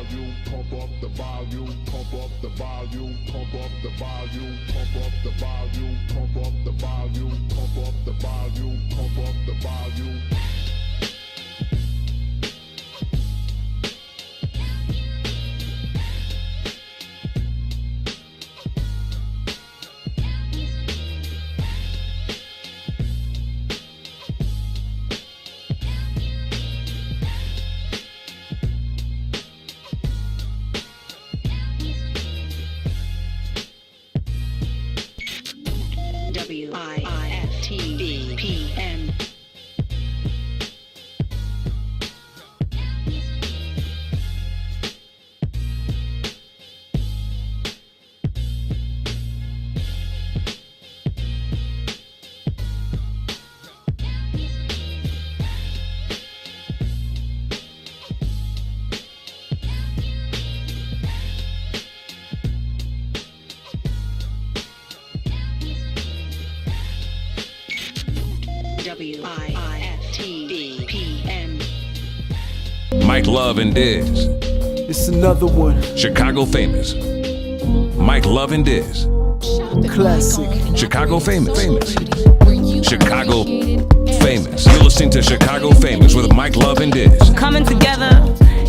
volume, pump up the volume, pump up the volume, pump up the volume, pump up the volume, pump up the volume, pump up the volume, pump up the volume. WIFTBPM. WIFTBPM. Mike Love and Dizz. It's another one. Chicago Famous. Mike Love and Dizz. Classic. Chicago Famous. Chicago Famous. You're listening to Chicago Famous with Mike Love and Dizz. Coming together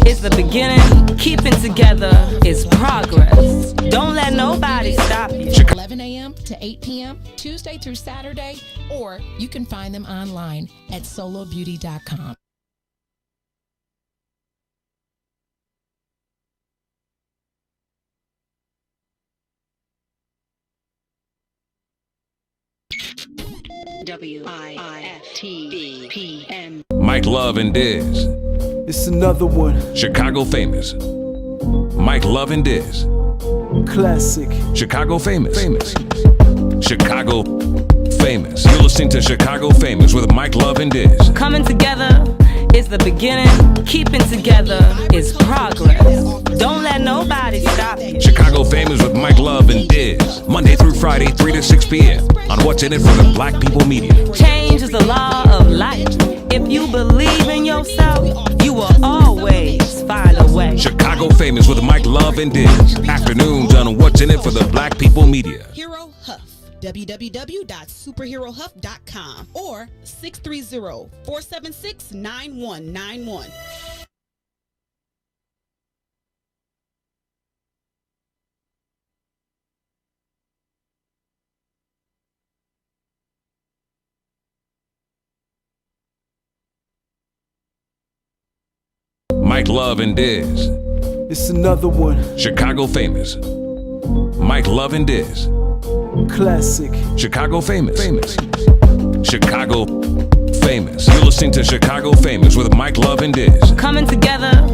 is the beginning. Keeping together is progress. Don't let nobody stop you. 11 a.m. to 8 p.m. Tuesday through Saturday, or you can find them online at solobeauty.com. WIFTBPM. Mike Love and Dizz. It's another one. Chicago Famous. Mike Love and Dizz. Classic. Chicago Famous. Chicago Famous. You're listening to Chicago Famous with Mike Love and Dizz. Coming together is the beginning. Keeping together is progress. Don't let nobody stop you. Chicago Famous with Mike Love and Dizz. Monday through Friday, 3 to 6 p.m. on What's in It for the Black People Media. Change is the law of life. If you believe in yourself, you will always find a way. Chicago Famous with Mike Love and Dizz. Afternoons on What's in It for the Black People Media. Hero Huff. www.superherohuff.com or 630-476-9191. Mike Love and Dizz. It's another one. Chicago Famous. Mike Love and Dizz. Classic. Chicago Famous. Chicago Famous. You're listening to Chicago Famous with Mike Love and Dizz. Coming together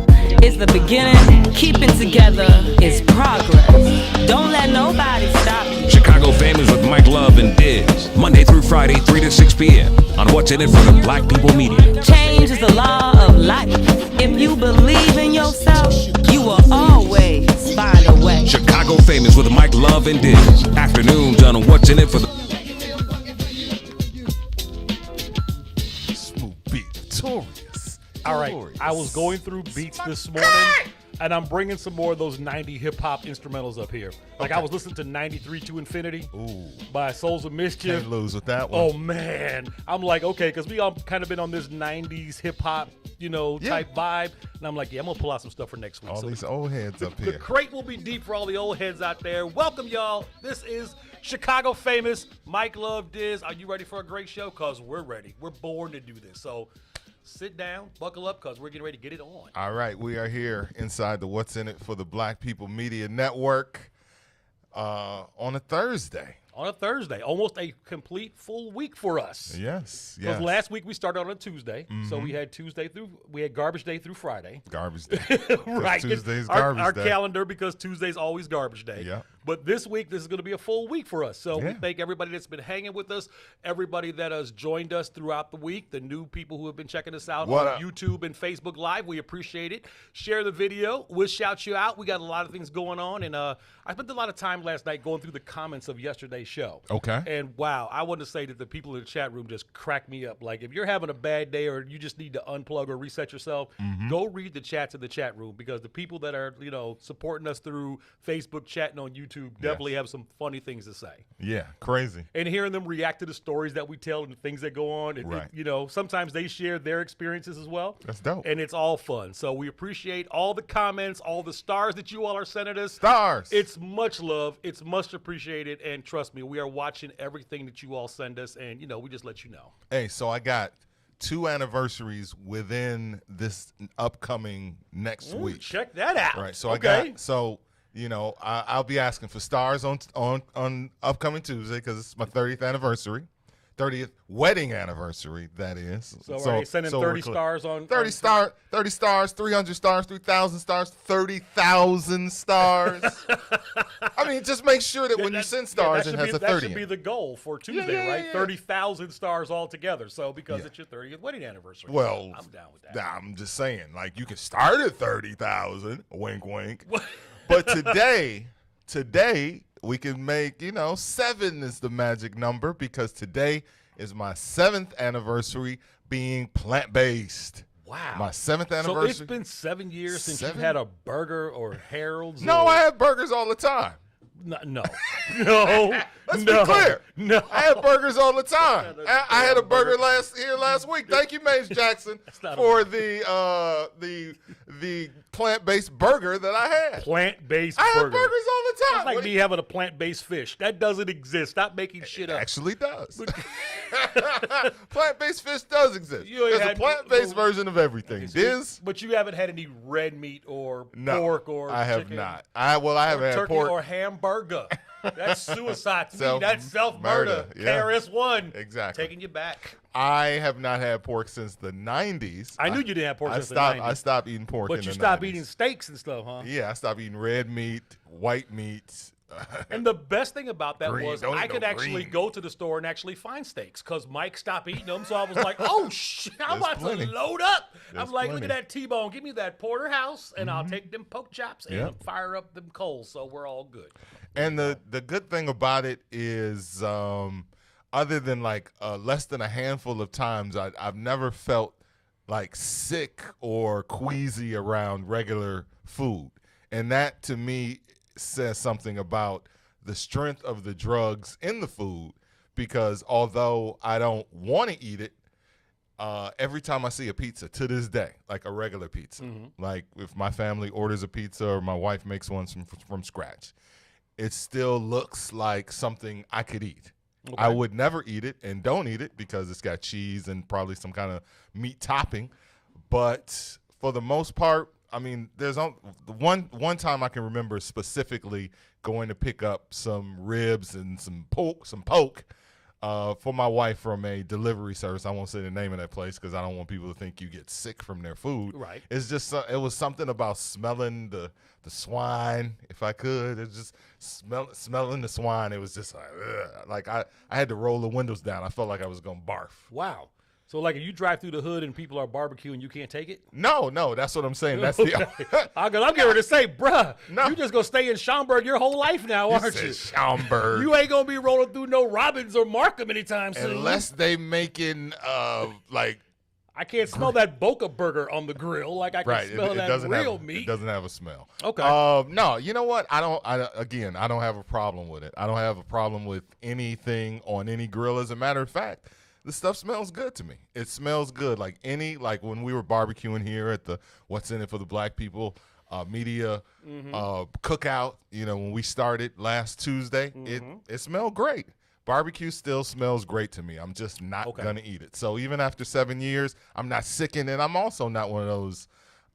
is the beginning. Keeping together is progress. Don't let nobody stop you. Chicago Famous with Mike Love and Dizz. Monday through Friday, 3 to 6 p.m. on What's in It for the Black People Media. Change is the law of life. If you believe in yourself, you will always find a way. Chicago Famous with Mike Love and Dizz. Afternoons on What's in It for the Smooth beat, victorious. All right, I was going through beats this morning, and I'm bringing some more of those 90 hip-hop instrumentals up here. Like, I was listening to 93 to Infinity by Souls of Mischief. Can't lose with that one. Oh, man. I'm like, okay, because we all kind of been on this 90s hip-hop, type vibe. And I'm like, yeah, I'm going to pull out some stuff for next week. All these old heads up The here. crate will be deep for all the old heads out there. Welcome, y'all. This is Chicago Famous, Mike Love Dizz. Are you ready for a great show? Because we're ready. We're born to do this. So sit down, buckle up, because we're getting ready to get it on. All right, we are here inside the What's in It for the Black People Media Network on a Thursday. On a Thursday, almost a complete full week for us. Yes. Because last week we started on a Tuesday, so we had garbage day through Friday. Garbage day. Right. Tuesday's our garbage day. calendar, because Tuesday's always garbage day. Yeah. But this week, this is going to be a full week for us. So we Yeah. thank everybody that's been hanging with us, everybody that has joined us throughout the week, the new people who have been checking us out What on up? YouTube and Facebook Live. We appreciate it. Share the video. We'll shout you out. We got a lot of things going on. And I spent a lot of time last night going through the comments of yesterday's show. Okay. And wow, I want to say that the people in the chat room just crack me up. Like, if you're having a bad day or you just need to unplug or reset yourself, go read the chats in the chat room, because the people that are, supporting us through Facebook, chatting on YouTube, definitely have some funny things to say. Yeah, crazy. And hearing them react to the stories that we tell and the things that go on, Right. sometimes they share their experiences as well. That's dope. And it's all fun. So we appreciate all the comments, all the stars that you all are sending us. Stars. It's much love. It's much appreciated. And trust me, we are watching everything that you all send us. And, we just let you know. Hey, so I got 2 anniversaries within this upcoming next week. Check that out. Right. So okay. I'll be asking for stars on upcoming Tuesday, because it's my 30th anniversary. 30th wedding anniversary, that is. So are they sending 30 we're stars on 30 stars, 300 stars, 3,000 stars, 30,000 stars. I mean, just make sure that when you send stars, it has a 30. That should be the goal for Tuesday, right? yeah. 30,000 stars altogether. So because Yeah. it's your 30th wedding anniversary. Well, I'm down with that. I'm just saying, like, you can start at 30,000, wink, wink. But today, we can make, 7 is the magic number, because today is my 7th anniversary being plant-based. Wow. My 7th So anniversary. it's been 7 years since 7? you've had a burger or Harold's? No, or... I have burgers all the time. No. No. Let's no. be clear. No. I have burgers all the time. I had a burger last week. Thank you, Mace Jackson, not for the plant-based burger that I had. Plant-based I have burger. burgers all the time. It's like What do me you- having a plant-based fish. That doesn't exist. Stop making shit It up. actually does. Plant-based fish does exist. You ain't There's a had- plant-based version of everything. Diz? But you haven't had any red meat or No, pork or I have chicken not. I haven't or had turkey pork. or hamburger. That's suicide to me. Self- That's self-murder. murder, yeah. KRS-One. Exactly. Taking you back. I have not had pork since the 90s. I knew you didn't have pork I since stopped. the 90s. I stopped eating pork in But you the stopped 90s. eating steaks and stuff, huh? Yeah, I stopped eating red meat, white meat. And the best thing about that Green. was Don't I eat could no actually green. go to the store and actually find steaks, because Mike stopped eating them. So I was like, oh, shit, I'm There's about plenty. to load up. There's I'm like, look plenty. at that T-bone. Give me that porterhouse, and I'll take them poke chops and Yep. fire up them coals. So we're all good. And the good thing about it is, other than like less than a handful of times, I've never felt like sick or queasy around regular food. And that to me says something about the strength of the drugs in the food, because although I don't want to eat it, every time I see a pizza to this day, like a regular pizza, like if my family orders a pizza or my wife makes one from scratch, it still looks like something I could eat. Okay. I would never eat it and don't eat it because it's got cheese and probably some kind of meat topping. But for the most part, I mean, there's one time I can remember specifically going to pick up some ribs and some poke for my wife from a delivery service. I won't say the name of that place because I don't want people to think you get sick from their food. Right. It's just it was something about smelling the swine. If I could, it's just smelling the swine. It was just like, ugh. Like I had to roll the windows down. I felt like I was gonna barf. Wow. So, like, if you drive through the hood and people are barbecuing, you can't take it? No, that's what I'm saying. That's Okay. the. I'm getting ready to say, bruh, No. you just going to stay in Schaumburg your whole life now, aren't you? Schaumburg. You ain't going to be rolling through no Robbins or Markham anytime soon. Unless they making like I can't smell that Boca burger on the grill like I can right. smell It that doesn't real have, meat. It doesn't have a smell. Okay. No, you know what? I don't have a problem with it. I don't have a problem with anything on any grill. As a matter of fact, the stuff smells good to me. It smells good. Like when we were barbecuing here at the What's in It for the Black People media cookout, when we started last Tuesday, it smelled great. Barbecue still smells great to me. I'm just not gonna eat it. So even after 7 years, I'm not sickened, and I'm also not one of those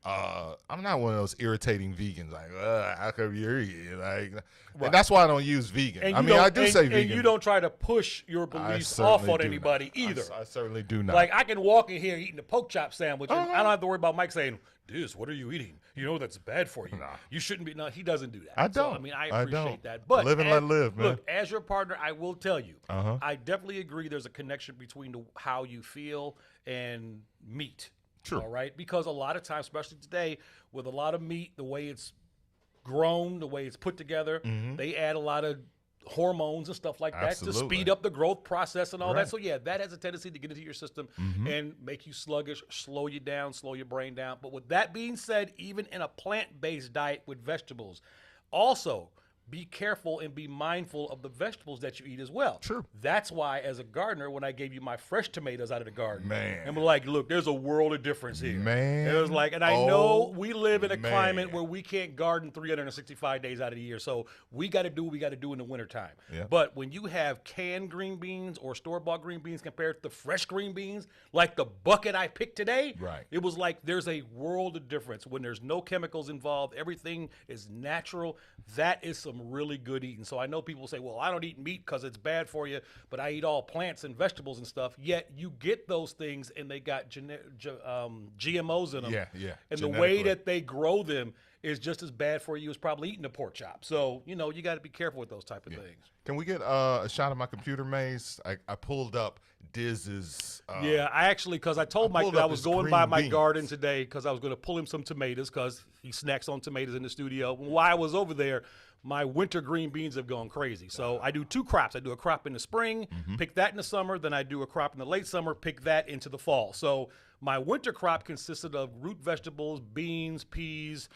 I'm not one of those irritating vegans. Like, how come you're eating? Like, and that's why I don't use vegan. And I mean, I do say vegan. And you don't try to push your beliefs off on anybody either. I certainly do not. Like, I can walk in here eating a pork chop sandwich, and I don't have to worry about Mike saying, "Diz, what are you eating? You know that's bad for you. Nah. You shouldn't be." No, he doesn't do that. I don't. So, I mean, I appreciate don't. that. But Live and let live, man. Look, as your partner, I will tell you, I definitely agree there's a connection between how you feel and meat. True. All right? Because a lot of times, especially today, with a lot of meat, the way it's grown, the way it's put together, they add a lot of hormones and stuff like that to speed up the growth process and all that. So, yeah, that has a tendency to get into your system and make you sluggish, slow you down, slow your brain down. But with that being said, even in a plant-based diet with vegetables, also be careful and be mindful of the vegetables that you eat as well. True. That's why, as a gardener, when I gave you my fresh tomatoes out of the garden, Man. and we're like, look, there's a world of difference here. Man. It was like, and I know we live in a man. climate where we can't garden 365 days out of the year, so we got to do what we got to do in the wintertime. Yeah. But when you have canned green beans or store-bought green beans compared to the fresh green beans, like the bucket I picked today, Right. it was like there's a world of difference. When there's no chemicals involved, everything is natural. That is some really good eating. So I know people say, well, I don't eat meat because it's bad for you, but I eat all plants and vegetables and stuff. Yet you get those things and they got GMOs in them. Yeah. And the way that they grow them is just as bad for you as probably eating a pork chop. So, you know, you got to be careful with those type of things. Can we get a shot of my computer maze? I pulled up Dizz's. Yeah, I actually, because I told Mike pulled that I up was his going green by my beans. garden today because I was going to pull him some tomatoes because he snacks on tomatoes in the studio. While I was over there, my winter green beans have gone crazy. So I do two crops. I do a crop in the spring, pick that in the summer. Then I do a crop in the late summer, pick that into the fall. So my winter crop consisted of root vegetables, beans, peas,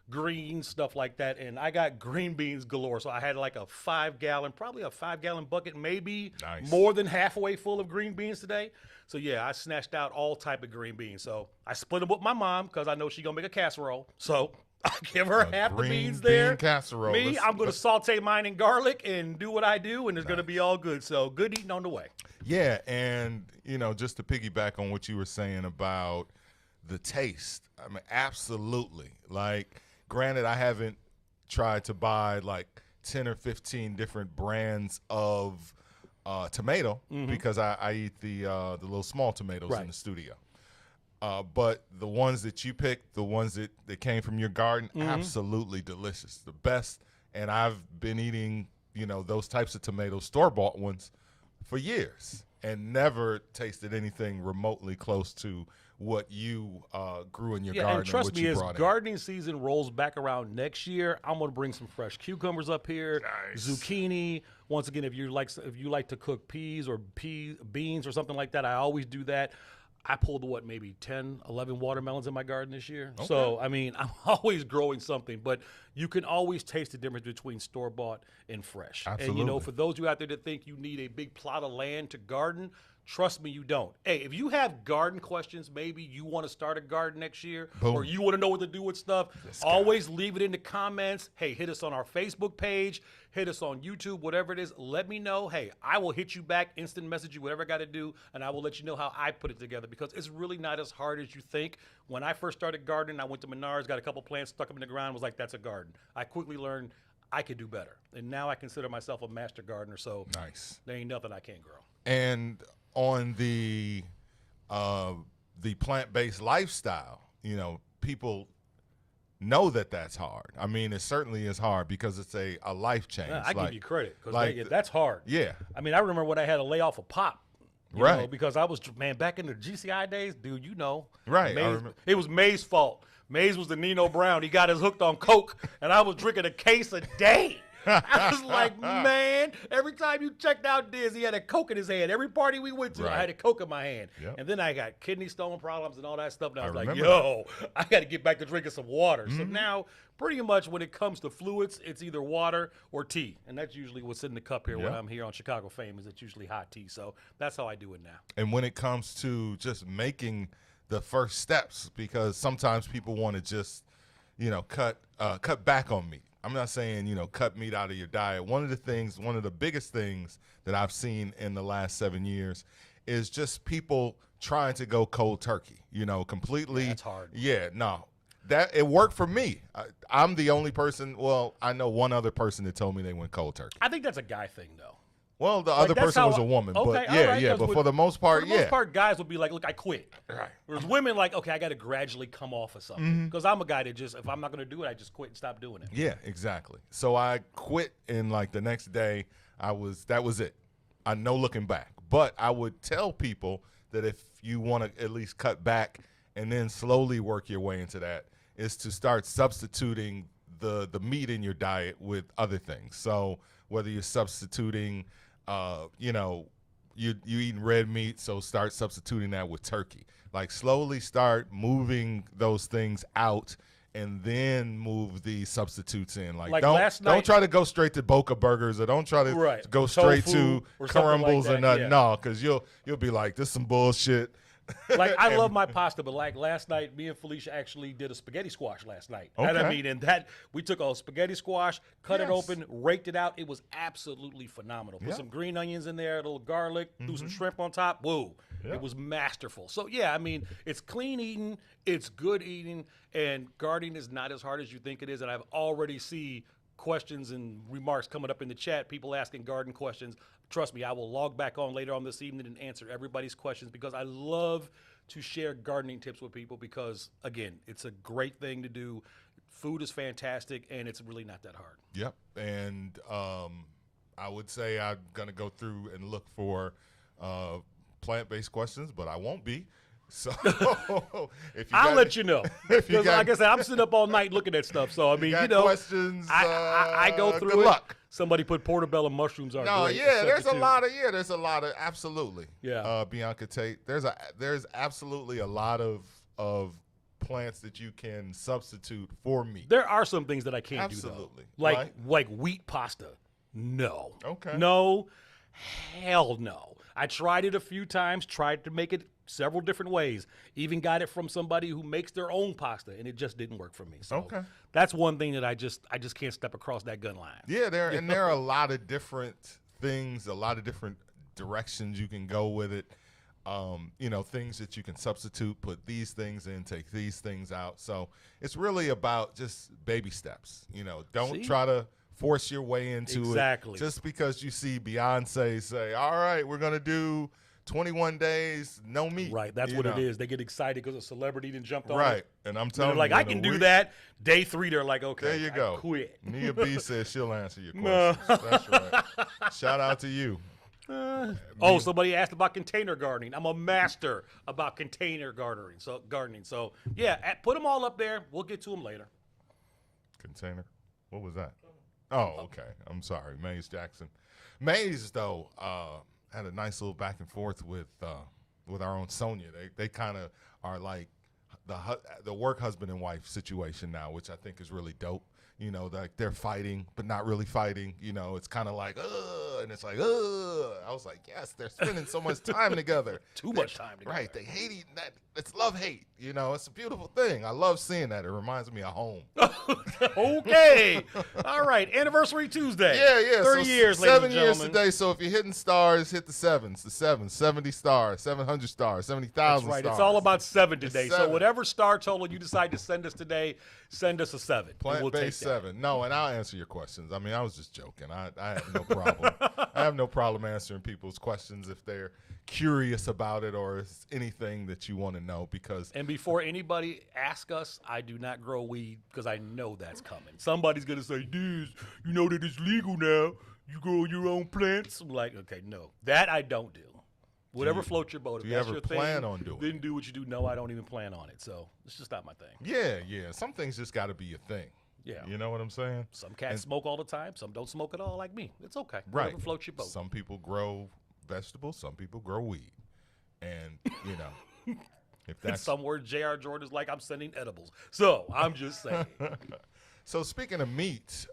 greens, stuff like that. And I got green beans galore. So I had like a 5-gallon, probably a 5-gallon bucket, maybe Nice. more than halfway full of green beans today. So yeah, I snatched out all type of green beans. So I split them with my mom because I know she's going to make a casserole. So I give her half the green beans bean there. casserole. Me, Let's- I'm going to saute mine in garlic and do what I do, and it's going to be all good. So good eating on the way. Yeah, and you know, just to piggyback on what you were saying about the taste, I mean, absolutely. Like, granted, I haven't tried to buy like 10 or 15 different brands of tomato because I eat the little small tomatoes in the studio. But the ones that you picked, the ones that came from your garden, absolutely delicious. The best. And I've been eating, you know, those types of tomatoes, store-bought ones, for years and never tasted anything remotely close to what you grew in your garden. And trust what me, you as brought in. gardening season rolls back around next year, I'm going to bring some fresh cucumbers up here, Nice. zucchini. Once again, if you like to cook peas or beans or something like that, I always do that. I pulled maybe 10, 11 watermelons in my garden this year. Okay. So, I mean, I'm always growing something, but you can always taste the difference between store-bought and fresh. And, you know, Absolutely. for those of you out there that think you need a big plot of land to garden, trust me, you don't. Hey, if you have garden questions, maybe you want to start a garden next year, Boom. or you want to know what to do with stuff, always leave it in the comments. Hey, hit us on our Facebook page, hit us on YouTube, whatever it is. Let me know. Hey, I will hit you back, instant message you, whatever I got to do, and I will let you know how I put it together because it's really not as hard as you think. When I first started gardening, I went to Menards, got a couple plants, stuck them in the ground, was like, that's a garden. I quickly learned I could do better. And now I consider myself a master gardener, so Nice. there ain't nothing I can't grow. And on the plant-based lifestyle, you know, people know that that's hard. I mean, it certainly is hard because it's a life change. Yeah, I Like- give you credit because like that's hard. Yeah. I mean, I remember when I had to lay off a pop. You Right. know, because I was, man, back in the GCI days, dude, you know. Right, I Mays, remember. it was May's fault. Mays was the Nino Brown. He got us hooked on Coke, and I was drinking a case a day. I was like, man, every time you checked out Diz, he had a Coke in his hand. Every party we went to, I Right. had a Coke in my hand. Yep. And then I got kidney stone problems and all that stuff. And I was like, remember yo, I got to get back to drinking some water. So now, pretty much when it comes to fluids, it's either water or tea. And that's usually what's in the cup here when Yep. I'm here on Chicagofamous. It's usually hot tea. So that's how I do it now. And when it comes to just making the first steps, because sometimes people want to just, you know, cut back on meat. I'm not saying, you know, cut meat out of your diet. One of the biggest things that I've seen in the last 7 years is just people trying to go cold turkey, you know, completely. That's hard. Yeah, no. that it worked for me. I'm the only person. Well, I know one other person that told me they went cold turkey. I think that's a guy thing, though. Well, the other that's person how was a woman, okay, but all right, yeah. 'cause But with- for the most part, For the most part, guys would be like, look, I quit. Right. Whereas women like, okay, I got to gradually come off of something. Because I'm a guy that just, if I'm not going to do it, I just quit and stop doing it. Yeah, exactly. So I quit, and like the next day, that was it. I no looking back. But I would tell people that if you want to at least cut back and then slowly work your way into that, is to start substituting the meat in your diet with other things. So whether you're substituting, you eating red meat, so start substituting that with turkey. Like slowly start moving those things out, and then move the substitutes in. Like last don't night- try to go straight to Boca Burgers, or don't try to Right. go straight Tofu to or something like crumbles that, or nothing. yeah. No, because you'll be like, this some bullshit. Like, I And- love my pasta, but like last night, me and Felicia actually did a spaghetti squash last night. And I Okay. mean, and that, we took a spaghetti squash, cut it Yes. open, raked it out. It was absolutely phenomenal. Put Yeah. some green onions in there, a little garlic, threw some shrimp on top. Whoa. Yeah. It was masterful. So, yeah, I mean, it's clean eating, it's good eating, and gardening is not as hard as you think it is. And I've already see questions and remarks coming up in the chat, people asking garden questions. Trust me, I will log back on later on this evening and answer everybody's questions, because I love to share gardening tips with people, because, again, it's a great thing to do. Food is fantastic, and it's really not that hard. Yep. And I would say I'm going to go through and look for plant-based questions, but I won't be. So if you I'll got- let you know. if you Because, got- like I said, I'm sitting up all night looking at stuff. So, I mean, got you know, questions, I go through good it. luck. Somebody put portobello mushrooms are No, great. yeah, there's a substitute. lot of absolutely. Yeah. Bianca Tate, there's absolutely a lot of plants that you can substitute for meat. There are some things that I can't Absolutely. do, though. Like wheat pasta. No. Okay. No. Hell no. I tried it a few times, tried to make it several different ways. Even got it from somebody who makes their own pasta, and it just didn't work for me. So Okay. that's one thing that I just can't step across that gun line. Yeah, there are a lot of different things, a lot of different directions you can go with it. Things that you can substitute, put these things in, take these things out. So it's really about just baby steps. Don't See? try to force your way into Exactly. it. Just because you see Beyonce say, all right, we're going to do 21 days, no meat. Right, that's what it is. They get excited because a celebrity didn't jump on Right. it. And I'm And telling they're like, you, I in a can do week- that. Day 3, they're like, okay, There you go. I quit. Nia B says she'll answer your questions. That's right. Shout out to you. Somebody asked about container gardening. I'm a master about container gardening. So yeah, put them all up there. We'll get to them later. Container. What was that? Oh, okay. I'm sorry, Maze Jackson. Maze though had a nice little back and forth with our own Sonia. They kind of are like the work husband and wife situation now, which I think is really dope. Like they're fighting, but not really fighting. It's kind of like, and it's like, I was like, yes, they're spending so much time together. Too much time together. Right. They hate eating that. It's love-hate. It's a beautiful thing. I love seeing that. It reminds me of home. Okay. All right. Anniversary Tuesday. Yeah. 30 So years, ladies 7 and years gentlemen. today. So if you're hitting stars, hit the sevens. The sevens, 70 stars, 700 stars, 70,000 That's right. stars. It's all about 7 today. So 7. whatever star total you decide to send us today, send us a 7. and we'll take Plant-based that. 7. No, and I'll answer your questions. I mean, I was just joking. I have no problem. I have no problem answering people's questions if they're curious about it or it's anything that you want to know, because And before anybody asks us, I do not grow weed because I know that's coming. Somebody's going to say, Dizz, you know that it's legal now. You grow your own plants. I'm like, okay, no. That I don't do. Whatever floats your boat. If do you that's ever your plan thing, on doing then do what you do. No, I don't even plan on it. So it's just not my thing. yeah. Some things just got to be a thing. Yeah. You know what I'm saying? Some cats smoke all the time. Some don't smoke at all like me. It's okay. Right. Whatever floats your boat. Some people grow vegetables, some people grow weed. And, if And that's somewhere J.R. Jordan's like, I'm sending edibles. So I'm just saying. So speaking of meat,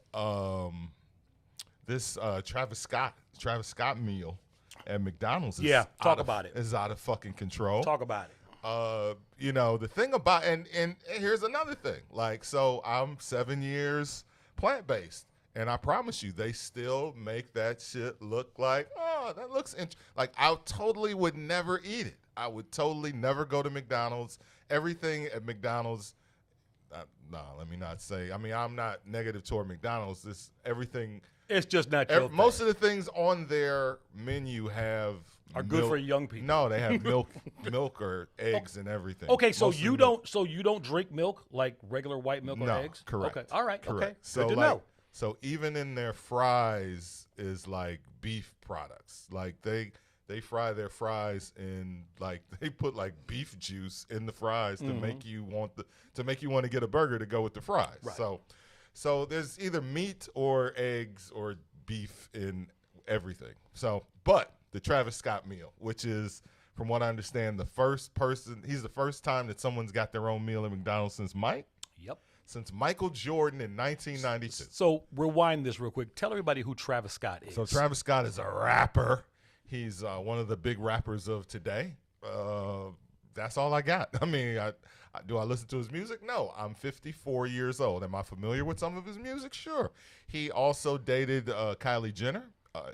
this Travis Scott meal at McDonald's is Yeah, talk out of- about it. is out of fucking control. Talk about it. The thing about and here's another thing. Like, so I'm 7 years plant-based, and I promise you, they still make that shit look like, oh, that looks like I totally would never eat it. I would totally never go to McDonald's. Everything at McDonald's no, let me not say. I mean, I'm not negative toward McDonald's. This everything. It's just not your Most thing. of the things on their menu Are good for young people. No, they have milk or eggs and everything. Okay, so Most of you the don't drink milk like regular white milk or No, eggs? correct. Okay, all right, Correct. okay. So Good to like, know. so even in their fries is like beef products. Like they fry their fries in like they put like beef juice in the fries to make you want to get a burger to go with the fries. Right. So there's either meat or eggs or beef in everything. So, but the Travis Scott meal, which is, from what I understand, he's the first time that someone's got their own meal at McDonald's since Michael Jordan in 1992. So rewind this real quick. Tell everybody who Travis Scott is. So Travis Scott is a rapper. He's one of the big rappers of today. That's all I got. I mean, do I listen to his music? No. I'm 54 years old. Am I familiar with some of his music? Sure. He also dated Kylie Jenner.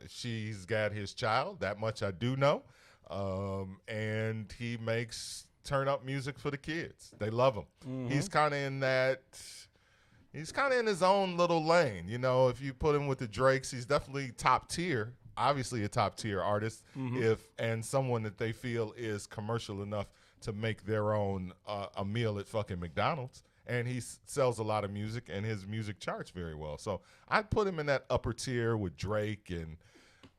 She's got his child. That much I do know. And he makes turn-up music for the kids. They love him. Mm-hmm. He's kind of in his own little lane. You know, if you put him with the Drakes, he's definitely top tier. Obviously a top tier artist, and someone that they feel is commercial enough to make their own a meal at fucking McDonald's. And he sells a lot of music, and his music charts very well. So I'd put him in that upper tier with Drake, and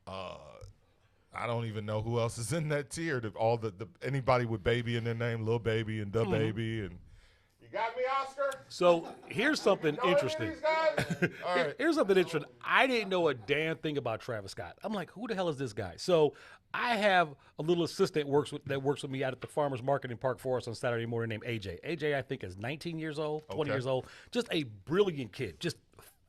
I don't even know who else is in that tier. All the anybody with Baby in their name, Lil Baby and Da Baby, and you got me, Oscar. So here's something interesting. All right. Here's something interesting. I didn't know a damn thing about Travis Scott. I'm like, who the hell is this guy? So I have a little assistant that works with me out at the Farmers Market in Park Forest on Saturday morning named AJ. AJ, I think, is 19 years old, 20 years old. Just a brilliant kid. Just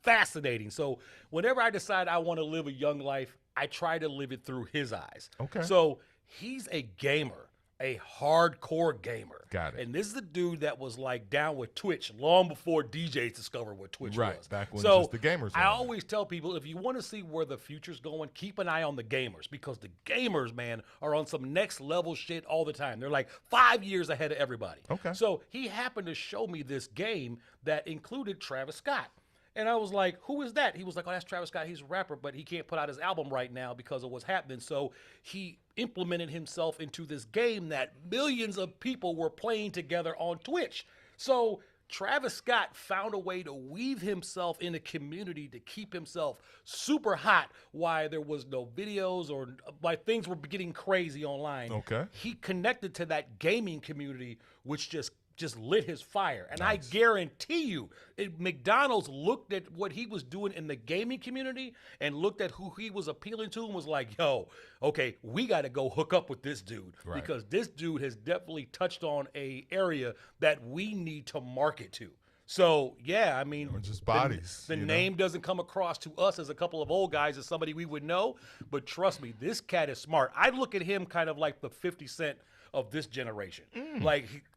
fascinating. So whenever I decide I want to live a young life, I try to live it through his eyes. Okay. So he's a gamer. A hardcore gamer. Got it. And this is the dude that was like down with Twitch long before DJs discovered what Twitch Right, was. back when so just the gamers were I on it. always tell people, if you want to see where the future's going, keep an eye on the gamers, because the gamers, man, are on some next level shit all the time. They're like 5 years ahead of everybody. Okay. So he happened to show me this game that included Travis Scott. And I was like, who is that? He was like, oh, that's Travis Scott. He's a rapper, but he can't put out his album right now because of what's happening. So he implemented himself into this game that millions of people were playing together on Twitch. So Travis Scott found a way to weave himself in a community to keep himself super hot while there was no videos or while things were getting crazy online. Okay. He connected to that gaming community, which just lit his fire. And I guarantee you, McDonald's looked at what he was doing in the gaming community and looked at who he was appealing to and was like, yo, okay, we got to go hook up with this dude, because this dude has definitely touched on a area that we need to market to. So, yeah, I mean, Or just bodies, The you know? name doesn't come across to us as a couple of old guys as somebody we would know, but trust me, this cat is smart. I look at him kind of like the 50 Cent of this generation.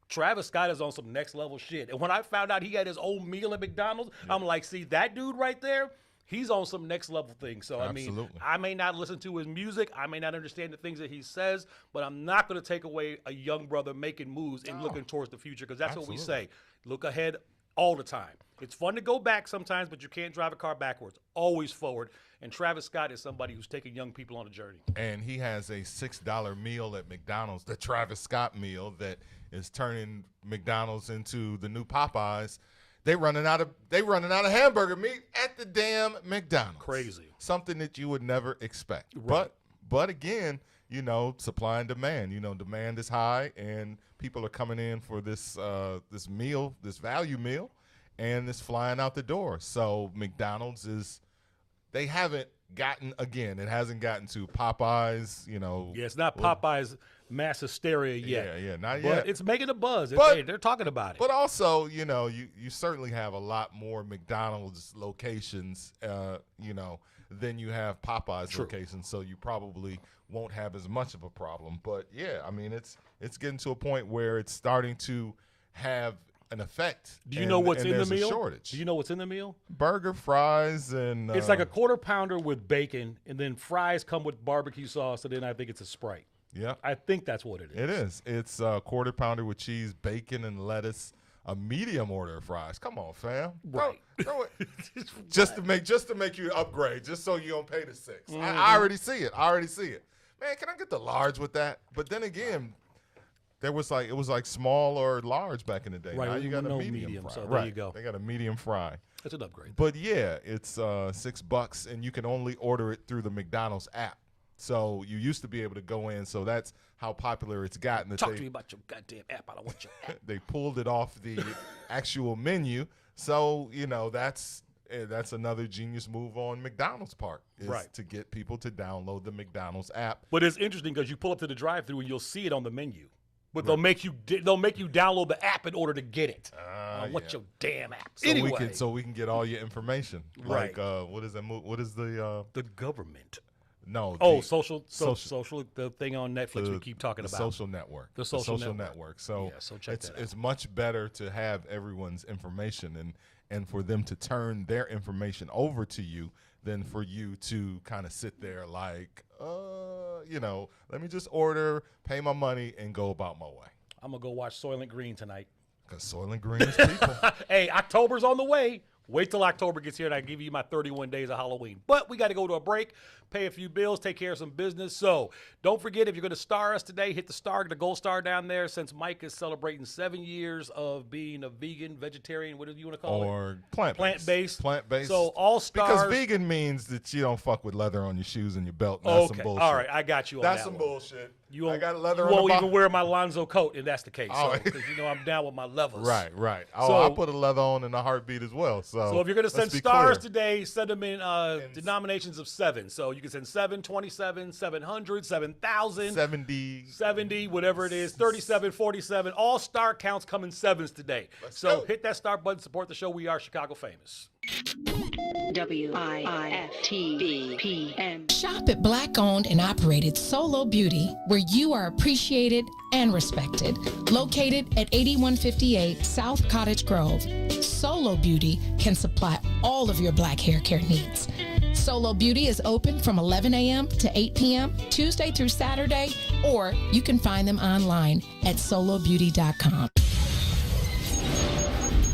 Travis Scott is on some next level shit. And when I found out he had his own meal at McDonald's, I'm like, see, that dude right there, he's on some next level thing. So, I mean, Absolutely. I may not listen to his music. I may not understand the things that he says, but I'm not going to take away a young brother making moves and looking towards the future, because that's what we say. Look ahead all the time. It's fun to go back sometimes, but you can't drive a car backwards. Always forward. And Travis Scott is somebody who's taking young people on a journey. And he has a $6 meal at McDonald's, the Travis Scott meal, that is turning McDonald's into the new Popeyes. They running out of hamburger meat at the damn McDonald's. Crazy. Something that you would never expect. Right. But again, you know, supply and demand. You know, demand is high, and people are coming in for this this meal, this value meal, and it's flying out the door. So McDonald's they haven't gotten, again, it hasn't gotten to Popeyes, you know. Yeah, it's not Popeye's mass hysteria yet. Yeah, not but yet. it's making a buzz. But- They're talking about it. But also, you know, you certainly have a lot more McDonald's locations, you know, than you have Popeyes locations. So you probably won't have as much of a problem. But yeah, I mean, it's getting to a point where it's starting to have an effect. Do you know what's in the there's a meal? shortage. Do you know what's in the meal? Burger, fries, and It's like a quarter pounder with bacon, and then fries come with barbecue sauce, and then I think it's a Sprite. Yeah, I think that's what it is. it is. It's a quarter pounder with cheese, bacon, and lettuce, a medium order of fries. Come on, fam. Right. Throw it. just to make you upgrade, just so you don't pay the $6. I already see it. Man, can I get the large with that? But then again, it was like small or large back in the day. Right, Now you got a no medium fry. so right. there you go. They got a medium fry. That's an upgrade. But yeah, it's $6, and you can only order it through the McDonald's app. So you used to be able to go in. So that's how popular it's gotten. Talk to me about your goddamn app. I don't want your app. They pulled it off the actual menu. So that's another genius move on McDonald's part, is to get people to download the McDonald's app. But it's interesting because you pull up to the drive-thru and you'll see it on the menu. But they'll make you download the app in order to get it. I want your damn app. So anyway, we can get all your information. Right. Like what is that? What is the government? No. Social. The thing on Netflix we keep talking about. Social network. The social network. So, check that out. It's much better to have everyone's information and for them to turn their information over to you than for you to kind of sit there like, let me just order, pay my money, and go about my way. I'm going to go watch Soylent Green tonight. Because Soylent Green is people. Hey, October's on the way. Wait till October gets here and I give you my 31 days of Halloween. But we got to go to a break, pay a few bills, take care of some business. So don't forget, if you're going to star us today, hit the gold star down there, since Mike is celebrating 7 years of being a vegan, vegetarian, whatever you want to call it. Or plant-based. Plant-based. So all stars. Because vegan means that you don't fuck with leather on your shoes and your belt. And that's some bullshit. All right, I got you on That's that some one. bullshit. I got leather you on the won't bottom. even wear my Lonzo coat if that's the case. Oh. Because I'm down with my levels. Right. Oh, So- I put a leather on in a heartbeat as well. So if you're going to send let's be stars clear. today, send them in denominations of 7. So you can send 7, 27, 700, 7,000, 70, whatever it is, 37, 47. All star counts come in 7s today. Let's go. Hit that star button, support the show. We are Chicago Famous. WIFTVPM. Shop at Black owned and operated Solo Beauty, where you are appreciated and respected. Located at 8158 South Cottage Grove, Solo Beauty can supply all of your black hair care needs. Solo Beauty is open from 11 a.m. to 8 p.m. Tuesday through Saturday, or you can find them online at solobeauty.com.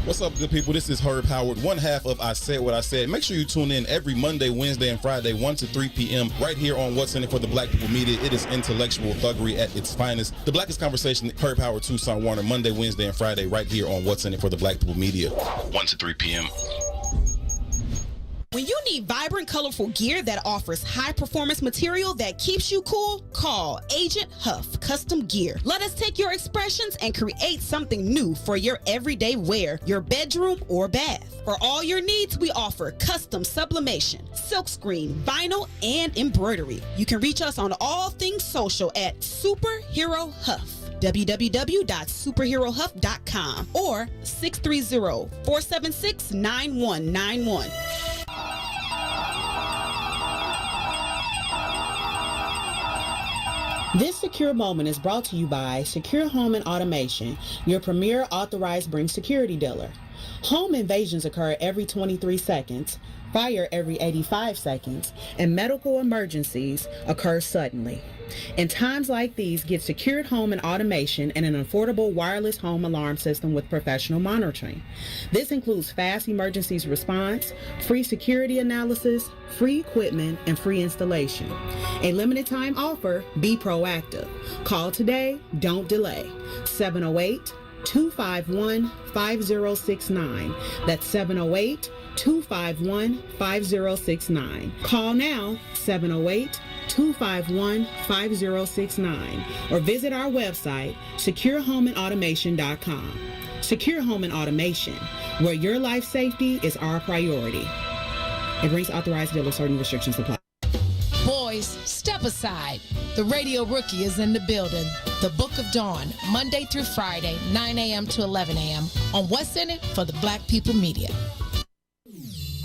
What's up, good people? This is Herb Howard, one half of I Said What I Said. Make sure you tune in every Monday, Wednesday, and Friday, 1 to 3 p.m. right here on What's In It for the Black People Media. It is intellectual thuggery at its finest. The Blackest Conversation, Herb Howard, Tucson Warner, Monday, Wednesday, and Friday right here on What's In It for the Black People Media, 1 to 3 p.m. When you need vibrant, colorful gear that offers high-performance material that keeps you cool, call Agent Huff Custom Gear. Let us take your expressions and create something new for your everyday wear, your bedroom or bath. For all your needs, we offer custom sublimation, silkscreen, vinyl, and embroidery. You can reach us on all things social at Superhero Huff. www.superherohuff.com or 630-476-9191. This secure moment is brought to you by Secure Home and Automation, your premier authorized Bring security dealer. Home invasions occur every 23 seconds, fire every 85 seconds, and medical emergencies occur suddenly. In times like these, get secured home and automation and an affordable wireless home alarm system with professional monitoring. This includes fast emergencies response, free security analysis, free equipment, and free installation. A limited time offer, be proactive. Call today, don't delay. 708-251-5069. That's 708-251-5069. Call now, 708-251-5069, or visit our website, securehomeandautomation.com. Secure Home and Automation, where your life safety is our priority. It brings authorized dealer, certain restrictions apply. Boys, step aside. The radio rookie is in the building. The Book of Dawn, Monday through Friday, 9 a.m. to 11 a.m. on What's In It for the Black People Media.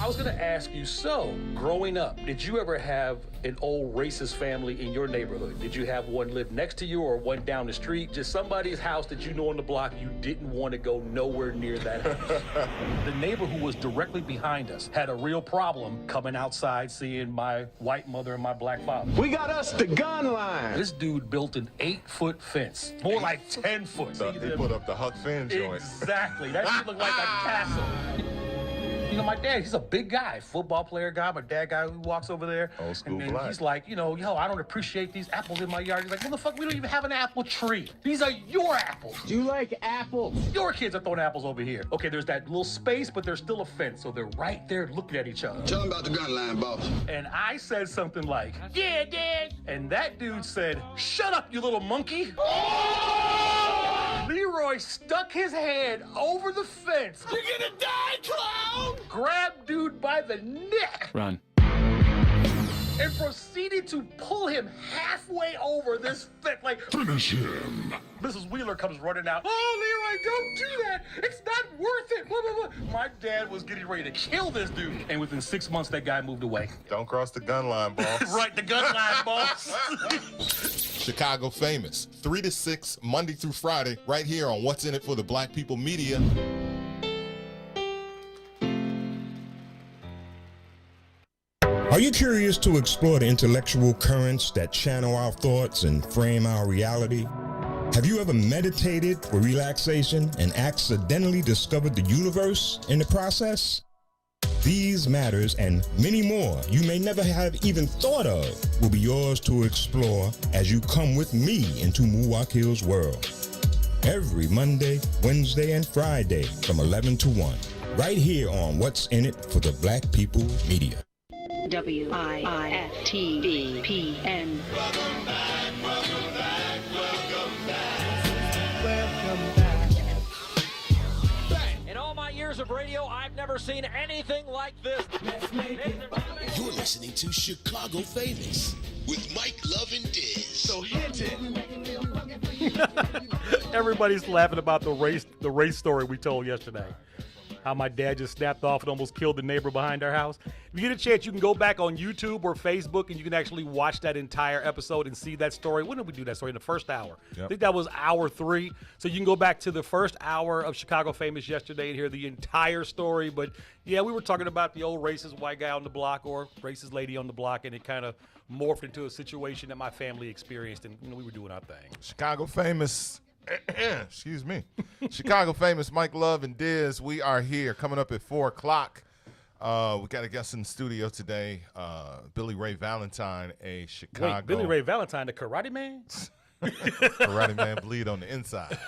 I was going to ask you, so, growing up, did you ever have an old racist family in your neighborhood? Did you have one live next to you or one down the street? Just somebody's house that you know on the block, you didn't want to go nowhere near that house. The neighbor who was directly behind us had a real problem coming outside seeing my white mother and my black father. We got us the gun line. This dude built an 8-foot fence, more like 10 foot. So he put up the Huck Finn joint. Exactly. That shit looked like a castle. You know, my dad, he's a big guy, football player guy, my dad guy who walks over there. Old school and black. He's like, you know, yo, I don't appreciate these apples in my yard. He's like, motherfucker, we don't even have an apple tree. These are your apples. Do you like apples? Your kids are throwing apples over here. Okay, there's that little space, but there's still a fence, so they're right there looking at each other. Tell them about the gun line, boss. And I said something like, yeah, Dad. And that dude said, shut up, you little monkey. Leroy stuck his hand over the fence. You're gonna die, clown! Grabbed dude by the neck. Run. And proceeded to pull him halfway over this fence. Like, finish him. Mrs. Wheeler comes running out. Oh, Leroy, don't do that. It's not worth it. Blah, blah, blah. My dad was getting ready to kill this dude. And within 6 months, that guy moved away. Don't cross the gun line, boss. Right, the gun line, boss. Chicago Famous, 3 to 6, Monday through Friday, right here on What's in It for the Black People Media. Are you curious to explore the intellectual currents that channel our thoughts and frame our reality? Have you ever meditated for relaxation and accidentally discovered the universe in the process? These matters and many more you may never have even thought of will be yours to explore as you come with me into Muwakil's world. Every Monday, Wednesday, and Friday from 11 to 1, right here on What's in It for the Black People Media. WIFTVPN. In all my years of radio, I've never seen anything like this. You're listening to Chicago Famous with Mike Love and Dizz. So hit it. Everybody's laughing about the race story we told yesterday. How my dad just snapped off and almost killed the neighbor behind our house. If you get a chance, you can go back on YouTube or Facebook and you can actually watch that entire episode and see that story. When did we do that story? In the first hour. Yep. I think that was hour 3. So you can go back to the first hour of Chicago Famous yesterday and hear the entire story. But yeah, we were talking about the old racist white guy on the block or racist lady on the block, and it kind of morphed into a situation that my family experienced, and we were doing our thing. Chicago Famous. Excuse me. Chicago Famous, Mike Love and Dizz. We are here coming up at 4 o'clock. We got a guest in the studio today, Billy Ray Valentine, a Chicago. Wait, Billy Ray Valentine, the Karate Man? Karate Man bleed on the inside.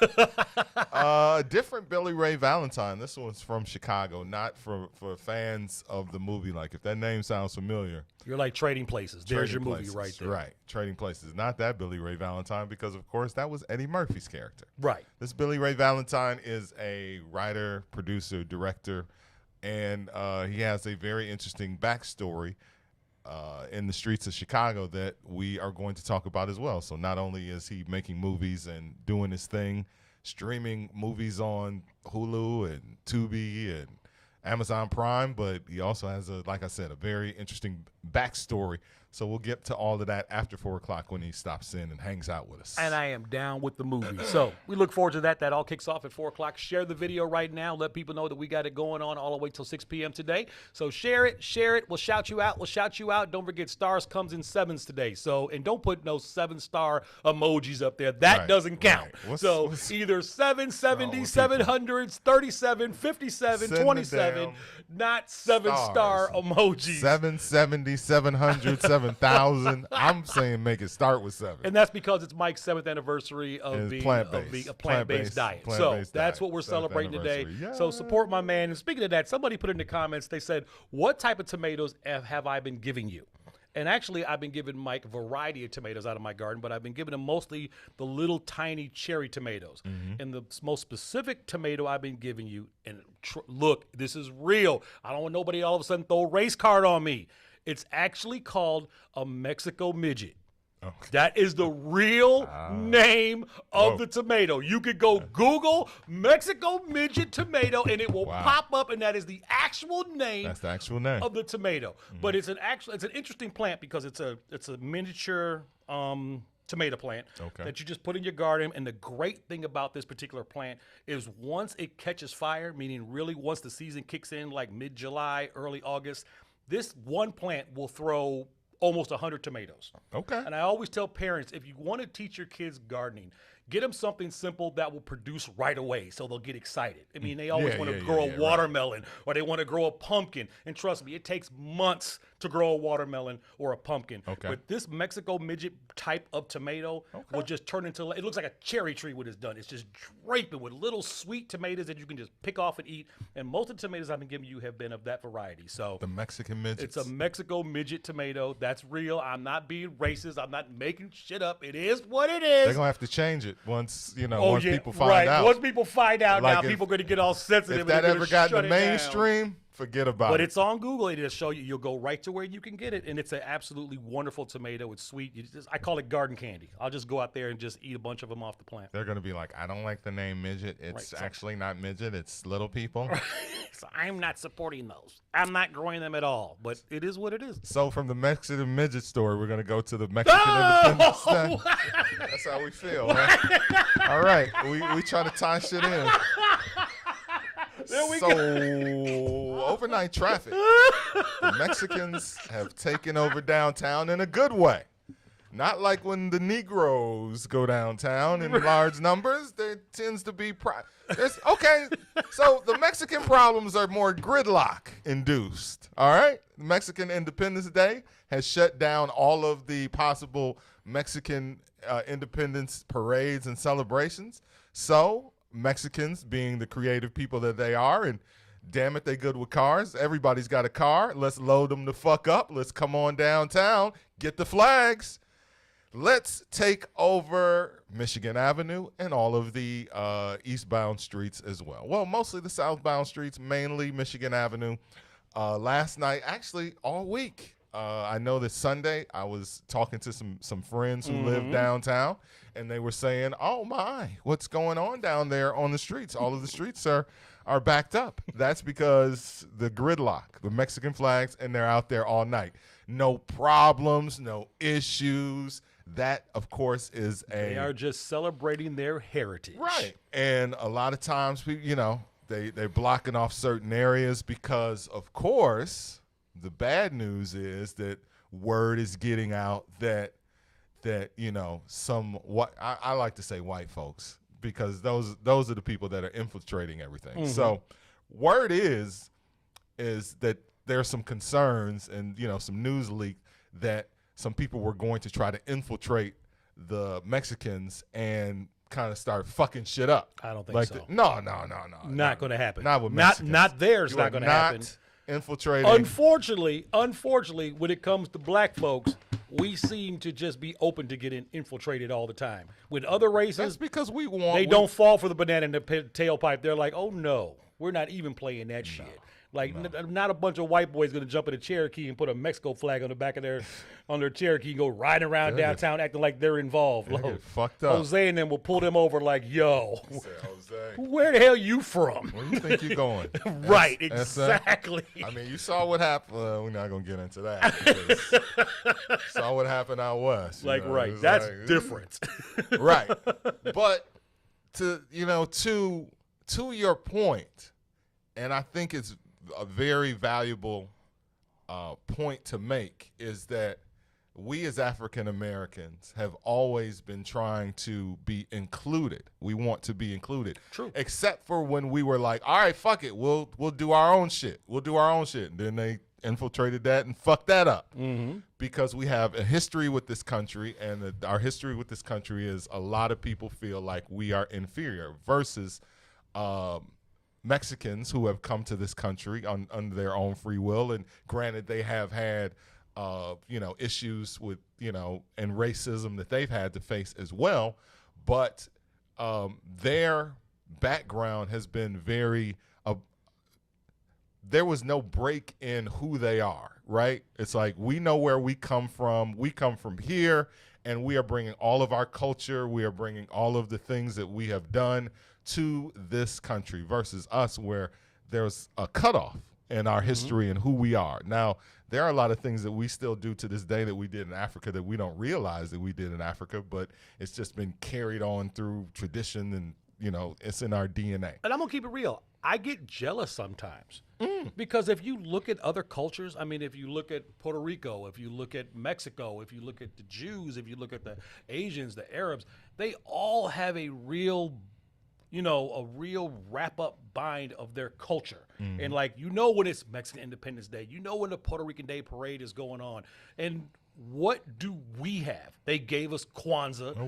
Different Billy Ray Valentine. This one's from Chicago, not for fans of the movie. Like, if that name sounds familiar. You're like Trading Places. There's your movie right there. Right, Trading Places. Not that Billy Ray Valentine, because, of course, that was Eddie Murphy's character. Right. This Billy Ray Valentine is a writer, producer, director, and he has a very interesting backstory in the streets of Chicago that we are going to talk about as well. So not only is he making movies and doing his thing, streaming movies on Hulu and Tubi and Amazon Prime, but he also has, like I said, a very interesting backstory. So we'll get to all of that after 4 o'clock when he stops in and hangs out with us. And I am down with the movie. So we look forward to that. That all kicks off at 4 o'clock. Share the video right now. Let people know that we got it going on all the way till 6 p.m. today. So share it. We'll shout you out. Don't forget, stars comes in 7s today. So, and don't put no 7-star emojis up there. That doesn't count. What's either 7, 70, 700s, 37, 57, 27, not 7-star emojis. 770, 700, 7,000. I'm saying make it start with 7. And that's because it's Mike's 7th anniversary of being a plant-based diet. So that's what we're celebrating today. Yeah. So support my man. And speaking of that, somebody put in the comments, they said, what type of tomatoes have I been giving you? And actually, I've been giving Mike a variety of tomatoes out of my garden, but I've been giving him mostly the little tiny cherry tomatoes. Mm-hmm. And the most specific tomato I've been giving you, and look, this is real. I don't want nobody all of a sudden throw a race card on me. It's actually called a Mexico midget. Okay. That is the real name of the tomato. You could go Google Mexico midget tomato, and it will pop up, and that is the actual name. That's the actual name of the tomato. But it's an interesting plant because it's a miniature tomato plant that you just put in your garden. And the great thing about this particular plant is once it catches fire, meaning really once the season kicks in, like mid-July, early August, this one plant will throw almost 100 tomatoes. Okay. And I always tell parents, if you want to teach your kids gardening, get them something simple that will produce right away so they'll get excited. I mean, they always want to grow a watermelon or they want to grow a pumpkin. And trust me, it takes months to grow a watermelon or a pumpkin. Okay. But this Mexico midget type of tomato will just turn into, it looks like a cherry tree when it's done. It's just draping with little sweet tomatoes that you can just pick off and eat. And most of the tomatoes I've been giving you have been of that variety. So the Mexican midget. It's a Mexico midget tomato. That's real. I'm not being racist. I'm not making shit up. It is what it is. They're gonna have to change it once people find out. Once people find out, Like now if- people are going to get all sensitive. If that ever got in the it down. mainstream, forget about But it. it's on Google. It'll show you. You'll go right to where you can get it, and it's an absolutely wonderful tomato. It's sweet. I call it garden candy. I'll just go out there and just eat a bunch of them off the plant. They're gonna be like, I don't like the name midget. It's actually not midget. It's little people. So I'm not supporting those. I'm not growing them at all. But it is what it is. So from the Mexican midget story, we're gonna go to the Mexican Independence Day. That's how we feel. Huh? All right, we try to tie shit in. There we so go. overnight traffic. The Mexicans have taken over downtown in a good way. Not like when the Negroes go downtown in large numbers. There tends to be so the Mexican problems are more gridlock induced. All right, Mexican Independence Day has shut down all of the possible Mexican independence parades and celebrations. So Mexicans, being the creative people that they are, and damn it, they good with cars. Everybody's got a car. Let's load them the fuck up. Let's come on downtown, get the flags. Let's take over Michigan Avenue and all of the eastbound streets as well. Well, mostly the southbound streets, mainly Michigan Avenue. Last night, actually all week, I know that Sunday I was talking to some friends who live downtown, and they were saying, oh my, what's going on down there on the streets? All of the streets are backed up. That's because the gridlock, the Mexican flags, and they're out there all night. No problems, no issues. That, of course, is They are just celebrating their heritage. Right. And a lot of times, they're blocking off certain areas because, of course, the bad news is that word is getting out that I like to say white folks, because those are the people that are infiltrating everything. So word is that there's some concerns and some news leak that some people were going to try to infiltrate the Mexicans and kind of start fucking shit up. I don't think so. No. Not going to happen. Not with Mexicans. Not theirs. You not are going to happen. Infiltrating. Unfortunately, when it comes to black folks, we seem to just be open to getting infiltrated all the time. With other races, that's because we don't fall for the banana in the tailpipe. They're like, oh no, we're not even playing that shit. Like, not a bunch of white boys going to jump in a Cherokee and put a Mexico flag on the back of their Cherokee and go riding around downtown acting like they're involved. Get fucked up. Jose and them will pull them over like, yo, Jose, where the hell you from? Where you think you're going? Right, exactly. I mean, you saw what happened. We're not going to get into that. Saw what happened out west. Right. That's different. Right. But to your point, and I think it's a very valuable point to make, is that we as African Americans have always been trying to be included. We want to be included. True. Except for when we were like, all right, fuck it, we'll do our own shit. And then they infiltrated that and fucked that up. Because we have a history with this country, and our history with this country is a lot of people feel like we are inferior versus Mexicans who have come to this country under their own free will, and granted they have had issues with and racism that they've had to face as well, but their background has been very there was no break in who they are, right? It's like, we know where we come from here, and we are bringing all of our culture, we are bringing all of the things that we have done to this country versus us where there's a cutoff in our history and who we are. Now, there are a lot of things that we still do to this day that we did in Africa that we don't realize that we did in Africa, but it's just been carried on through tradition and, you know, it's in our DNA. And I'm going to keep it real. I get jealous sometimes because if you look at other cultures, I mean, if you look at Puerto Rico, if you look at Mexico, if you look at the Jews, if you look at the Asians, the Arabs, they all have a real wrap-up bind of their culture. And, like, you know when it's Mexican Independence Day. You know when the Puerto Rican Day Parade is going on. And what do we have? They gave us Kwanzaa. Well,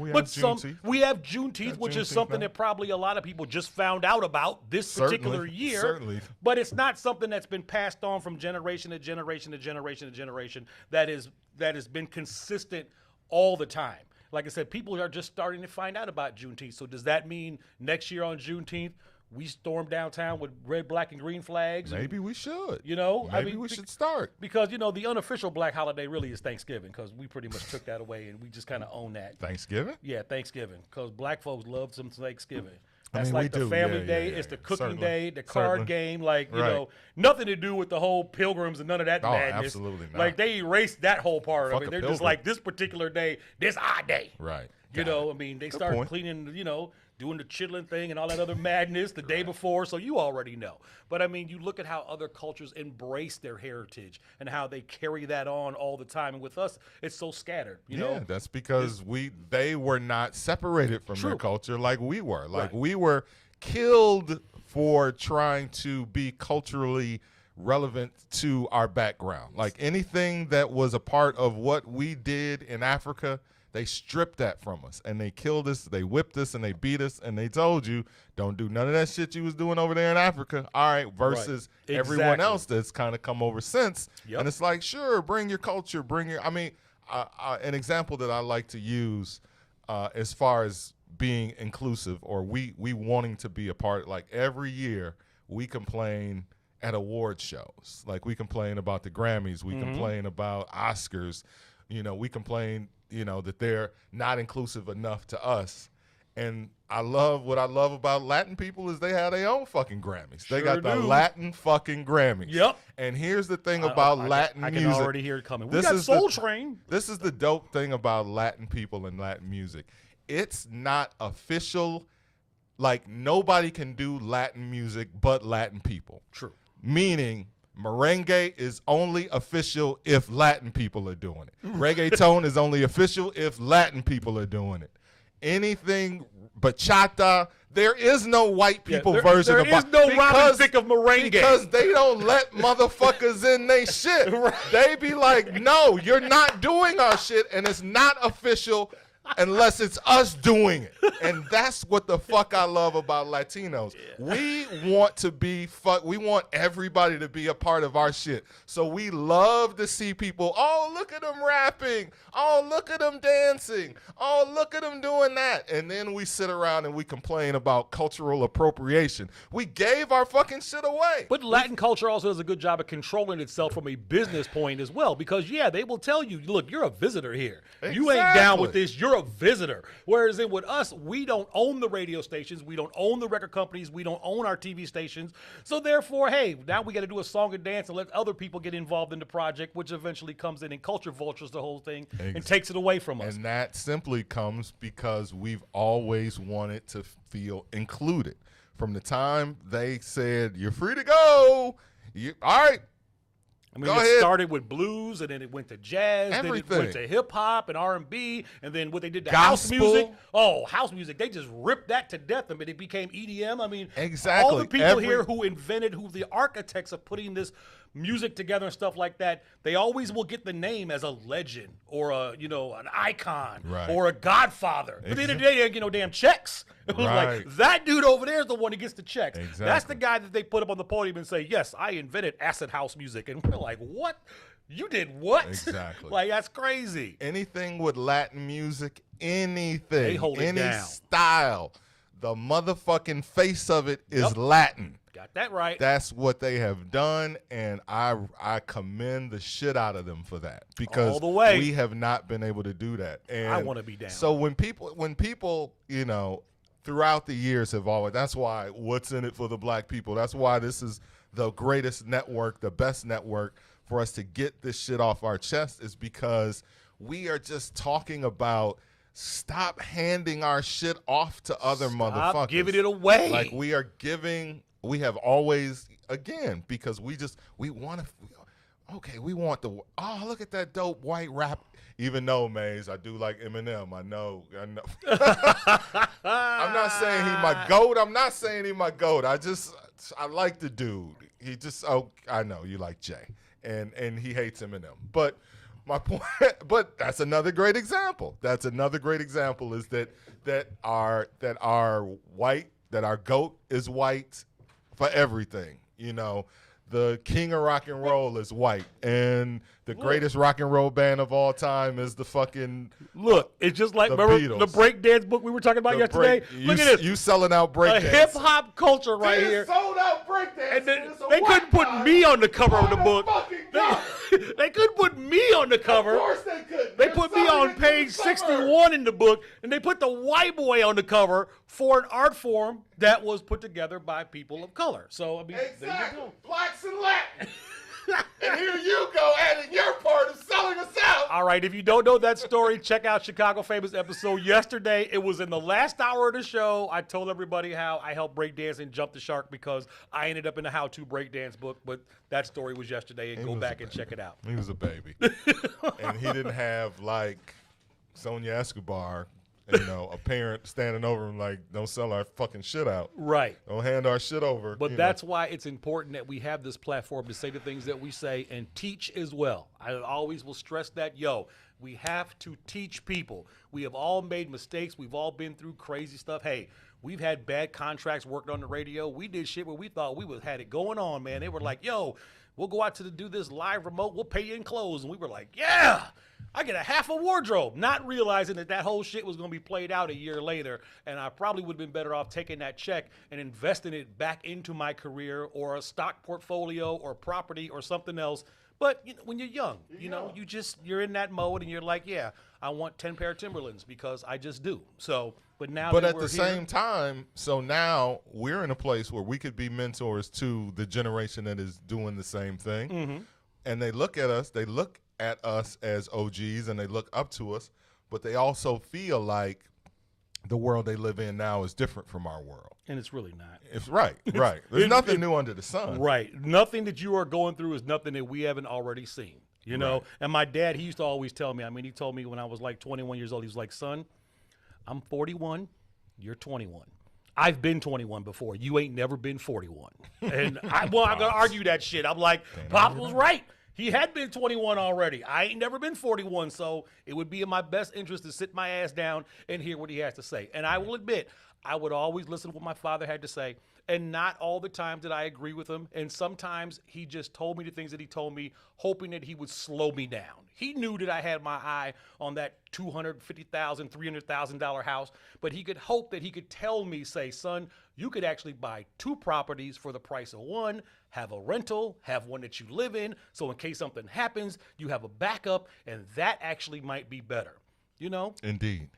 we have Juneteenth, which is something that probably a lot of people just found out about this particular year. Certainly. But it's not something that's been passed on from generation to generation to generation to generation that has been consistent all the time. Like I said, people are just starting to find out about Juneteenth. So does that mean next year on Juneteenth, we storm downtown with red, black, and green flags? Maybe we should. You know? Maybe we should start. Because, you know, the unofficial black holiday really is Thanksgiving because we pretty much took that away and we just kind of own that. Thanksgiving? Yeah, Thanksgiving. Because black folks love some Thanksgiving. I That's mean, like we the do. family Yeah, day. yeah, It's the yeah. cooking Certainly. day, the card Certainly. game. Like, you Right. know, nothing to do with the whole pilgrims and none of that Oh, madness. absolutely not. Like, they erased that whole part Fuck of a it. They're just pilgrim. like, this particular day, this our day. Right. You Got know, it. I mean, they Good start point. cleaning, you know, doing the chitlin thing and all that other madness the day before, so you already know. But, I mean, you look at how other cultures embrace their heritage and how they carry that on all the time. And with us, it's so scattered, you know? That's because they were not separated from their culture like we were. Like, we were killed for trying to be culturally relevant to our background. Like, anything that was a part of what we did in Africa, they stripped that from us, and they killed us, they whipped us, and they beat us, and they told you, don't do none of that shit you was doing over there in Africa, all right, versus everyone Exactly. else that's kind of come over since. Yep. And it's like, sure, bring your culture, I mean, an example that I like to use as far as being inclusive or we wanting to be a part, like every year we complain at award shows. Like, we complain about the Grammys, we complain about Oscars, you know, we complain, you know, that they're not inclusive enough to us. And what I love about Latin people is they have their own fucking Grammys. They got the Latin fucking Grammys. Yep. And here's the thing about Latin music. I can already hear it coming. We got Soul Train. This is the dope thing about Latin people and Latin music. It's not official. Like, nobody can do Latin music but Latin people. True. Meaning, merengue is only official if Latin people are doing it. Reggaeton is only official if Latin people are doing it. Anything bachata, there is no white people version of bachata. There is no Robin Thicke of merengue. Because they don't let motherfuckers in they shit. They be like, no, you're not doing our shit, and it's not official unless it's us doing it. And that's what the fuck I love about Latinos. We want to be we want everybody to be a part of our shit. So we love to see people, oh, look at them rapping. Oh, look at them dancing. Oh, look at them doing that. And then we sit around and we complain about cultural appropriation. We gave our fucking shit away. But Latin culture also does a good job of controlling itself from a business point as well, because, they will tell you, look, you're a visitor here. You ain't down with this. You're a visitor. Whereas with us, we don't own the radio stations. We don't own the record companies. We don't own our TV stations. So therefore, hey, now we got to do a song and dance and let other people get involved in the project, which eventually comes in and culture vultures the whole thing and takes it away from us. And that simply comes because we've always wanted to feel included. From the time they said, you're free to go, all right. I mean, it started with blues, and then it went to jazz, Everything. then it went to hip-hop and R&B, and then what they did to Gospel. house music. Oh, house music. They just ripped that to death. I mean, it became EDM. I mean, exactly. all the people here who the architects of putting this music together and stuff like that, they always will get the name as a legend or an icon or a godfather. But at the end of the day, they don't get no damn checks. It was like, that dude over there is the one who gets the checks. Exactly. That's the guy that they put up on the podium and say, yes, I invented acid house music. And we're like, what? You did what? Exactly. Like, that's crazy. Anything with Latin music, anything, They hold it any down. style, the motherfucking face of it is Latin. Got that right. That's what they have done, and I commend the shit out of them for that, because all the way. We have not been able to do that. And I want to be down. So when people, throughout the years have always, that's why what's in it for the black people. That's why this is the greatest network, the best network for us to get this shit off our chest, is because we are just talking about stop handing our shit off to other motherfuckers. Stop giving it away. Like we have always, again, because we want to, we want look at that dope white rap. Even though, Maze, I do like Eminem. I know. I'm not saying he my GOAT. I'm not saying he my GOAT. I like the dude. He just, I know you like Jay. And he hates Eminem. But my point, but that's another great example. That's another great example is that our GOAT is white for everything. The king of rock and roll is white, and the greatest rock and roll band of all time is the fucking It's just like, the remember Beatles. the breakdance book we were talking about yesterday? Look at this. You selling out breakdance. A hip hop culture right here. Sold out breakdance. And they couldn't put me on the cover of the book. They couldn't put me on the cover. Of course they couldn't. They put me on page 61 in the book, and they put the white boy on the cover for an art form that was put together by people of color. So, I mean, exactly. There you go. Blacks and Latin. And here you go adding your part of selling us out. All right, if you don't know that story, check out Chicago Famous episode yesterday. It was in the last hour of the show. I told everybody how I helped breakdance and jump the shark because I ended up in a how-to breakdance book, but that story was yesterday, and go back and check it out. He was a baby. And he didn't have, like, Sonia Escobar, a parent standing over him like, don't sell our fucking shit out. Right. Don't hand our shit over. But that's why it's important that we have this platform to say the things that we say and teach as well. I always will stress that, we have to teach people. We have all made mistakes. We've all been through crazy stuff. Hey, we've had bad contracts working on the radio. We did shit where we thought we had it going on, man. They were like, we'll go out to do this live remote. We'll pay you in clothes. And we were like, yeah, I get a half a wardrobe, not realizing that whole shit was going to be played out a year later. And I probably would have been better off taking that check and investing it back into my career or a stock portfolio or property or something else. But when you're young, you're in that mode and you're like, yeah, I want 10 pair of Timberlands because I just do. So, but now But that at we're the here, same time, so now we're in a place where we could be mentors to the generation that is doing the same thing. Mm-hmm. And they look at us as OGs, and they look up to us, but they also feel like the world they live in now is different from our world. And it's really not. It's right. There's nothing new under the sun. Right. Nothing that you are going through is nothing that we haven't already seen. Right. And my dad, he used to always tell me, he told me when I was like 21 years old, he was like, son, I'm 41, you're 21. I've been 21 before. You ain't never been 41. And I'm going to argue that shit. I'm like, Pops was right. He had been 21 already. I ain't never been 41, so it would be in my best interest to sit my ass down and hear what he has to say. And I will admit, I would always listen to what my father had to say. And not all the time did I agree with him. And sometimes he just told me the things that he told me, hoping that he would slow me down. He knew that I had my eye on that $250,000, $300,000 house, but he could hope that he could tell me, say, son, you could actually buy 2 properties for the price of 1, have a rental, have one that you live in, so in case something happens, you have a backup, and that actually might be better. Indeed.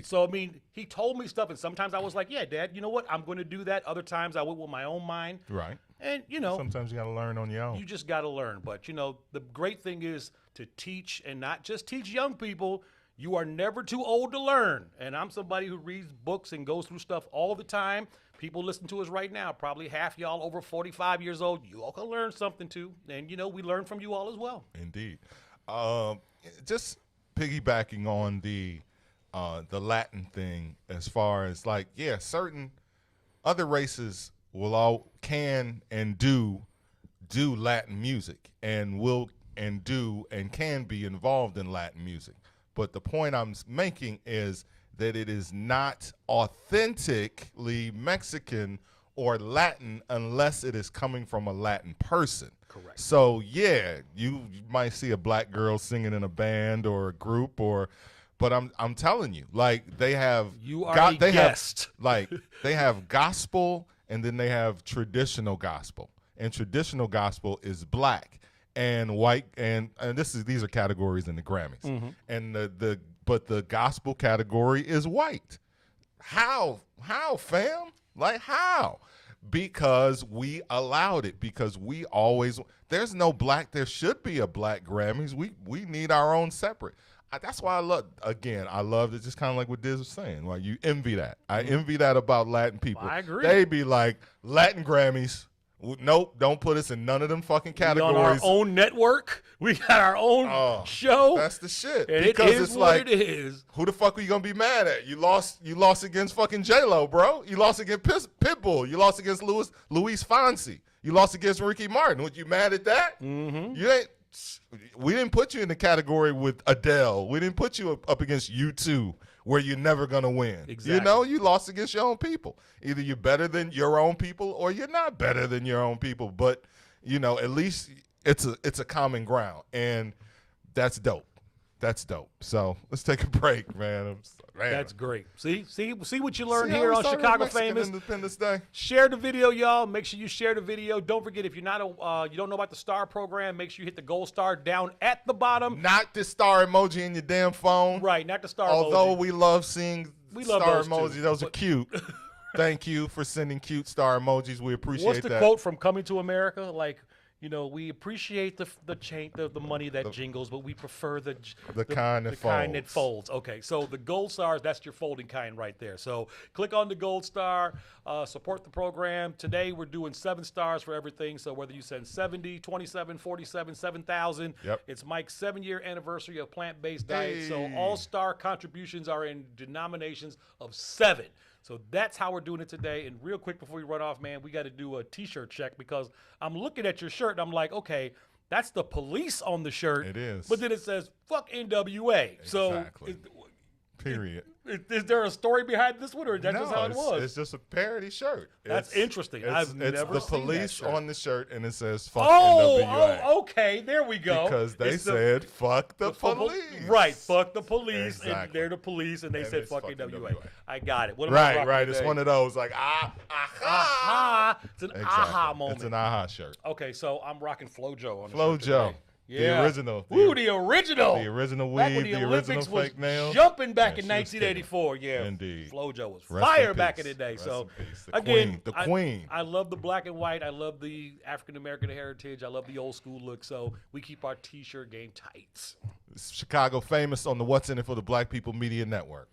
So, he told me stuff, and sometimes I was like, yeah, Dad, you know what? I'm going to do that. Other times I went with my own mind. Right. And, sometimes you got to learn on your own. You just got to learn. But, the great thing is to teach, and not just teach young people. You are never too old to learn. And I'm somebody who reads books and goes through stuff all the time. People listen to us right now. Probably half y'all over 45 years old. You all can learn something too. And, we learn from you all as well. Indeed. Just piggybacking on the Latin thing, as far as certain other races can and do Latin music and will and do and can be involved in Latin music. But the point I'm making is that it is not authentically Mexican or Latin unless it is coming from a Latin person. Correct. So yeah, you might see a black girl singing in a band or a group, but I'm telling you, they have you are a guest. They have gospel and then they have traditional gospel. And traditional gospel is black and white, and these are categories in the Grammys. And but the gospel category is white. How fam? Like how? Because we allowed it, because we always, there's no black, there should be a black Grammys. We need our own separate. That's why I love it, just kind of like what Dizz was saying. Like, you envy that. I envy that about Latin people. I agree. They be like, Latin Grammys, nope, don't put us in none of them fucking categories. We on our own network. We got our own show. That's the shit. And because it is it's what like, it is. Who the fuck are you gonna be mad at? You lost against fucking J-Lo, bro. You lost against Pitbull. You lost against Luis Fonsi. You lost against Ricky Martin. Would you mad at that? You ain't. We didn't put you in the category with Adele. We didn't put you up against U2, where you're never gonna win. Exactly. You know, you lost against your own people. Either you're better than your own people, or you're not better than your own people. But you know, at least it's a common ground, and that's dope. That's dope. So let's take a break, man. That's great. See what you learned here on Chicago Famous Independence Day. Share the video, y'all. Make sure you share the video. Don't forget, if you're not you don't know about the star program, make sure you hit the gold star down at the bottom. Not the star emoji in your damn phone. Right, not the star emoji. Although we love seeing star those emojis. too, Those are cute. Thank you for sending cute star emojis. We appreciate that. What's the quote from Coming to America? Like, you know, we appreciate the money that jingles, but we prefer the kind that folds. Okay, so the gold stars, that's your folding kind right there. So click on the gold star, support the program. Today we're doing 7 stars for everything. So whether you send 70, 27, 47, 7,000, it's Mike's 7-year anniversary of plant-based diet. So all star contributions are in denominations of 7. So that's how we're doing it today. And real quick before we run off, man, we got to do a T-shirt check, because I'm looking at your shirt and I'm like, okay, that's the police on the shirt. It is. But then it says, fuck NWA. Exactly. Period. Is there a story behind this one, or is that just how it was? It's just a parody shirt. That's interesting. I've never seen the police that shirt. on the shirt, and it says "fuck NWA." Oh, okay, there we go. Because they said "fuck the police." Right, fuck the police, Exactly. and they're the police, and they said "fuck NWA." I got it. What am Right, I right. today? It's one of those like aha. It's an aha moment. It's an aha shirt. Okay, so I'm rocking FloJo on the FloJo. shirt today. The original. Ooh, the original. The original Back weave, when the original Olympics was fake nails. jumping back in she was 1984. Yeah, Indeed. FloJo was Rest fire in back peace. in the day. Rest So in peace. again, the queen. I love the black and white. I love the African American heritage. I love the old school look. So we keep our T-shirt game tight. Chicago Famous on the What's in It for the Black People Media Network.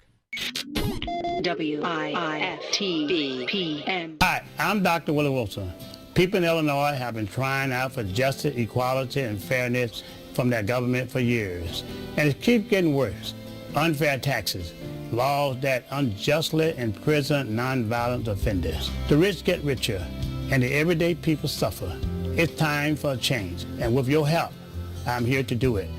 WIFTBPN. Hi, I'm Dr. Willie Wilson. People in Illinois have been crying out for justice, equality, and fairness from their government for years. And it keeps getting worse. Unfair taxes, laws that unjustly imprison nonviolent offenders. The rich get richer, and the everyday people suffer. It's time for a change, and with your help, I'm here to do it.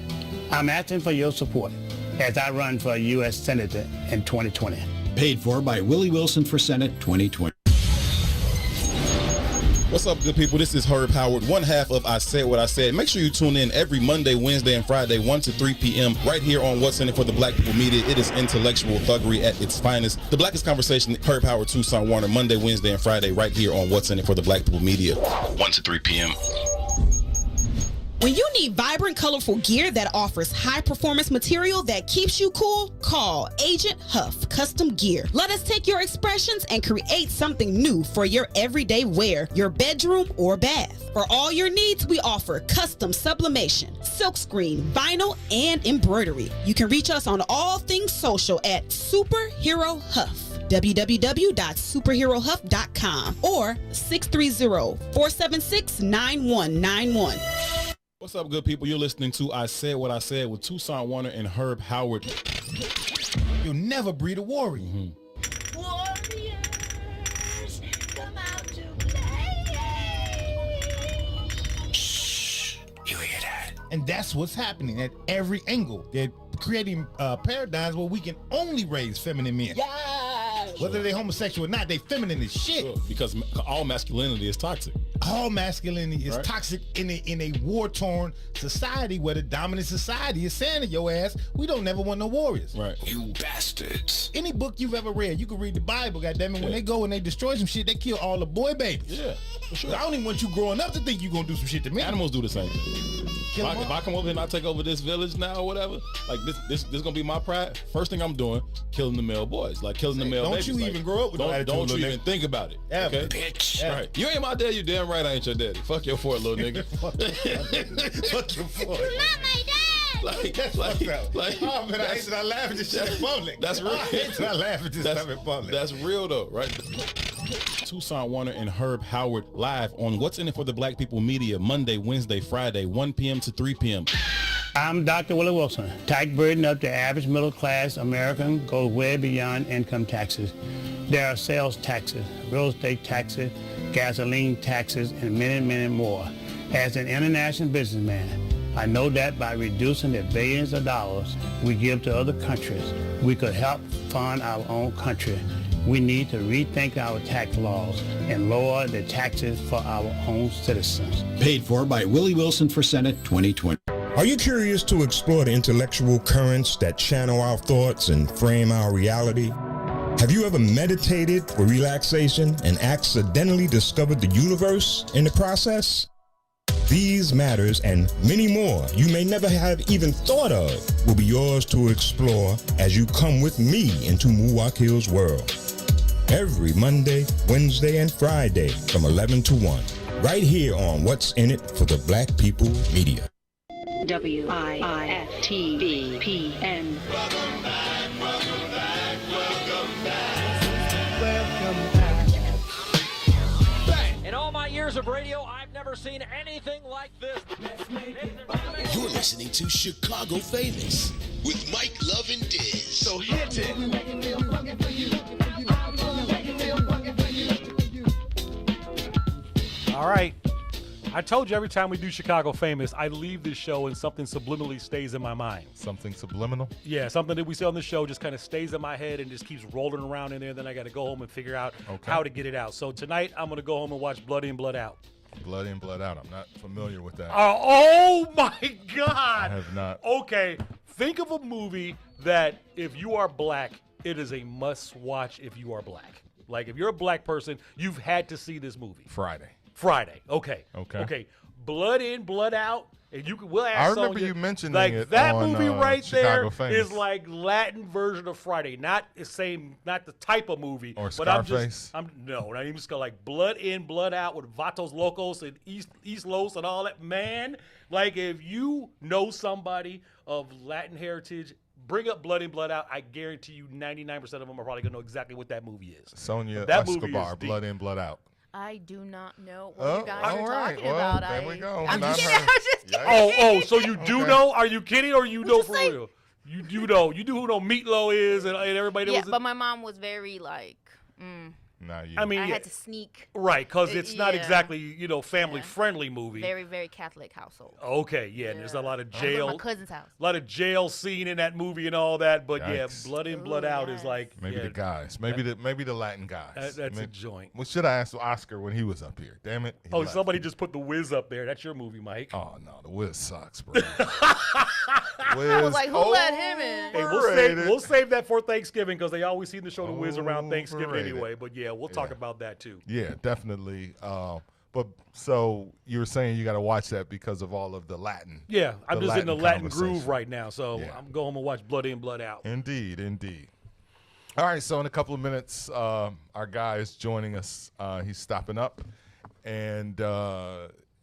I'm asking for your support as I run for U.S. Senator in 2020. Paid for by Willie Wilson for Senate 2020. What's up, good people? This is Herb Howard, one half of I Said What I Said. Make sure you tune in every Monday, Wednesday, and Friday, 1 to 3 p.m. right here on What's in It for the Black People Media. It is intellectual thuggery at its finest. The Blackest Conversation, Herb Howard, Tucson Warner, Monday, Wednesday, and Friday right here on What's in It for the Black People Media. 1 to 3 p.m. When you need vibrant, colorful gear that offers high-performance material that keeps you cool, call Agent Huff Custom Gear. Let us take your expressions and create something new for your everyday wear, your bedroom, or bath. For all your needs, we offer custom sublimation, silkscreen, vinyl, and embroidery. You can reach us on all things social at Superhero Huff. www.superherohuff.com or 630-476-9191. What's up, good people? You're listening to I Said What I Said with Tucson Warner and Herb Howard. You'll never breed a warrior. Warriors, come out to play. Shh, you hear that? And that's what's happening at every angle. They're creating paradigms where we can only raise feminine men. Yeah. Whether they're homosexual or not, they feminine as shit. Sure, because all masculinity is toxic. all masculinity is Right. toxic in a war-torn society where the dominant society is saying to your ass, we don't never want no warriors. Right. You bastards. Any book you've ever read, you can read the Bible, goddammit. When they go and they destroy some shit, they kill all the boy babies. Yeah, for sure. I don't even want you growing up to think you're gonna do some shit to me. Animals do the same thing. Kill them If all. I come over here and I take over this village now or whatever, like this gonna be my pride. First thing I'm doing, killing the male boys, like killing the male Don't babies. you Like, even grow up with no don't, attitude, don't you little even nigga. think about it. Ever. Okay? Bitch. Ever. Right. You ain't my daddy, you damn right I ain't your daddy. Fuck your fort, little nigga. Fuck your boy. Not my dad. like, Oh man, I hate that I laugh at this shit in public. That's real. I hate that I laugh at this stuff in public. That's real though, right? Tucson Warner and Herb Howard live on What's in It for the Black People Media, Monday, Wednesday, Friday, 1 p.m. to 3 p.m. I'm Dr. Willie Wilson. Tax burden of the average middle class American goes way beyond income taxes. There are sales taxes, real estate taxes, gasoline taxes, and many, many more. As an international businessman, I know that by reducing the billions of dollars we give to other countries, we could help fund our own country. We need to rethink our tax laws and lower the taxes for our own citizens. Paid for by Willie Wilson for Senate 2020. Are you curious to explore the intellectual currents that channel our thoughts and frame our reality? Have you ever meditated for relaxation and accidentally discovered the universe in the process? These matters and many more you may never have even thought of will be yours to explore as you come with me into Muwakil's world. Every Monday, Wednesday, and Friday from 11 to 1, right here on What's in It for the Black People Media. WIFTVPN. In all my years of radio, I've never seen anything like this. You're listening to Chicago Famous with Mike Love and Dizz. So hit it. All right. I told you every time we do Chicago Famous, I leave this show and something subliminally stays in my mind. Something subliminal? Yeah, something that we say on the show just kind of stays in my head and just keeps rolling around in there. Then I got to go home and figure out how to get it out. So tonight, I'm going to go home and watch Bloody and Blood Out. Bloody and Blood Out. I'm not familiar with that. Oh my God. I have not. Okay, think of a movie that if you are black, it is a must watch if you are black. Like if you're a black person, you've had to see this movie. Friday. Okay. Blood in, Blood out. And we'll ask I remember Sonya, you mentioning like it that on, movie right Chicago there Famous. is like Latin version of Friday, not the same, not the type of movie. Or but Scarface. not even just like Blood in, Blood out with Vatos Locos and East Los and all that. Man, like if you know somebody of Latin heritage, bring up Blood in, Blood out. I guarantee you, 99% of them are probably gonna know exactly what that movie is. Sonya That movie Escobar, is deep. Blood in, Blood out. I do not know what you guys are talking well, about. there we go. I'm Not just kidding. her. I'm just kidding. Oh, so you do know? Are you kidding or you know just for say- real? You know. You do who know Meatloaf is and everybody that Yeah, was but my mom was very like, Not you. I mean, I yeah. had to sneak. Right, because it's not Yeah. exactly, family-friendly movie. Very, very Catholic household. Okay, yeah, and there's a lot of I was at jail. my cousin's house. A lot of jail scene in that movie and all that, but Yikes. yeah, Blood in, Blood out is like Maybe yeah, the guys. Maybe the Latin guys. That's a Maybe- joint. What should I ask Oscar when he was up here? Damn it. he Oh, left. somebody just put The Wiz up there. That's your movie, Mike. Oh no, the Wiz sucks, bro. I was like, who let him in? Hey, we'll save that for Thanksgiving because they always seem to show The Wiz around Thanksgiving Overrated. anyway. But yeah, we'll talk about that too. Yeah, definitely. But so you were saying you got to watch that because of all of the Latin. Yeah, I'm just in the Latin conversation. groove right now, so Yeah. I'm going home and watch Blood in, Blood out. Indeed. All right, so in a couple of minutes, our guy is joining us. He's stopping up, and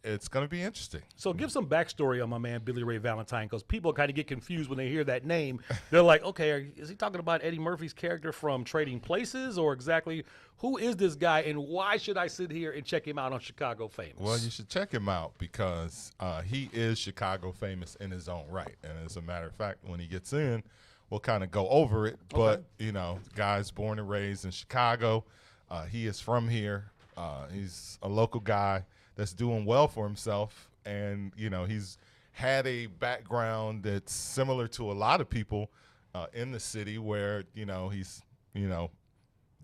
it's going to be interesting. So give some backstory on my man Billy Ray Valentine, because people kind of get confused when they hear that name. They're like, okay, is he talking about Eddie Murphy's character from Trading Places, or exactly who is this guy, and why should I sit here and check him out on Chicago Famous? Well, you should check him out because he is Chicago famous in his own right. And as a matter of fact, when he gets in, we'll kind of go over it. But, guy's born and raised in Chicago. He is from here. He's a local guy that's doing well for himself. And, he's had a background that's similar to a lot of people in the city where, he's,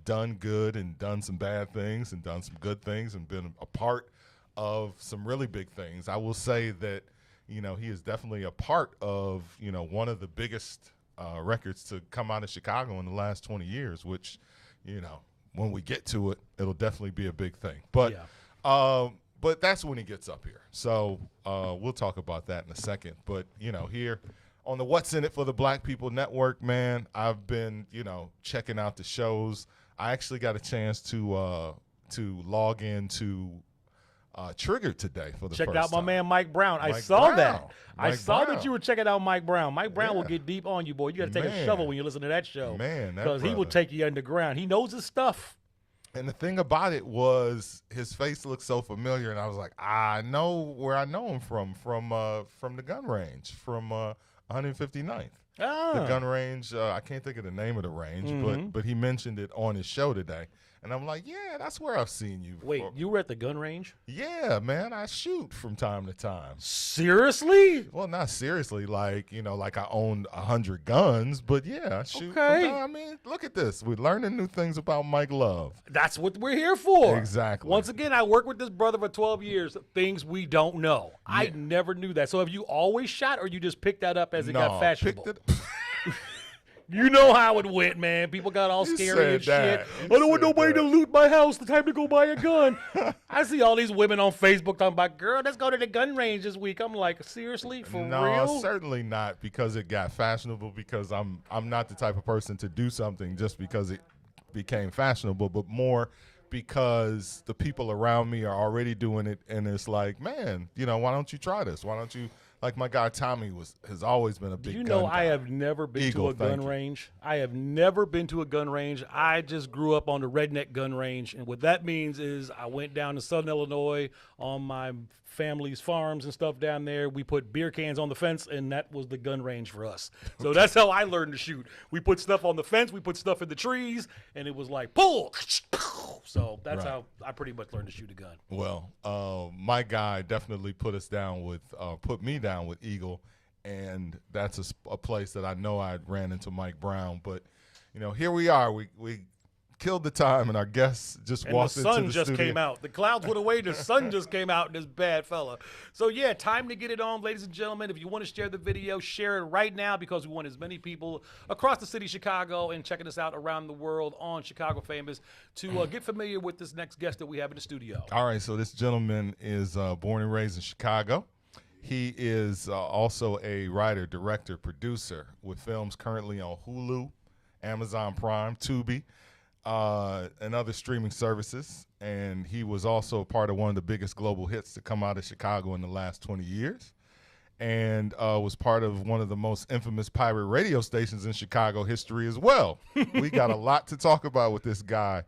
done good and done some bad things and done some good things and been a part of some really big things. I will say that, you know, he is definitely a part of, you know, one of the biggest records to come out of Chicago in the last 20 years, which, you know, when we get to it, it'll definitely be a big thing. But that's when he gets up here. So we'll talk about that in a second. But, you know, here on the What's in It for the Black People Network, man, I've been, you know, checking out the shows. I actually got a chance to log into Triggered today for the Checked first out my time. man Mike Brown. I saw that. I saw that you were checking out Mike Brown. Mike Brown will get deep on you, boy. You got to take a shovel when you listen to that show. Man, that because he will brother. take you underground. He knows his stuff. And the thing about it was his face looked so familiar, and I was like, I know where I know him from the gun range, from 159th. The gun range, I can't think of the name of the range, but he mentioned it on his show today. And I'm like, yeah, that's where I've seen you before. Wait, you were at the gun range? Yeah, man, I shoot from time to time. Seriously? Well, not seriously, like, you know, like I owned 100 guns, but yeah, I shoot from time. I mean, look at this. We're learning new things about Mike Love. That's what we're here for. Exactly. Once again, I worked with this brother for 12 years, things we don't know. Yeah. I never knew that. So have you always shot, or you just picked that up as it got fashionable? You know how it went, man. People got all scary and shit. I don't want nobody to loot my house. The time to go buy a gun. I see all these women on Facebook talking about, girl, let's go to the gun range this week. I'm like, seriously? For real? No, certainly not because it got fashionable, because I'm not the type of person to do something just because it became fashionable, but more because the people around me are already doing it, and it's like, man, you know, why don't you try this? Why don't you? Like my guy Tommy has always been a big gun guy. Do you know I have never been to a gun range? I have never been to a gun range. I just grew up on the redneck gun range, and what that means is I went down to Southern Illinois on my family's farms and stuff down there. We put beer cans on the fence, and that was the gun range for us. So that's how I learned to shoot. We put stuff on the fence, we put stuff in the trees, and it was like, pull! So that's how I pretty much learned to shoot a gun. Well, my guy definitely put me down with Eagle, and that's a place that I know I ran into Mike Brown. But, you know, here we are. We killed the time, and our guests just walked into the studio. The sun just came out. The clouds went away. The sun just came out, this bad fella. So, yeah, time to get it on, ladies and gentlemen. If you want to share the video, share it right now, because we want as many people across the city of Chicago and checking us out around the world on Chicago Famous to get familiar with this next guest that we have in the studio. All right, so this gentleman is born and raised in Chicago. He is also a writer, director, producer with films currently on Hulu, Amazon Prime, Tubi, and other streaming services. And he was also part of one of the biggest global hits to come out of Chicago in the last 20 years, and was part of one of the most infamous pirate radio stations in Chicago history as well. We got a lot to talk about with this guy.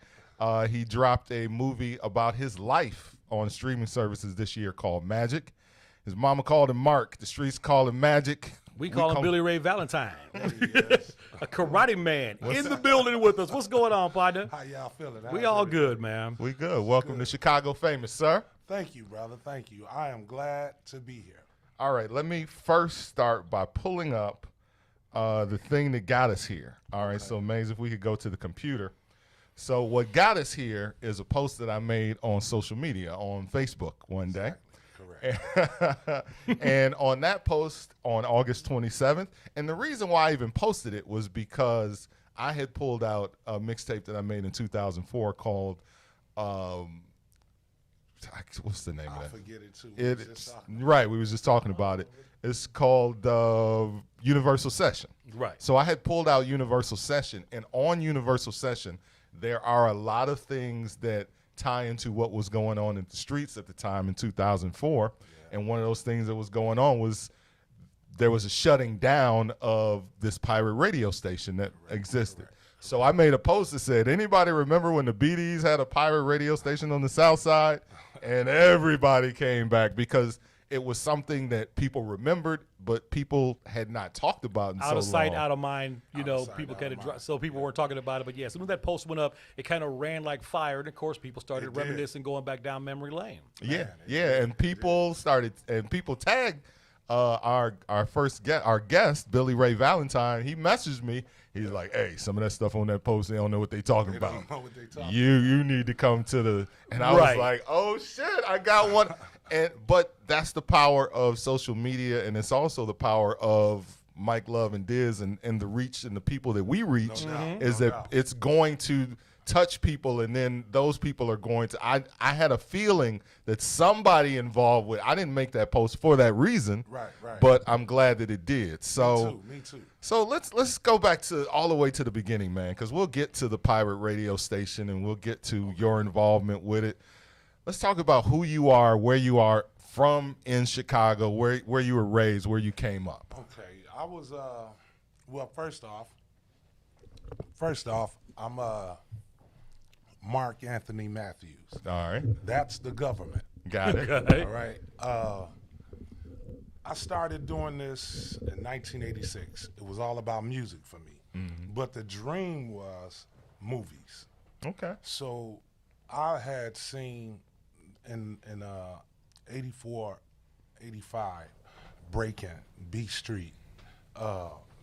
He dropped a movie about his life on streaming services this year called Magic. His mama called him Mark. The streets call him Magic. We call him Billy Ray Valentine. A karate man in the building with us. What's going on, partner? How y'all feeling? We all good, man. We good. Welcome to Chicago Famous, sir. Thank you, brother. Thank you. I am glad to be here. All right, let me first start by pulling up the thing that got us here. All right, so Maze, if we could go to the computer. So what got us here is a post that I made on social media, on Facebook one day. And on that post on August 27th, and the reason why I even posted it was because I had pulled out a mixtape that I made in 2004 called, what's the name of that? I forget it too. We was just talking about it. It's called Universal Session. Right. So I had pulled out Universal Session, and on Universal Session, there are a lot of things that tie into what was going on in the streets at the time in 2004. And one of those things that was going on was there was a shutting down of this pirate radio station that existed. So I made a post that said, anybody remember when the BDs had a pirate radio station on the South Side? And everybody came back because it was something that people remembered, but people had not talked about in so long. Out of sight, out of mind. You know, people kind of so people weren't talking about it. But yeah, as soon as that post went up, it kind of ran like fire, and of course, people started reminiscing, going back down memory lane. Yeah, and people tagged our guest, Billy Ray Valentine, he messaged me. He's like, "Hey, some of that stuff on that post, they don't know what they talking about. Don't know what they talking You need to come to the." And I was like, "Oh shit, I got one." But that's the power of social media, and it's also the power of Mike Love and Dizz and the reach and the people that we reach is that it's going to touch people, and then those people are going to. I had a feeling that somebody involved with. I didn't make that post for that reason, right. But I'm glad that it did. So me too. So let's go back to all the way to the beginning, man, because we'll get to the pirate radio station and we'll get to your involvement with it. Let's talk about who you are, where you are from in Chicago, where you were raised, where you came up. Okay, I was well. First off, I'm Mark Anthony Matthews. All right. That's the government. Got it. All right. I started doing this in 1986. It was all about music for me. Mm-hmm. But the dream was movies. Okay. So I had seen in 84, 85, Breakin', Beat Street,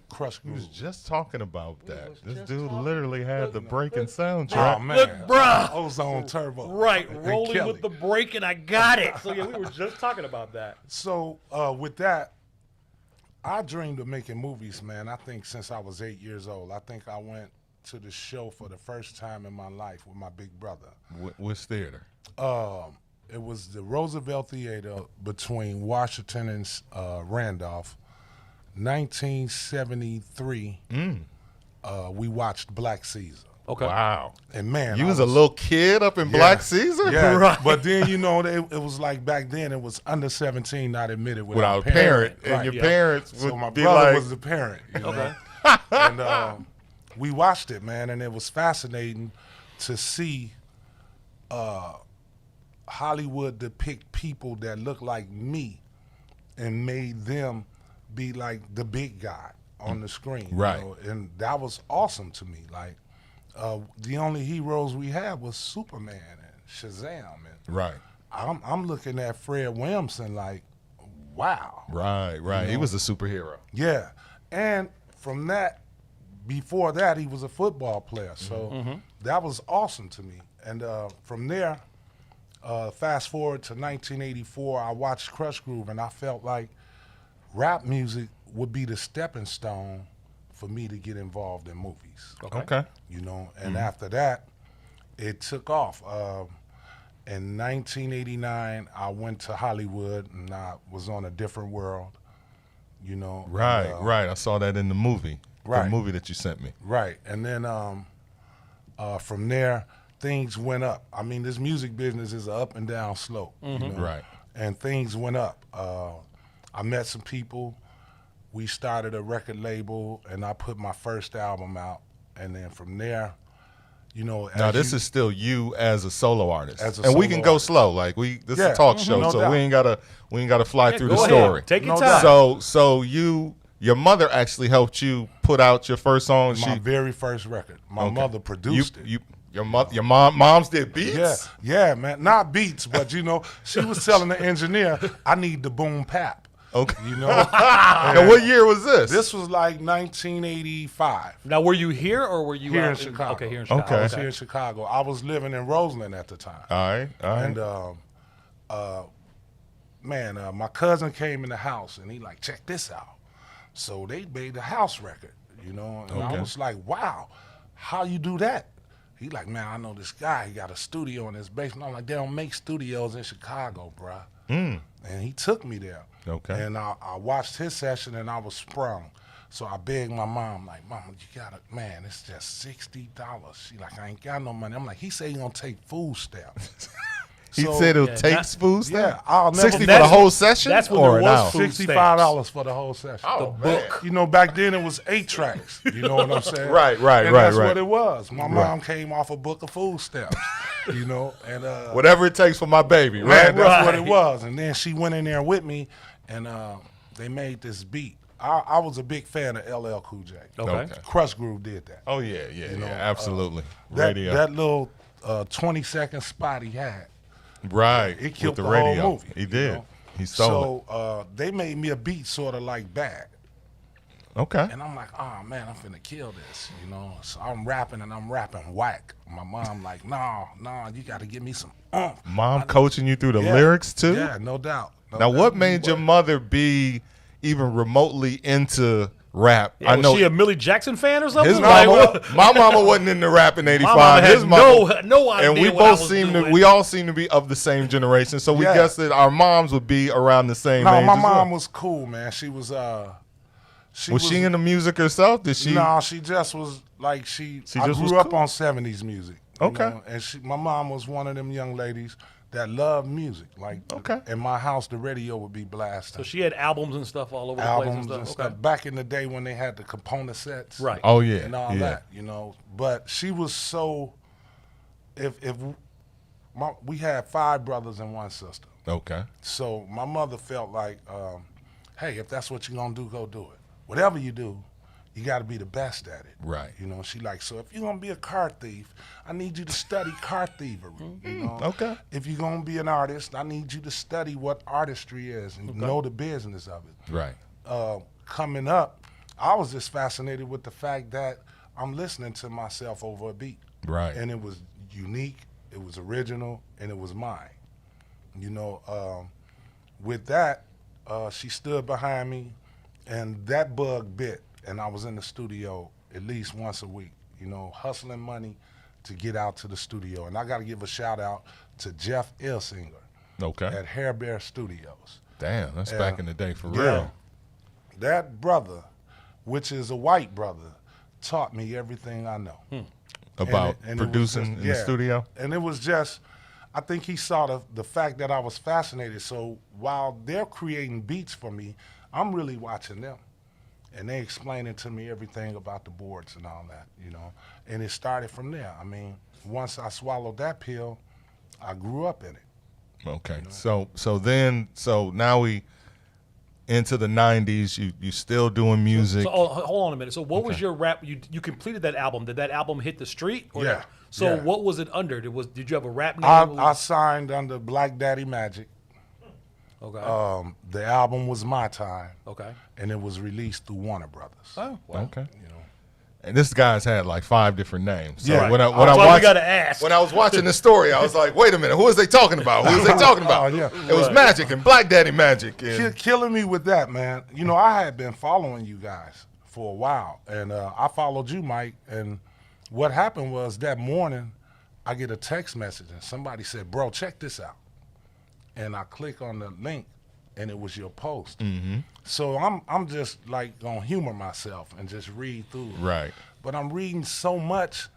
Crush Groove. We was just talking about that. This dude literally had the Breakin' soundtrack. Oh, man. Look, bruh. Ozone Turbo. Right, And rolling Kelly. with the break, and I got it. So yeah, we were just talking about that. So with that, I dreamed of making movies, man. I think since I was 8 years old. I think I went to the show for the first time in my life with my big brother. Which theater? It was the Roosevelt Theater between Washington and Randolph. 1973, we watched Black Caesar. Okay. Wow. And man, you was a little kid up in Black Caesar? Yeah. Right. But then, it was like back then it was under 17 not admitted without a parent. And Right. your parents would So my be brother like, was the parent. Okay. And we watched it, man, and it was fascinating to see Hollywood depict people that look like me and made them be like the big guy on the screen. Right. You know? And that was awesome to me. Like, the only heroes we had was Superman and Shazam. And right. I'm looking at Fred Williamson like, wow. Right. He was a superhero. Yeah. And from that, before that, he was a football player. So that was awesome to me. And from there, fast forward to 1984, I watched Crush Groove, and I felt like rap music would be the stepping stone for me to get involved in movies. Okay. And after that, it took off. In 1989, I went to Hollywood, and I was on a different world, Right. I saw that in the movie. Right. The movie that you sent me. Right. And then from there, things went up. I mean, this music business is an up and down slope. Right. And things went up. I met some people. We started a record label, and I put my first album out. And then from there, Now this is still you as a solo artist, As a and we solo can go artist. slow. Like this is a talk show, no so doubt. we ain't gotta fly through the go story. ahead. Take your No time. doubt. So your mother actually helped you put out your first song. my very first record. My mother produced it. Your moms did beats. Yeah, man. Not beats, but she was telling the engineer, I need the boom pap. Okay. And what year was this? This was like 1985. Now, were you here or were you Here out in Chicago. Okay, here in Chicago. Okay. I was here in Chicago. I was living in Roseland at the time. All right. And my cousin came in the house and he like, check this out. So they made the house record, and I was like, wow, how you do that? He like, man, I know this guy. He got a studio in his basement. I'm like, they don't make studios in Chicago, bruh. And he took me there. Okay. And I watched his session and I was sprung. So I begged my mom, like, Mama, you gotta, man, it's just $60. She like, I ain't got no money. I'm like, he said he gonna take food stamps. He said it'll take food stamps? Yeah, I'll never 60 for the whole session? That's when or there was now? food $65 for the whole session. Oh, the book. Back then it was 8 tracks. You know what I'm saying? Right. And that's what it was. My mom came off a book of food stamps. And whatever it takes for my baby, man, right? that's what it was. And then she went in there with me, and they made this beat. I was a big fan of LL Cool J. Okay. Crush Groove did that. Oh yeah, absolutely. That Radio. little 20-second spot he had. Right. It killed with the radio. whole movie. He did. He stole So they made me a beat sort of like Bad. Okay. And I'm like, oh man, I'm finna kill this, you know. So I'm rapping and I'm rapping whack. My mom like, no, you got to give me some oomph. Mom coaching you through the lyrics too? Yeah, no doubt. Now, what made your mother be even remotely into rap? Yeah, was she a Millie Jackson fan or something? His mama, my mama wasn't into rap in '85. My mama had His mama, no idea. And we what I both was seem doing. we all seem to be of the same generation, so we guess that our moms would be around the same age. No, my as well. mom was cool, man. She was Was she into music herself? Did she? No, she just was like I just was grew up cool. on '70s music. you Okay. know, and my mom was one of them young ladies that loved music. Like, in my house, the radio would be blasting. So she had albums and stuff all over the place and stuff. Okay. Back in the day when they had the component sets, Right? Oh yeah, and all that, you know. But she was so. We had 5 brothers and 1 sister. Okay. So my mother felt like, hey, if that's what you're gonna do, go do it. Whatever you do, you got to be the best at it. Right. You know, she like, so if you're going to be a car thief, I need you to study car thievery. You know? Okay. If you're going to be an artist, I need you to study what artistry is and know the business of it. Right. Coming up, I was just fascinated with the fact that I'm listening to myself over a beat. Right. And it was unique, it was original, and it was mine. You know, with that, she stood behind me, and that bug bit. And I was in the studio at least once a week, you know, hustling money to get out to the studio. And I got to give a shout out to Jeff Ilsinger at Hair Bear Studios. Damn, that's back in the day for real. That brother, which is a white brother, taught me everything I know. About and producing in the studio? And it was just, I think he saw the fact that I was fascinated. So while they're creating beats for me, I'm really watching them. And they explaining to me everything about the boards and all that, you know. And it started from there. I mean, once I swallowed that pill, I grew up in it. Okay. You know? So now we into the 90s, you still doing music. So hold on a minute. So what was your rap? You completed that album. Did that album hit the street? Or Yeah. So what was it under? Did you have a rap name? I signed under Black Daddy Magic. Okay. The album was My Time. Okay. And it was released through Warner Brothers. Oh, wow. Okay. You know. And this guy's had like 5 different names. So Yeah. when I ask. When I was watching the story, I was like, wait a minute, who is they talking about? Who is they talking about? Yeah. It was Magic and Black Daddy Magic. And Killing me with that, man. You know, I had been following you guys for a while, and I followed you, Mike. And what happened was that morning, I get a text message, and somebody said, bro, check this out. And I click on the link, and it was your post. Mm-hmm. So I'm just like gonna humor myself and just read through it. Right. But I'm reading so much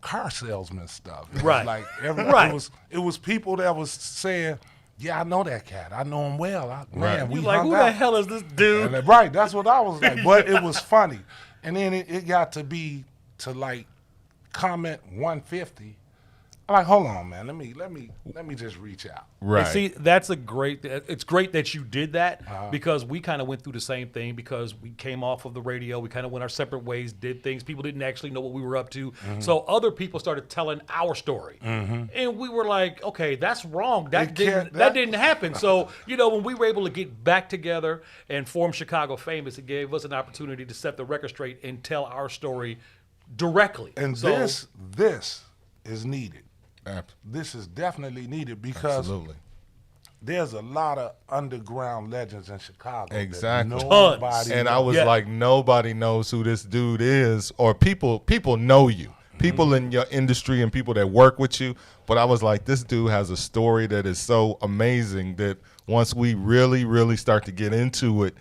car salesman stuff. It was Right. Like Right. It was people that was saying, yeah, I know that cat. I know him well. Man, we You like, hung who out. the hell is this dude? And right, that's what I was like. But it was funny. And then it got to be to like comment 150. I'm like, hold on, man. Let me just reach out. Right. And see, that's it's great that you did that because we kind of went through the same thing because we came off of the radio. We kind of went our separate ways, did things. People didn't actually know what we were up to. So other people started telling our story. And we were like, okay, that's wrong. That didn't happen. So, you know, when we were able to get back together and form Chicago Famous, it gave us an opportunity to set the record straight and tell our story directly. And so, this is needed. This is definitely needed because there's a lot of underground legends in Chicago. Exactly. Nobody and knows. I was like, nobody knows who this dude is, or people know you. People in your industry and people that work with you. But I was like, this dude has a story that is so amazing that once we really, really start to get into it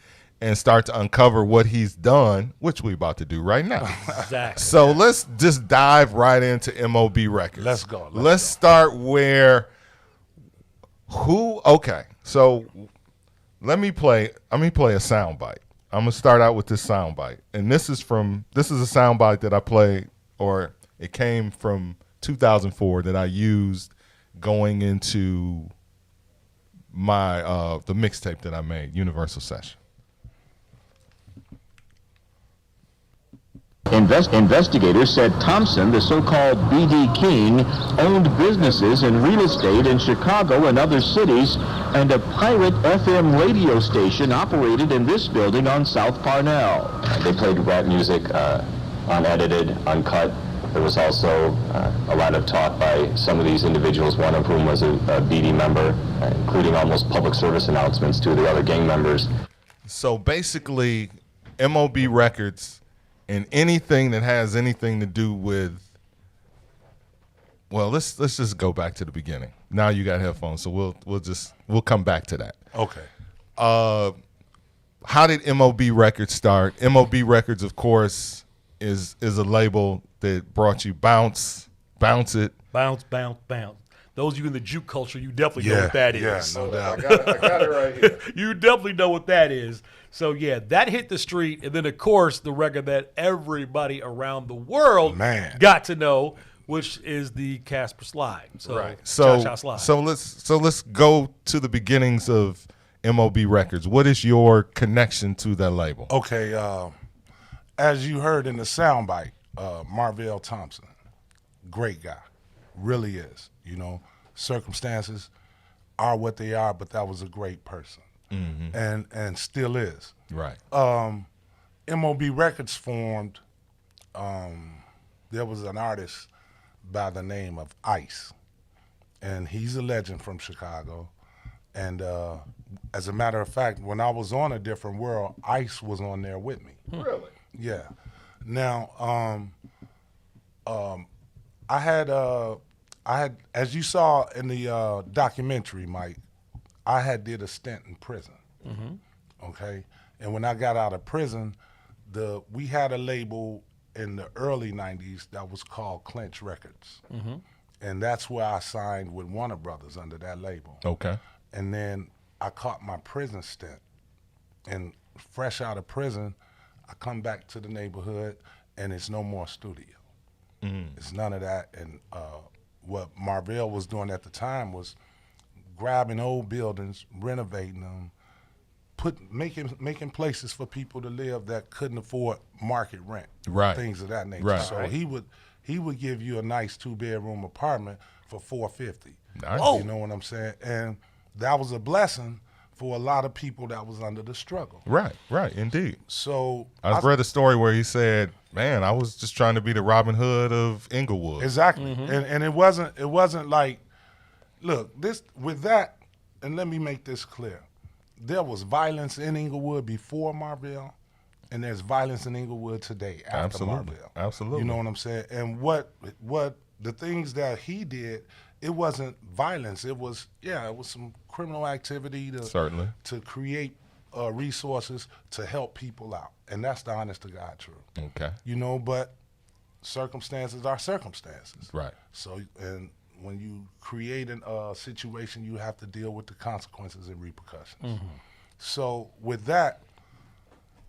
and start to uncover what he's done, which we're about to do right now. Exactly. So let's just dive right into MOB Records. Let's go. Let's start where okay. So let me play a soundbite. I'm gonna start out with this soundbite. And this is a soundbite that I played, or it came from 2004 that I used going into my the mixtape that I made, Universal Session. Investigators said Thompson, the so-called B.D. King, owned businesses in real estate in Chicago and other cities, and a pirate FM radio station operated in this building on South Parnell. They played rap music, unedited, uncut. There was also a lot of talk by some of these individuals, one of whom was a BD member, including almost public service announcements to the other gang members. So basically, MOB Records and anything that has anything to do with, well, let's just go back to the beginning. Now you got headphones, so we'll come back to that. Okay. How did MOB Records start? MOB Records, of course, is a label that brought you Bounce It. Bounce. Those of you in the juke culture, you definitely know what that is. Yeah, no doubt. I got it right here. You definitely know what that is. So, yeah, that hit the street. And then, of course, the record that everybody around the world got to know, which is the Casper Slide. So, right. Cha-Cha Slide. So let's go to the beginnings of MOB Records. What is your connection to that label? Okay, as you heard in the soundbite, Marvell Thompson, great guy, really is. You know, circumstances are what they are, but that was a great person, and still is. Right. MOB Records formed. There was an artist by the name of Ice, and he's a legend from Chicago. And as a matter of fact, when I was on A Different World, Ice was on there with me. Really? Yeah. Now, I had, as you saw in the documentary, Mike, I had did a stint in prison. Okay, and when I got out of prison, we had a label in the early '90s that was called Clinch Records, and that's where I signed with Warner Brothers under that label. Okay. And then I caught my prison stint, and fresh out of prison, I come back to the neighborhood, and it's no more studio. It's none of that. And what Marvell was doing at the time was grabbing old buildings, renovating them, making places for people to live that couldn't afford market rent, right? Things of that nature. Right. So he would give you a nice 2-bedroom apartment for $450. Nice. You know what I'm saying? And that was a blessing for a lot of people that was under the struggle. Right, indeed. So I've read a story where he said, "Man, I was just trying to be the Robin Hood of Inglewood." Exactly, and it wasn't like, look, this with that, and let me make this clear: there was violence in Inglewood before Marvell, and there's violence in Inglewood today after Marvell. Absolutely. You know what I'm saying? And what the things that he did, it wasn't violence. It was some criminal activity to create resources to help people out, and that's the honest to God truth. Okay. You know, but circumstances are circumstances. Right. So, and when you create a situation, you have to deal with the consequences and repercussions. So with that,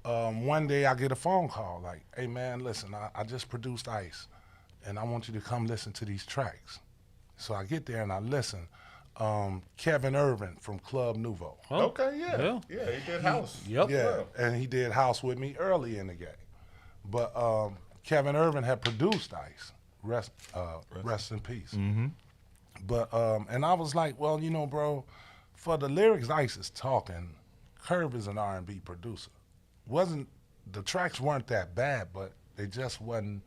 one day I get a phone call like, "Hey man, listen, I just produced Ice, and I want you to come listen to these tracks." So I get there and I listen. Kevin Irvin from Club Nouveau. Okay, yeah, he did House. Yeah, and he did House with me early in the game. But Kevin Irvin had produced Ice. Rest in peace. But and I was like, well, you know, bro, for the lyrics Ice is talking, Curve is an R&B producer. The tracks weren't that bad, but they just wasn't.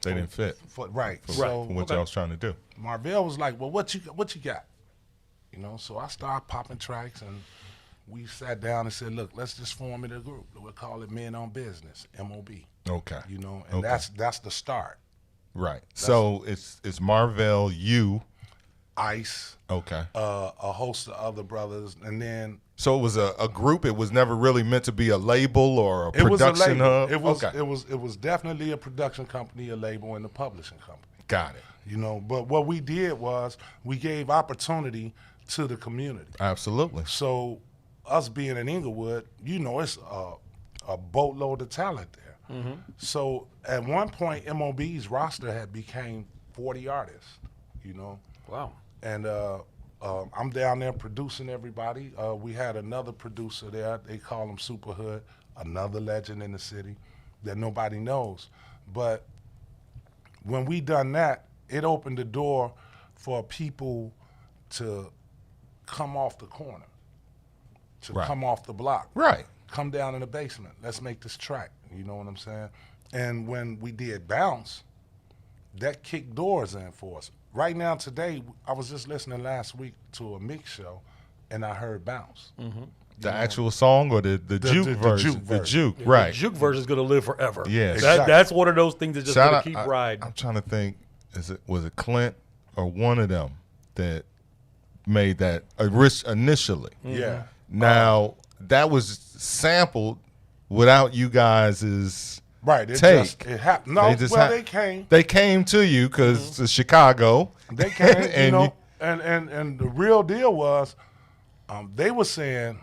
They didn't fit. For what y'all was trying to do. Marvell was like, well, what you got? You know, so I started popping tracks, and we sat down and said, look, let's just form it a group. We'll call it Men on Business, MOB. Okay. You know, and that's the start. Right. So it's Marvell, you, Ice. Okay. A host of other brothers, and then. So it was a group. It was never really meant to be a label or a production hub. It was definitely a production company, a label, and a publishing company. Got it. You know, but what we did was we gave opportunity to the community. Absolutely. So us being in Inglewood, you know, it's a boatload of talent there. So at one point, MOB's roster had became 40 artists. You know. Wow. And I'm down there producing everybody. We had another producer there. They call him Super Hood, another legend in the city that nobody knows. But when we done that, it opened the door for people to come off the corner, to come off the block. Right. Come down in the basement. Let's make this track. You know what I'm saying? And when we did Bounce, that kicked doors in for us. Right now, today, I was just listening last week to a mix show, and I heard Bounce. Mm-hmm. The actual song or the juke version? The juke, right. The juke version is going to live forever. Yes. Exactly. That's one of those things that's just going to keep riding. I'm trying to think, was it Clint or one of them that made that initially? Yeah. Now, that was sampled without you guys' Right, take. It happened. No, they came. They came to you because it's Chicago. They came, and the real deal was, they were saying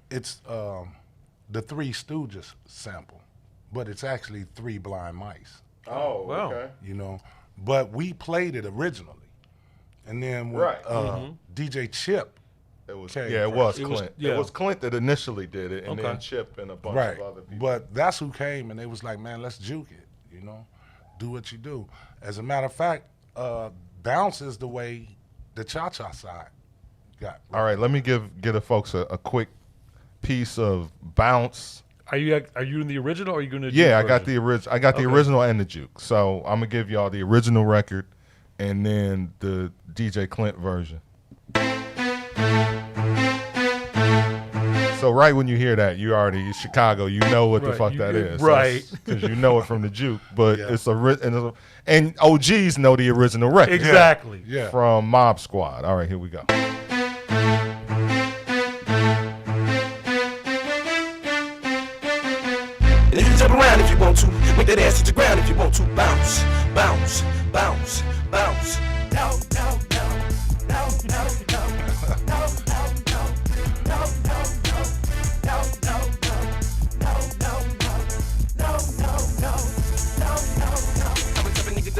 it's the Three Stooges sample, but it's actually Three Blind Mice. Oh, wow. Okay. You know, but we played it originally, and then when DJ Chip. It was Clint. It was Clint that initially did it, and then Chip and a bunch of other people. But that's who came, and they was like, man, let's juke it, you know, do what you do. As a matter of fact, Bounce is the way the cha-cha side got. All right, let me give the folks a quick piece of Bounce. Are you in the original, or are you going to? Yeah, I got the original. I got the original and the juke. So I'm gonna give y'all the original record, and then the DJ Clint version. So right when you hear that, you already Chicago. You know what the fuck that is, right? Because you know it from the juke. But it's and OGs know the original record, exactly. Yeah. From Mob Squad. All right, here we go. And you can jump around if you want to. Make that ass hit the ground if you want to. Bounce, bounce, bounce, bounce. Down, down, down, down, down, down, down, down, down, down, down, down, down,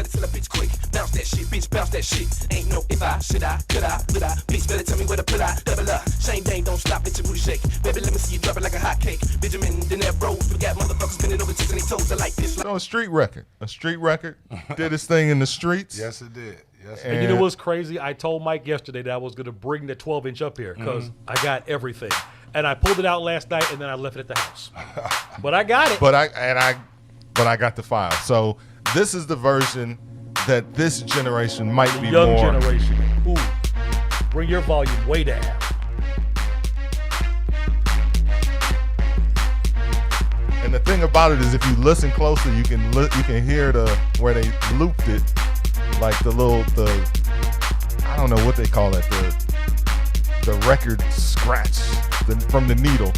till a bitch quick. Bounce that shit, bitch, bounce that shit. Ain't no if I, should I, could I, would I. Bitch, better tell me where to put I. Double up, Shane Dane, don't stop, bitch, your booty shake. Baby, let me see you drop it like a hot cake. Benjamin, then that rose. We got motherfuckers bending over chicks and they toes. I like this. So a street record. Did its thing in the streets. Yes, it did. Yes, and you know what's crazy? I told Mike yesterday that I was going to bring the 12-inch up here because I got everything. And I pulled it out last night, and then I left it at the house. But I got it. But I got the file. So this is the version that this generation might be young more. Generation. Ooh. Bring your volume way down. And the thing about it is, if you listen closely, you can hear where they looped it, like the I don't know what they call it, the record scratch from the needle.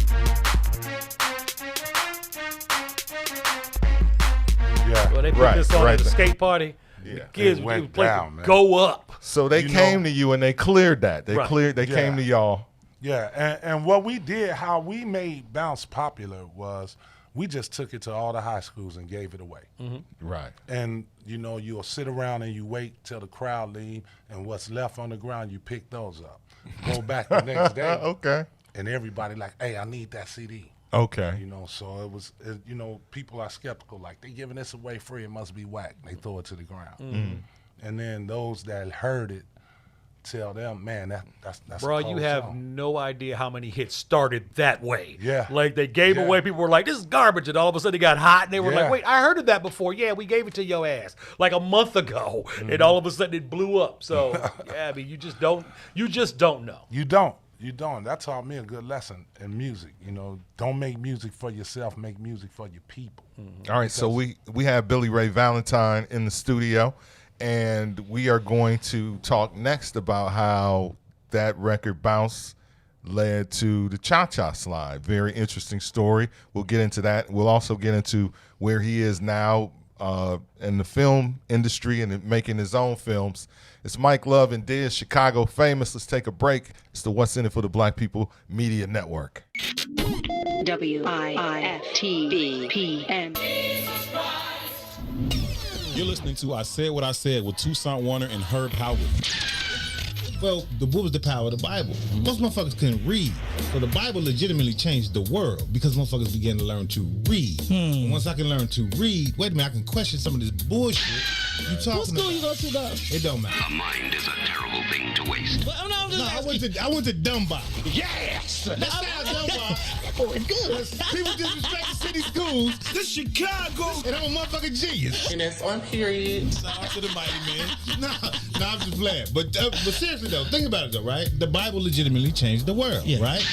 Yeah. Well, they put this on at a skate party. Yeah. The kids went would down, man. go up. So they came to you and they cleared that. They came to y'all. Yeah, and what we did, how we made Bounce popular was we just took it to all the high schools and gave it away. Right. And, you'll sit around and you wait till the crowd leave, and what's left on the ground, you pick those up. Go back the next day. Okay. And everybody like, hey, I need that CD. Okay. So it was, people are skeptical. Like, they giving this away free, it must be whack. They throw it to the ground. And then those that heard it, tell them, man, that's bro, you have song. no idea how many hits started that way. Yeah. Like, they gave away, people were like, this is garbage, and all of a sudden it got hot, and they were like, wait, I heard of that before. Yeah, we gave it to your ass like a month ago, and all of a sudden it blew up. So, yeah, I mean, you just don't know. You don't. That taught me a good lesson in music. Don't make music for yourself, make music for your people. All right, so we have Billy Ray Valentine in the studio, and we are going to talk next about how that record Bounce led to the Cha-Cha Slide. Very interesting story. We'll get into that. We'll also get into where he is now in the film industry and making his own films. It's Mike Love and Dizz, Chicago Famous. Let's take a break. It's the What's in It for the Black People Media Network. WIFTBPM. You're listening to I Said What I Said with Toussaint Warner and Herb Howard. Well, what was the power of the Bible? Most motherfuckers couldn't read. So the Bible legitimately changed the world because motherfuckers began to learn to read. And once I can learn to read, wait a minute, I can question some of this bullshit you talking about. What school you go to, though? It don't matter. A mind is a terrible thing to waste. Well, I went to Dunbar. Yes! That's how Dunbar. Oh, it's good. People disrespect the city schools. This Chicago. And I'm a motherfucking genius. And that's on period. Shout out to the mighty man. Nah, I'm just playing. But seriously though, think about it though, right? The Bible legitimately changed the world, right?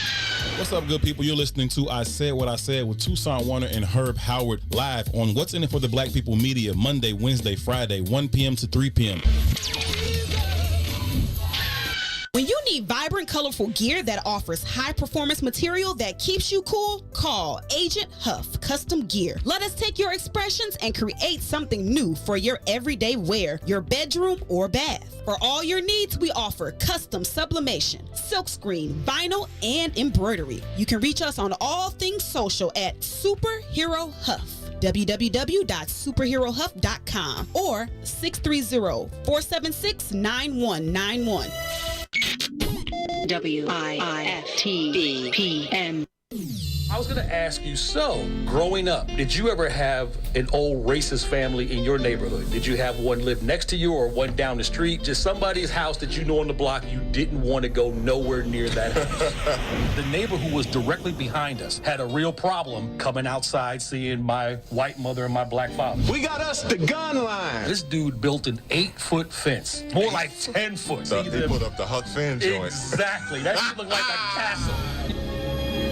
What's up, good people? You're listening to I Said What I Said with Tucson Warner and Herb Howard live on What's In It for the Black People Media, Monday, Wednesday, Friday, 1 p.m. to 3 p.m. When you need vibrant, colorful gear that offers high-performance material that keeps you cool, call Agent Huff Custom Gear. Let us take your expressions and create something new for your everyday wear, your bedroom or bath. For all your needs, we offer custom sublimation, silkscreen, vinyl, and embroidery. You can reach us on all things social at Superhero Huff. www.superherohuff.com or 630-476-9191. WIFTBPM. I was going to ask you, so growing up, did you ever have an old racist family in your neighborhood? Did you have one live next to you or one down the street? Just somebody's house that you know on the block you didn't want to go nowhere near that house. The neighbor who was directly behind us had a real problem coming outside seeing my white mother and my black father. We got us the gun line. This dude built an 8-foot fence, more like 10 foot. So he put up the Huck Finn joint. Exactly. That shit looked like a castle.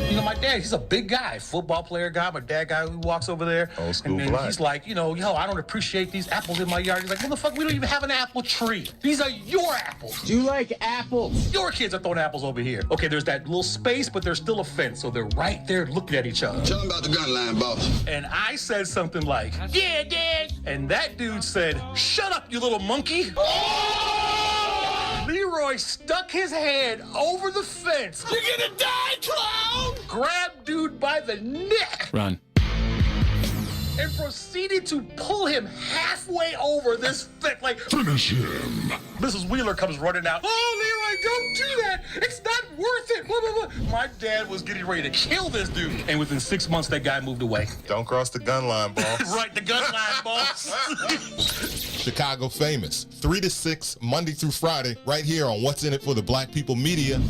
You know, my dad, he's a big guy, football player guy. My dad guy who walks over there. Old school and then black. he's like, I don't appreciate these apples in my yard. He's like, motherfucker, we don't even have an apple tree. These are your apples. Do you like apples? Your kids are throwing apples over here. Okay, there's that little space, but there's still a fence. So they're right there looking at each other. Tell him about the gun line, boss. And I said something like, yeah, Dad. And that dude said, shut up, you little monkey. Leroy stuck his hand over the fence. You're gonna die, clown! Grabbed dude by the neck. Run. And proceeded to pull him halfway over this fence. Like, finish him. Mrs. Wheeler comes running out. Oh, Leroy, don't do that. It's not worth it. Blah, blah, blah. My dad was getting ready to kill this dude. And within 6 months, that guy moved away. Don't cross the gun line, boss. Right, the gun line, boss. Chicago Famous, 3 to 6, Monday through Friday, right here on What's In It for the Black People Media.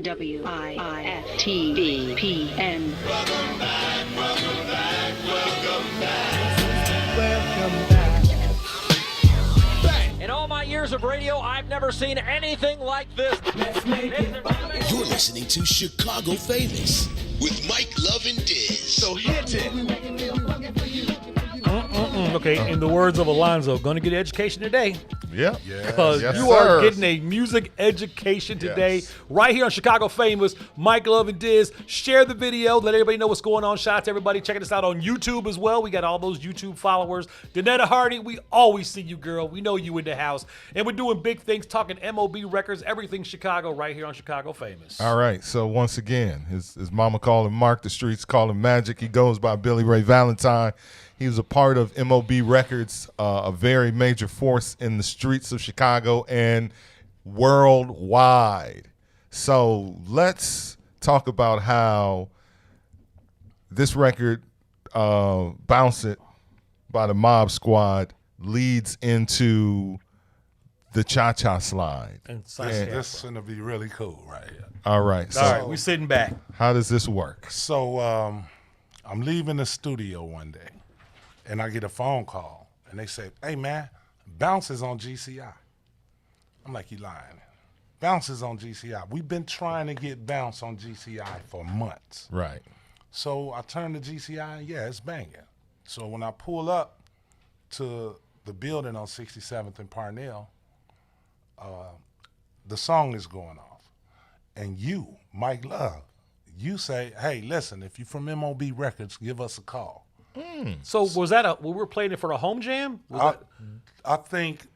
WIFTBPM. Welcome back. In all my years of radio, I've never seen anything like this. You're listening to Chicago Famous with Mike Love and Dizz. So hit it. Okay, in the words of Alonzo, gonna get education today. Yeah. Because you are getting a music education today, right here on Chicago Famous. Mike Love and Dizz. Share the video. Let everybody know what's going on. Shout out to everybody checking us out on YouTube as well. We got all those YouTube followers. Danetta Hardy, we always see you, girl. We know you in the house. And we're doing big things, talking MOB records, everything Chicago, right here on Chicago Famous. All right. So once again, his mama call him Mark. The streets call him Magic. He goes by Billy Ray Valentine. He was a part of MOB Records, a very major force in the streets of Chicago and worldwide. So let's talk about how this record, Bounce It by the Mob Squad, leads into the Cha-Cha Slide. And this is going to be really cool right here. All right. So all right, we're sitting back. How does this work? So I'm leaving the studio one day. And I get a phone call, and they say, hey, man, Bounce is on GCI. I'm like, you lying. Bounce is on GCI. We've been trying to get Bounce on GCI for months. Right. So I turn to GCI, and yeah, it's banging. So when I pull up to the building on 67th and Parnell, the song is going off. And you, Mike Love, you say, hey, listen, if you're from MOB Records, give us a call. So was that we were playing it for a home jam? I think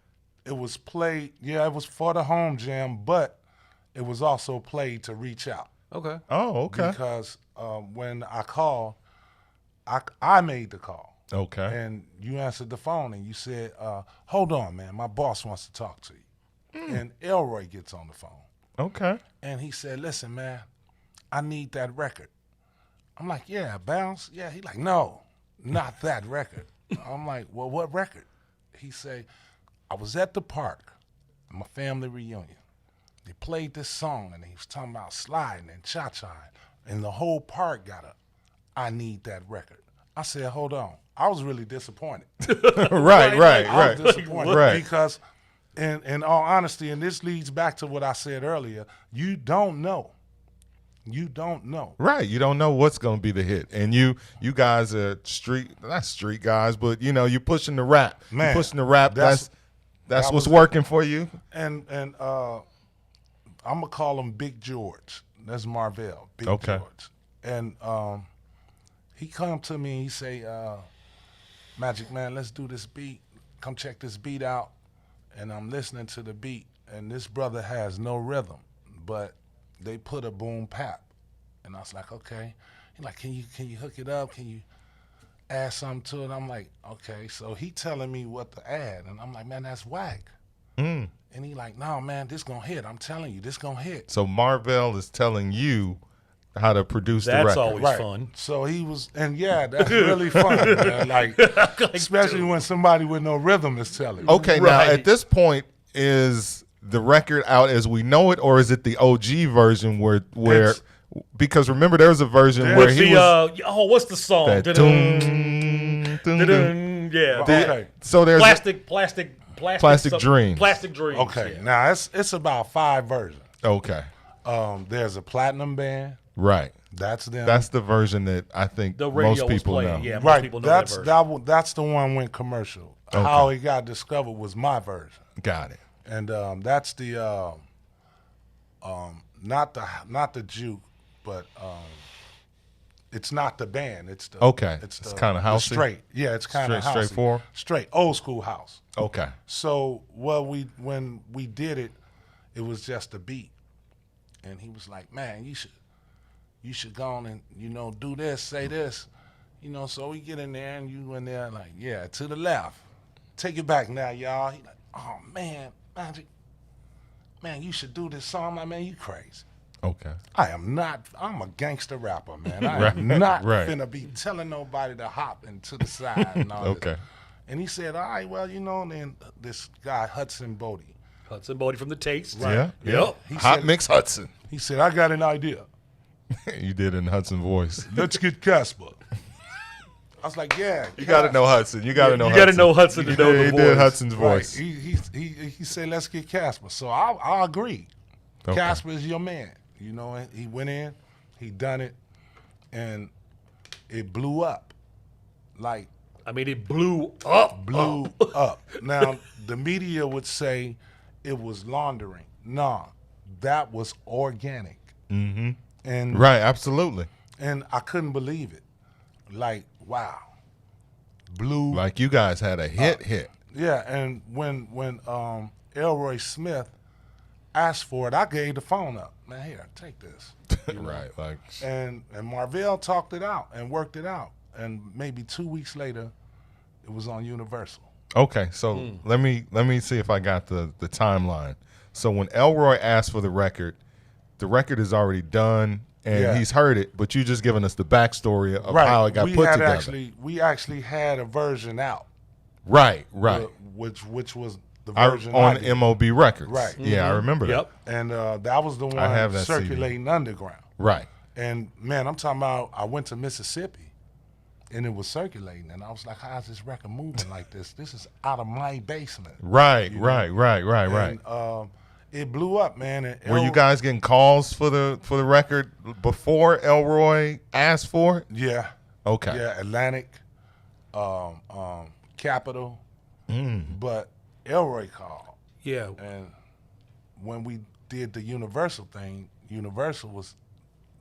it was played, it was for the home jam, but it was also played to reach out. Okay. Oh, okay. Because when I called, I made the call. Okay. And you answered the phone and you said, hold on, man, my boss wants to talk to you. And Elroy gets on the phone. Okay. And he said, listen, man, I need that record. I'm like, yeah, Bounce. Yeah. He like, no, not that record. I'm like, well, what record? He say, I was at the park, my family reunion. They played this song and he was talking about sliding and cha-cha. And the whole park got up. I need that record. I said, hold on. I was really disappointed. Right. I was disappointed because, in all honesty, and this leads back to what I said earlier, you don't know. You don't know. Right. You don't know what's going to be the hit. And you guys are not street guys, but, you're pushing the rap. Man, you're pushing the rap. That's what's working for you. And I'm going to call him Big George. That's Marvell, Big George. And he come to me and he say, Magic Man, let's do this beat. Come check this beat out. And I'm listening to the beat, and this brother has no rhythm, but they put a boom pap. And I was like, okay. He like, can you hook it up? Can you add something to it? I'm like, okay. So he telling me what to add, and I'm like, man, that's whack. And he like, no, man, this gonna hit. I'm telling you, this gonna hit. So Marvell is telling you how to produce the record. That's always fun. So he was, and yeah, that's really fun, man. Like especially when somebody with no rhythm is telling you. Okay, now at this point, is the record out as we know it, or is it the OG version where because remember there was a version where he was what's the song? That yeah. Okay. So there's Plastic Dreams. Plastic Dreams. Okay, now it's about 5 versions. Okay. There's a platinum band. Right. That's them. That's the version that I think most people know. Yeah, most right. people know That's that version. that's the one went commercial. Okay. How it got discovered was my version. Got it. And that's the not the juke, but it's not the band. It's the It's kind of housey. Straight. Yeah, it's kind of straightforward. Straight old school house. Okay. So when we did it, it was just a beat, and he was like, "Man, you should go on and do this, say this, So we get in there, and you in there like, yeah, to the left, take it back now, y'all. He like, oh man, Magic, man, you should do this song. I'm like, man, you crazy. Okay. I'm a gangster rapper, man. I am not finna be telling nobody to hop and to the side and all Okay. this. And he said, all right, well, and then this guy, Hudson Bodie. Hudson Bodie from The Taste. Right. Yeah. Yep. He Hot said, Mix Hudson. He said, I got an idea. You did in Hudson voice. Let's get Casper. I was like, yeah. You got to know Hudson. You got to know You Hudson. got to know Hudson to know the voice. He did Hudson's voice. Right. He said, let's get Casper. So I agreed. Okay. Casper is your man. And he went in, he done it, and it blew up. Like, it blew up. Blew up. Now, the media would say it was laundering. Nah, that was organic. Mm-hmm. And right, absolutely. And I couldn't believe it. Like, wow. Blew. Like you guys had a hit. Yeah, and when Elroy Smith asked for it, I gave the phone up. Man, here, take this. Right, like. And Marvell talked it out and worked it out. And maybe 2 weeks later, it was on Universal. Okay, so let me see if I got the timeline. So when Elroy asked for the record is already done and he's heard it, but you just giving us the backstory of how it got put together. We actually had a version out. Right. Which was the version on MOB Records. Right. Yeah, I remember that. And that was the one circulating underground. Right. And man, I'm talking about I went to Mississippi and it was circulating and I was like, how's this record moving like this? This is out of my basement. Right. And, it blew up, man. And were you guys getting calls for the record before Elroy asked for it? Yeah. Okay. Yeah, Atlantic, Capitol, but Elroy called. Yeah. And when we did the Universal thing, Universal was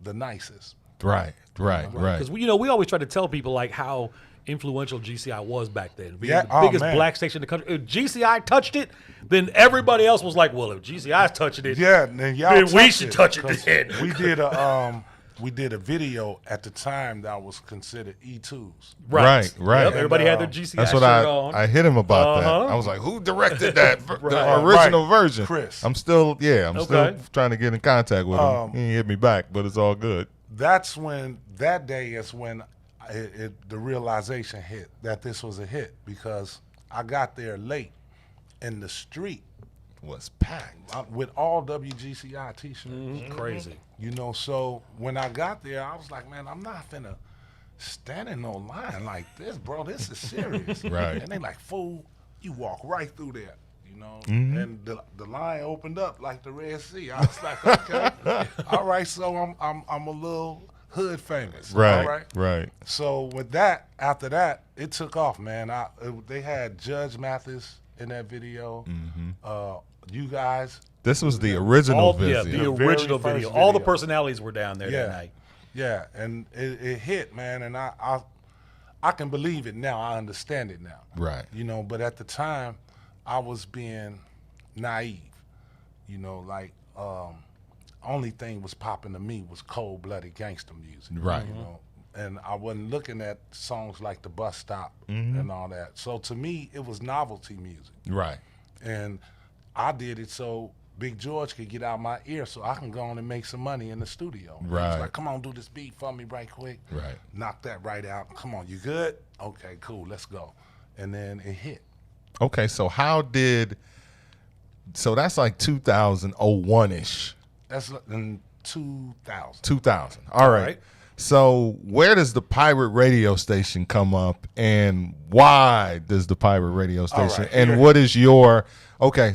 the nicest. Right. Because we always try to tell people like how influential GCI was back then. Being Yeah, the biggest black station in the country. If GCI touched it, then everybody else was like, well, if GCI's touching it, then y'all then we should touch it then. we did a video at the time that was considered E2s. Right. Yep, everybody had their GCI That's what shirt on. I hit him about that. I was like, who directed that? The original version. Chris. I'm still trying to get in contact with him. He didn't hit me back, but it's all good. That day is when the realization hit that this was a hit, because I got there late and the street was packed with all WGCI t-shirts. Crazy. So when I got there, I was like, man, I'm not finna stand in no line like this, bro. This is serious. Right. And they like, fool, you walk right through there, And the line opened up like the Red Sea. I was like, okay, all right. So I'm a little hood famous. Right. All right. So with that, after that, it took off, man. They had Judge Mathis in that video. You guys. This was the original video. Yeah, the original video. All the personalities were down there that night. Yeah, and it hit, man, and I can believe it now. I understand it now. Right. But at the time, I was being naive. Only thing was popping to me was cold-blooded gangster music. Right. And I wasn't looking at songs like The Bus Stop and all that. So to me, it was novelty music. Right. And I did it so Big George could get out my ear so I can go on and make some money in the studio. Right. He was like, come on, do this beat for me right quick. Right. Knock that right out. Come on, you good? Okay, cool, let's go. And then it hit. Okay, so so that's like 2001-ish. That's in 2000. 2000. All right. So where does the pirate radio station come up, and why does the pirate radio station, and what is your,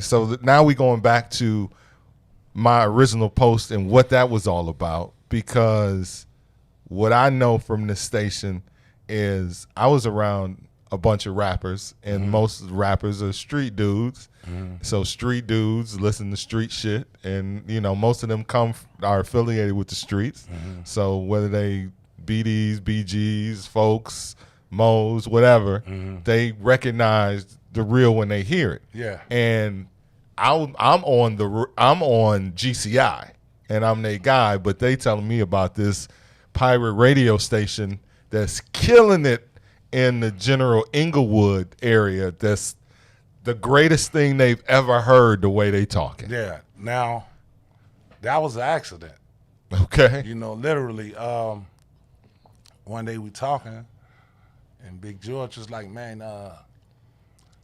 so now we going back to my original post and what that was all about, because what I know from this station is I was around a bunch of rappers, and most rappers are street dudes. So street dudes listen to street shit, and most of them are affiliated with the streets. So whether they BDs, BGs, folks, Mo's, whatever, they recognize the real when they hear it. Yeah. And I'm on GCI, and I'm their guy, but they telling me about this pirate radio station that's killing it in the General Inglewood area. That's the greatest thing they've ever heard, the way they talking. Yeah. Now, that was an accident. Okay. Literally, one day we talking, and Big George was like, man,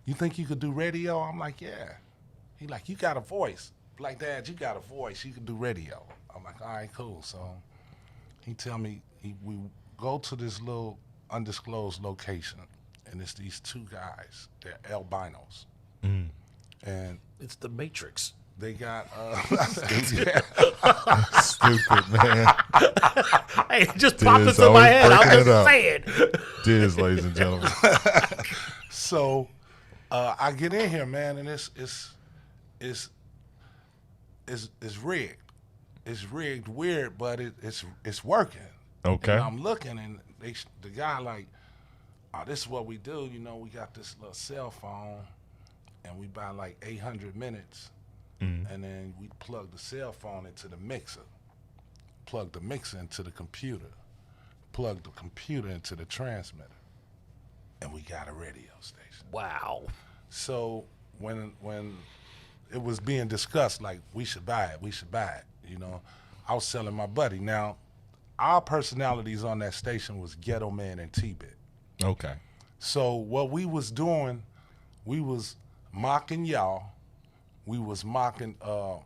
you think you could do radio? I'm like, yeah. He like, you got a voice. Like, Dad, you got a voice. You can do radio. I'm like, all right, cool. So he tell me, we go to this little undisclosed location, and it's these two guys. They're albinos. And it's the Matrix. They got stupid, man. Hey, it just popped into my head. I'm just saying. Dizz, ladies and gentlemen. So I get in here, man, and it's rigged. It's rigged weird, but it's working. Okay. And I'm looking, and the guy like, oh, this is what we do. We got this little cell phone, and we buy like 800 minutes, and then we plug the cell phone into the mixer, plug the mixer into the computer, plug the computer into the transmitter, and we got a radio station. Wow. So when it was being discussed, like, we should buy it, I was telling my buddy, now, our personalities on that station was Ghetto Man and T-Bit. Okay. So what we was doing, we was mocking y'all. We was mocking Power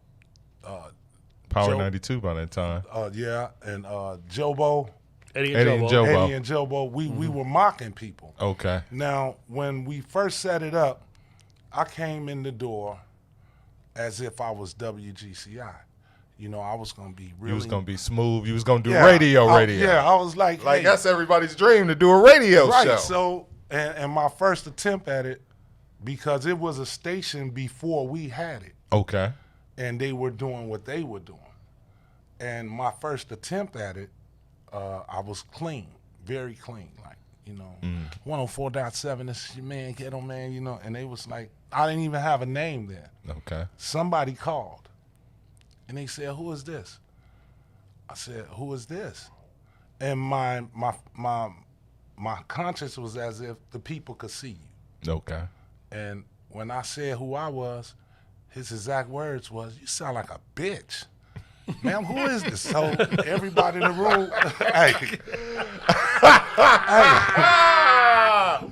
Joe, 92 by that time. Yeah, and Jobo. Eddie and Jobo. We were mocking people. Okay. Now, when we first set it up, I came in the door as if I was WGCI. I was going to be really... You was going to be smooth. You was going to do radio. Yeah, I was like... Like, that's everybody's dream, to do a radio show. Right, so, and my first attempt at it, because it was a station before we had it. Okay. And they were doing what they were doing. And my first attempt at it, I was clean, very clean. Like, 104.7, this is your man, Ghetto Man, And they was like, I didn't even have a name then. Okay. Somebody called. And they said, who is this? I said, who is this? And my conscience was as if the people could see you. Okay. And when I said who I was, his exact words was, you sound like a bitch. Ma'am, who is this? So everybody in the room,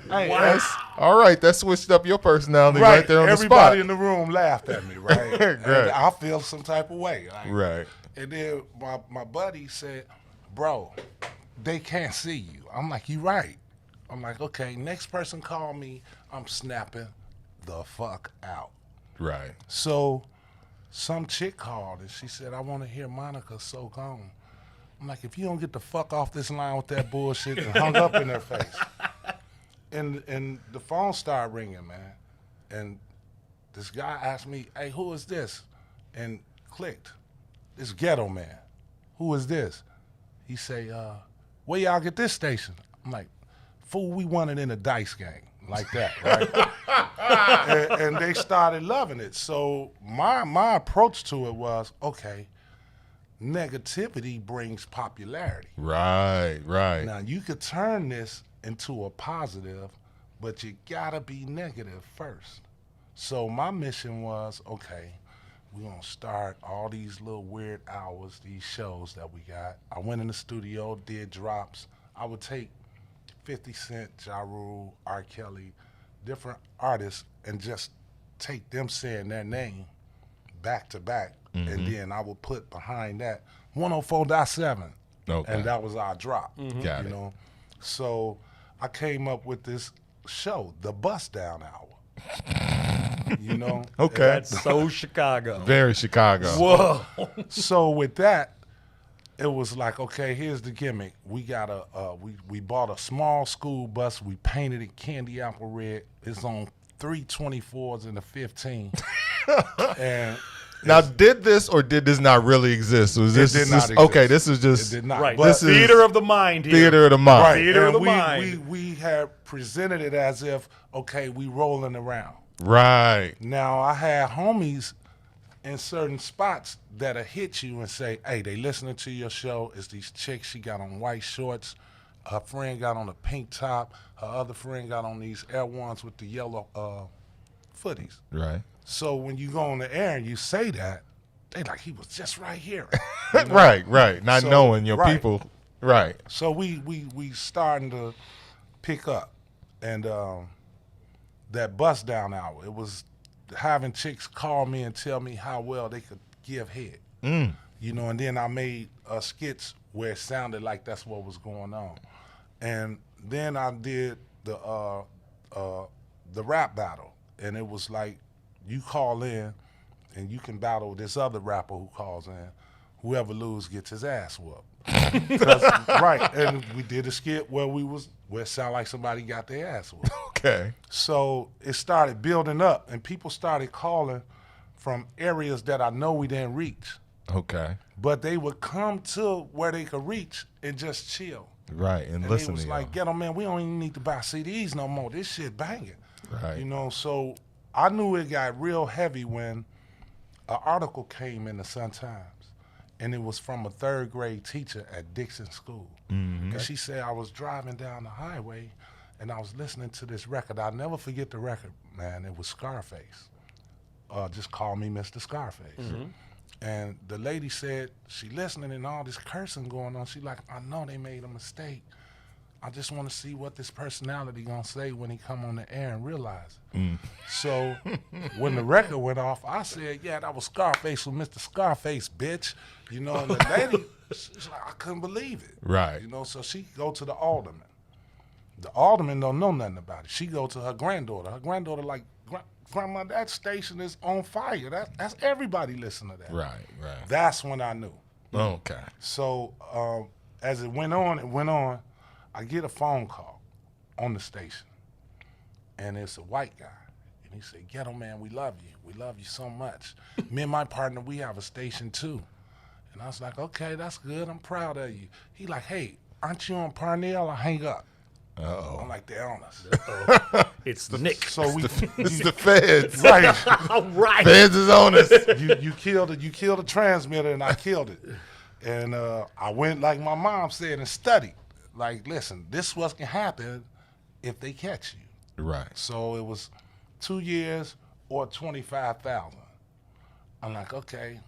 Wow. All right, that switched up your personality right there on the spot. Everybody in the room laughed at me, right? Right. And I feel some type of way. Right. And then my buddy said, bro, they can't see you. I'm like, you right. I'm like, okay, next person call me, I'm snapping the fuck out. Right. So some chick called and she said, I want to hear Monica So Gone. I'm like, if you don't get the fuck off this line with that bullshit, and hung up in their face. And the phone started ringing, man. And this guy asked me, hey, who is this? And clicked. This Ghetto Man. Who is this? He say, where y'all get this station? I'm like, fool, we won it in a dice game. Like that, right? and they started loving it. So my approach to it was, okay, negativity brings popularity. Right. Now, you could turn this into a positive, but you gotta be negative first. So my mission was, okay, we're gonna start all these little weird hours, these shows that we got. I went in the studio, did drops. I would take 50 Cent, Ja Rule, R. Kelly, different artists, and just take them saying their name back to back, and then I would put behind that 104.7, and that was our drop. Got it. Know? So I came up with this show, the Bust Down Hour. You know? Okay. That's so Chicago. Very Chicago. Whoa. So with that, it was like, okay, here's the gimmick. We got we bought a small school bus. We painted it candy apple red. It's on 324s and a 15. And now, did this or did this not really exist? Was this did not exist. Okay, this is just It did not. Right. But Theater of the mind here. Theater of the mind. Right. Theater of And the mind. We had presented it as if, okay, we rolling around. Right. Now, I had homies in certain spots that'll hit you and say, hey, they listening to your show. It's these chicks, she got on white shorts. Her friend got on a pink top. Her other friend got on these Air Ones with the yellow footies. Right. So when you go on the air and you say that, they like, he was just right here. You know? Right. Not So, knowing your right. people. Right. So we starting to pick up. And that Bust Down Hour, it was having chicks call me and tell me how well they could give head. You know, and then I made skits where it sounded like that's what was going on. And then I did the rap battle, and it was like, you call in and you can battle this other rapper who calls in. Whoever loses gets his ass whooped. Right, and we did a skit where it sounded like somebody got their ass whooped. Okay. So it started building up, and people started calling from areas that I know we didn't reach. Okay. But they would come to where they could reach and just chill. Right, and listen it was to like, y'all. Ghetto Man, we don't even need to buy CDs no more. This shit banging. Right. You know, so I knew it got real heavy when an article came in the Sun-Times, and it was from a third grade teacher at Dixon School. And she said, I was driving down the highway, and I was listening to this record. I'll never forget the record, man. It was Scarface. Just call me Mr. Scarface. And the lady said, she listening and all this cursing going on. She like, I know they made a mistake. I just want to see what this personality gonna say when he come on the air and realize it. So when the record went off, I said, yeah, that was Scarface with Mr. Scarface, bitch. You know, and the lady, she's like, I couldn't believe it. Right. You know, so she go to the alderman. The alderman don't know nothing about it. She go to her granddaughter. Her granddaughter like, Grandma, that station is on fire. That's everybody listen to that. Right. That's when I knew. Okay. So as it went on, I get a phone call on the station, and it's a white guy. And he said, Ghetto Man, we love you. We love you so much. Me and my partner, we have a station too. And I was like, okay, that's good. I'm proud of you. He like, hey, aren't you on Parnell? I hang up. Uh-oh. I'm like, they're on us. It's the Knicks. So it's the feds. Right. Right. Feds is on us. You killed the transmitter, and I killed it. And I went, like my mom said, and studied. Like, listen, this is what can happen if they catch you. Right. So it was 2 years or 25,000. I'm like, okay.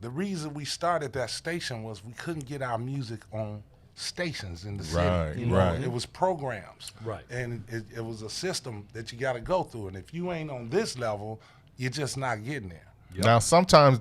The reason we started that station was we couldn't get our music on stations in the city. Right, You know, right. it was programs. Right. And it was a system that you got to go through. And if you ain't on this level, you're just not getting there. Now, sometimes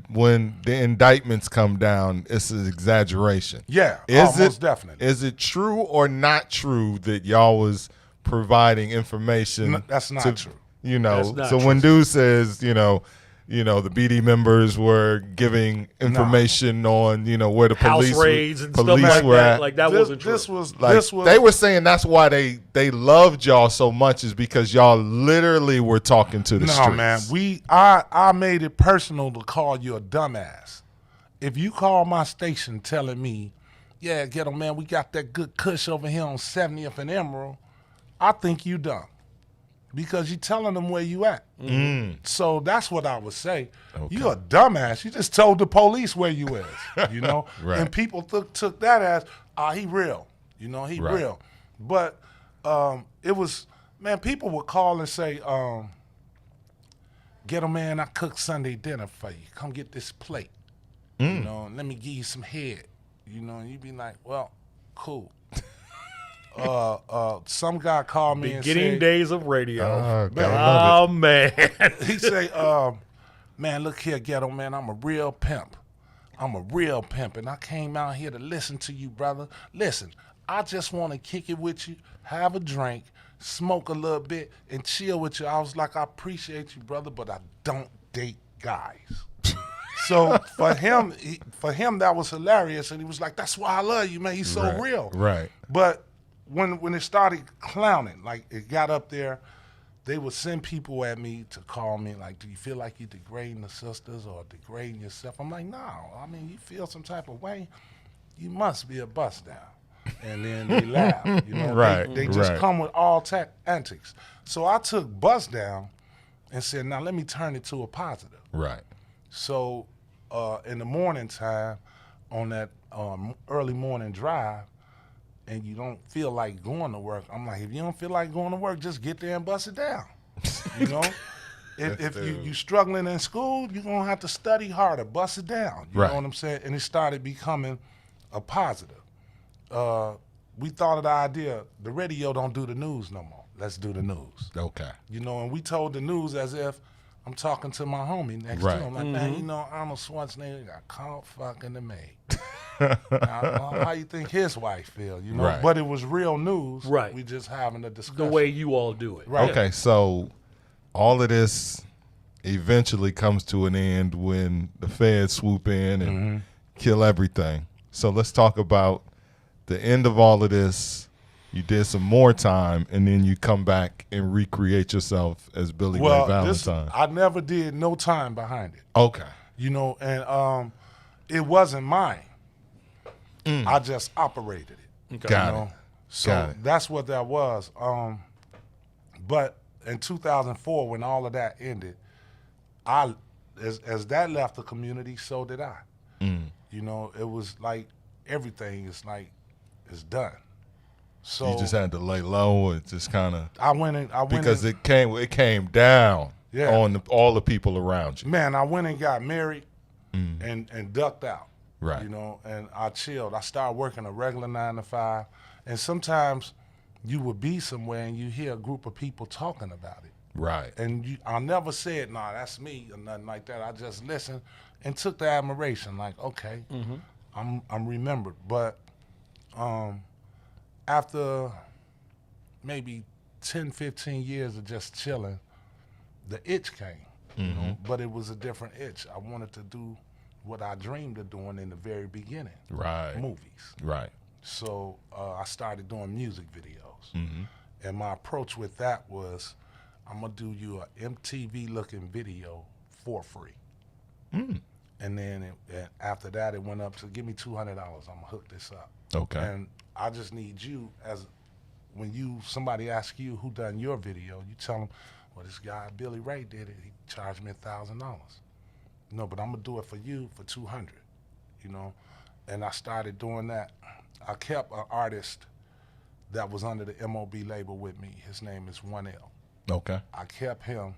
when the indictments come down, it's an exaggeration. Yeah, most definitely. Is it true or not true that y'all was providing information? No, that's not true. You know, That's not so true. when dude says, you know, the BD members were giving information on, where the House police raids and stuff police like were that. at. Like that wasn't true. This was They were saying that's why they loved y'all so much is because y'all literally were talking to the No, streets. man. I made it personal to call you a dumbass. If you call my station telling me, yeah, Ghetto Man, we got that good kush over here on 70th and Emerald, I think you dumb. Because you telling them where you at. So that's what I would say. Okay. You a dumbass. You just told the police where you is, Right. And people took that as, he real. He Right. real. But it was, man, people would call and say, Ghetto Man, I cooked Sunday dinner for you. Come get this plate. Let me give you some head. And you'd be like, well, cool. Some guy called me and Beginning said, days of radio. Okay. Oh, man. he say, man, look here, Ghetto Man, I'm a real pimp. And I came out here to listen to you, brother. Listen, I just want to kick it with you, have a drink, smoke a little bit, and chill with you. I was like, I appreciate you, brother, but I don't date guys. So for him, that was hilarious, and he was like, that's why I love you, man. He's so Right, real. right. But when it started clowning, like it got up there, they would send people at me to call me, like, do you feel like you're degrading the sisters or degrading yourself? I'm like, no. I mean, you feel some type of way, you must be a bust down. And then they laugh. Right, They just right. come with all antics. So I took bust down and said, now let me turn it to a positive. Right. So in the morning time, on that early morning drive, and you don't feel like going to work, I'm like, if you don't feel like going to work, just get there and bust it down. If you struggling in school, you're going to have to study harder, bust it down. You Right. know what I'm saying? And it started becoming a positive. We thought of the idea, the radio don't do the news no more. Let's do the news. Okay. And we told the news as if I'm talking to my homie next Right. to him. Like, man, Arnold Schwarzenegger got caught fucking the maid. How you think his wife feel, Right. But it was real news. Right. We just having a discussion. The way you all do it. Right. Okay, so all of this eventually comes to an end when the feds swoop in and kill everything. So let's talk about the end of all of this. You did some more time, and then you come back and recreate yourself as Billy Ray Valentine. I never did no time behind it. Okay. And it wasn't mine. I just operated it. Okay. Got it. So Got it. that's what that was. But in 2004, when all of that ended, as that left the community, so did I. It was like everything is done. So You just had to lay low. It just kind of I went in because it came down on all the people around you. Man, I went and got married and ducked out. Right. And I chilled. I started working a regular 9 to 5. And sometimes you would be somewhere and you hear a group of people talking about it. Right. And I never said, nah, that's me or nothing like that. I just listened and took the admiration, like, okay, I'm remembered. But after maybe 10, 15 years of just chilling, the itch came, but it was a different itch. I wanted to do what I dreamed of doing in the very beginning. Right. Movies. Right. So I started doing music videos. And my approach with that was, I'm going to do you an MTV-looking video for free. And then after that, it went up to, give me $200. I'm going to hook this up. Okay. And I just need you, as when somebody asks you who done your video, you tell them, well, this guy, Billy Ray, did it. He charged me $1,000. No, but I'm going to do it for you for $200. you know. And I started doing that. I kept an artist that was under the MOB label with me. His name is 1L. Okay. I kept him,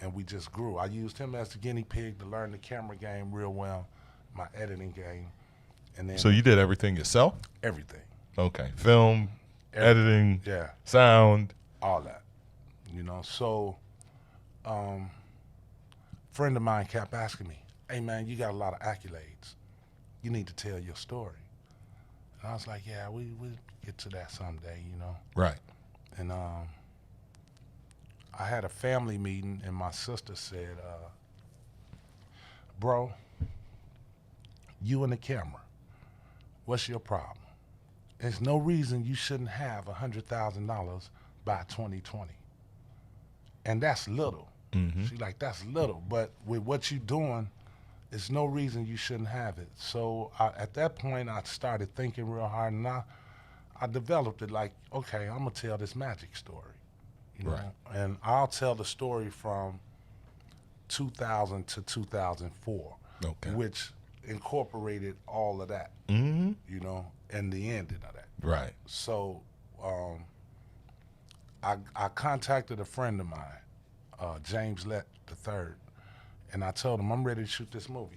and we just grew. I used him as the guinea pig to learn the camera game real well, my editing game. And then So you did everything yourself? Everything. Okay. Film, editing, yeah, sound. all that. You know, so friend of mine kept asking me, hey, man, you got a lot of accolades. You need to tell your story. And I was like, yeah, we'll get to that someday, you know. Right. And I had a family meeting, and my sister said, bro, you and the camera, what's your problem? There's no reason you shouldn't have $100,000 by 2020. And that's little. Mm-hmm. She's like, that's little, but with what you're doing, there's no reason you shouldn't have it. So at that point, I started thinking real hard, and I developed it like, okay, I'm gonna tell this magic story, you know, and I'll tell the story from 2000 to 2004, okay, which incorporated all of that, mm-hmm, you know, and the ending of that. Right. So I contacted a friend of mine, James Lett III, and I told him, I'm ready to shoot this movie.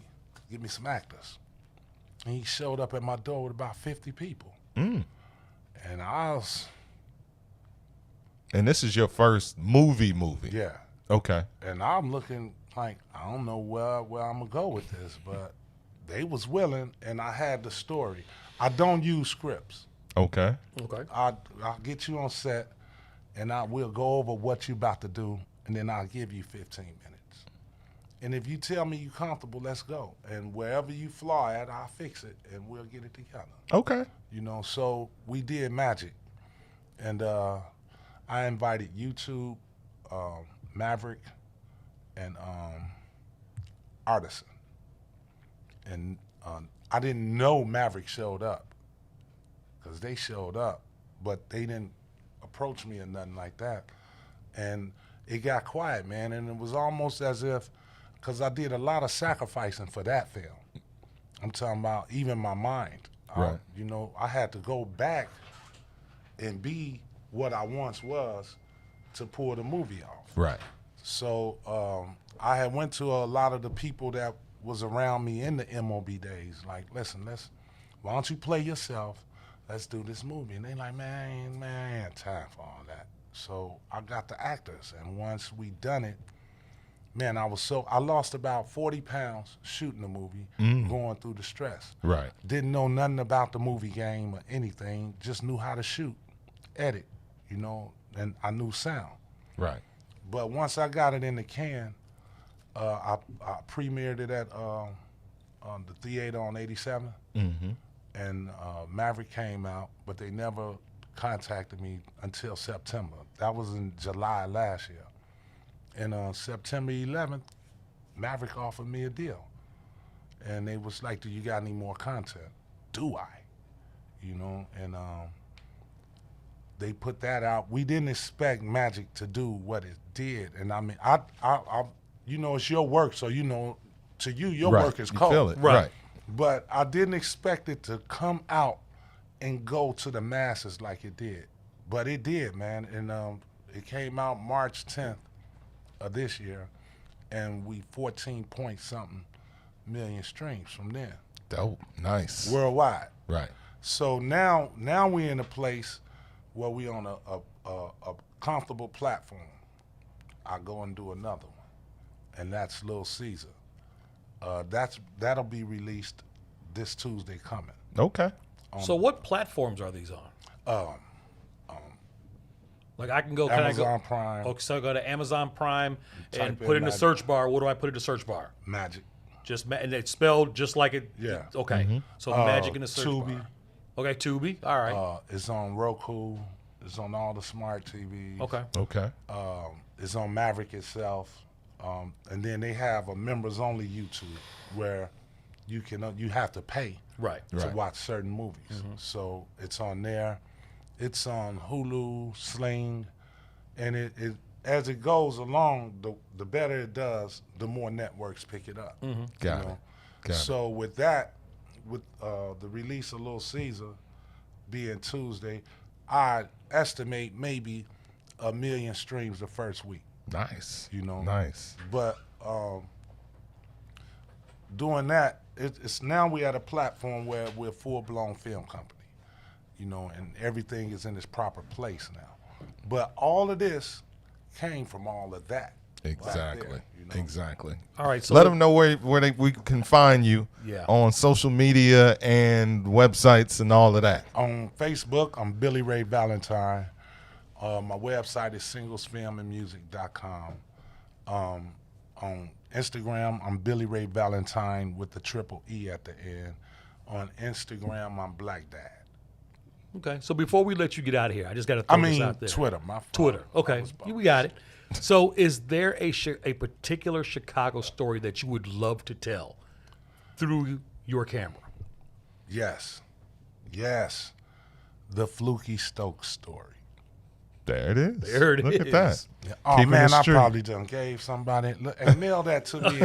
Give me some actors. And he showed up at my door with about 50 people. Mm. And I was... And this is your first movie? Yeah. Okay. And I'm looking like, I don't know where I'm going to go with this, but they was willing, and I had the story. I don't use scripts. Okay. Okay. I'll get you on set, and we'll go over what you about to do, and then I'll give you 15 minutes. And if you tell me you're comfortable, let's go. And wherever you flaw at, I'll fix it, and we'll get it together. Okay. You know, so we did magic. And I invited YouTube, Maverick, and Artisan. And I didn't know Maverick showed up, because they showed up, but they didn't approach me or nothing like that. And it got quiet, man, and it was almost as if, because I did a lot of sacrificing for that film. I'm talking about even my mind. Right. You know, I had to go back and be what I once was to pull the movie off. Right. So I had went to a lot of the people that was around me in the MOB days, like, listen, why don't you play yourself? Let's do this movie. And they like, man, I ain't time for all that. So I got the actors, and once we done it, man, I lost about 40 pounds shooting the movie, going through the stress. Right. Didn't know nothing about the movie game or anything, just knew how to shoot, edit, you know, and I knew sound. Right. But once I got it in the can, I premiered it at the theater on 87, and Maverick came out, but they never contacted me until September. That was in July last year. And on September 11th, Maverick offered me a deal. And they was like, do you got any more content? Do I? You know, and they put that out. We didn't expect Magic to do what it did. And I mean, I you know, it's your work, so you know, to you, your work is cold. You feel it. Right. But I didn't expect it to come out and go to the masses like it did. But it did, man. And it came out March 10th of this year, and we 14 point something million streams from there. Dope. Nice. Worldwide. Right. So now we're in a place where we on a comfortable platform. I go and do another one, and that's Little Caesar. That'll be released this Tuesday coming. Okay. So what platforms are these on? Like I can go, Amazon Prime. Okay, so I go to Amazon Prime and Type put in in the Magic. search bar. What do I put in the search bar? Magic. Just and it's spelled just like it. Yeah. Okay. So Magic in the search Tubi. bar. Okay, Tubi. All right. It's on Roku. It's on all the smart TVs. Okay. Okay. It's on Maverick itself, and then they have a members-only YouTube where you have to pay to watch certain movies. So it's on there. It's on Hulu, Sling, and it as it goes along, the better it does, the more networks pick it up. Got it. So with that, with the release of Little Caesar being Tuesday, I estimate maybe 1 million streams the first week. Nice. You know. Nice. But doing that, it's now we at a platform where we're a full-blown film company, you know, and everything is in its proper place now. But all of this came from all of that. Exactly. There, you know? Exactly. All right. So let them know where we can find you Yeah. on social media and websites and all of that. On Facebook, I'm Billy Ray Valentine. My website is singlesfilmandmusic.com. On Instagram, I'm Billy Ray Valentine with the triple E at the end. On Instagram, I'm Black Dad. Okay, so before we let you get out of here, I just got to throw this out there. Twitter, my fault. Twitter. Okay, we got it. So is there a particular Chicago story that you would love to tell through your camera? Yes. Yes. The Fluky Stokes story. There it is. There it Look is. at that. Yeah. Oh, Keeping man, it I straight. probably done gave somebody, and mail that to me.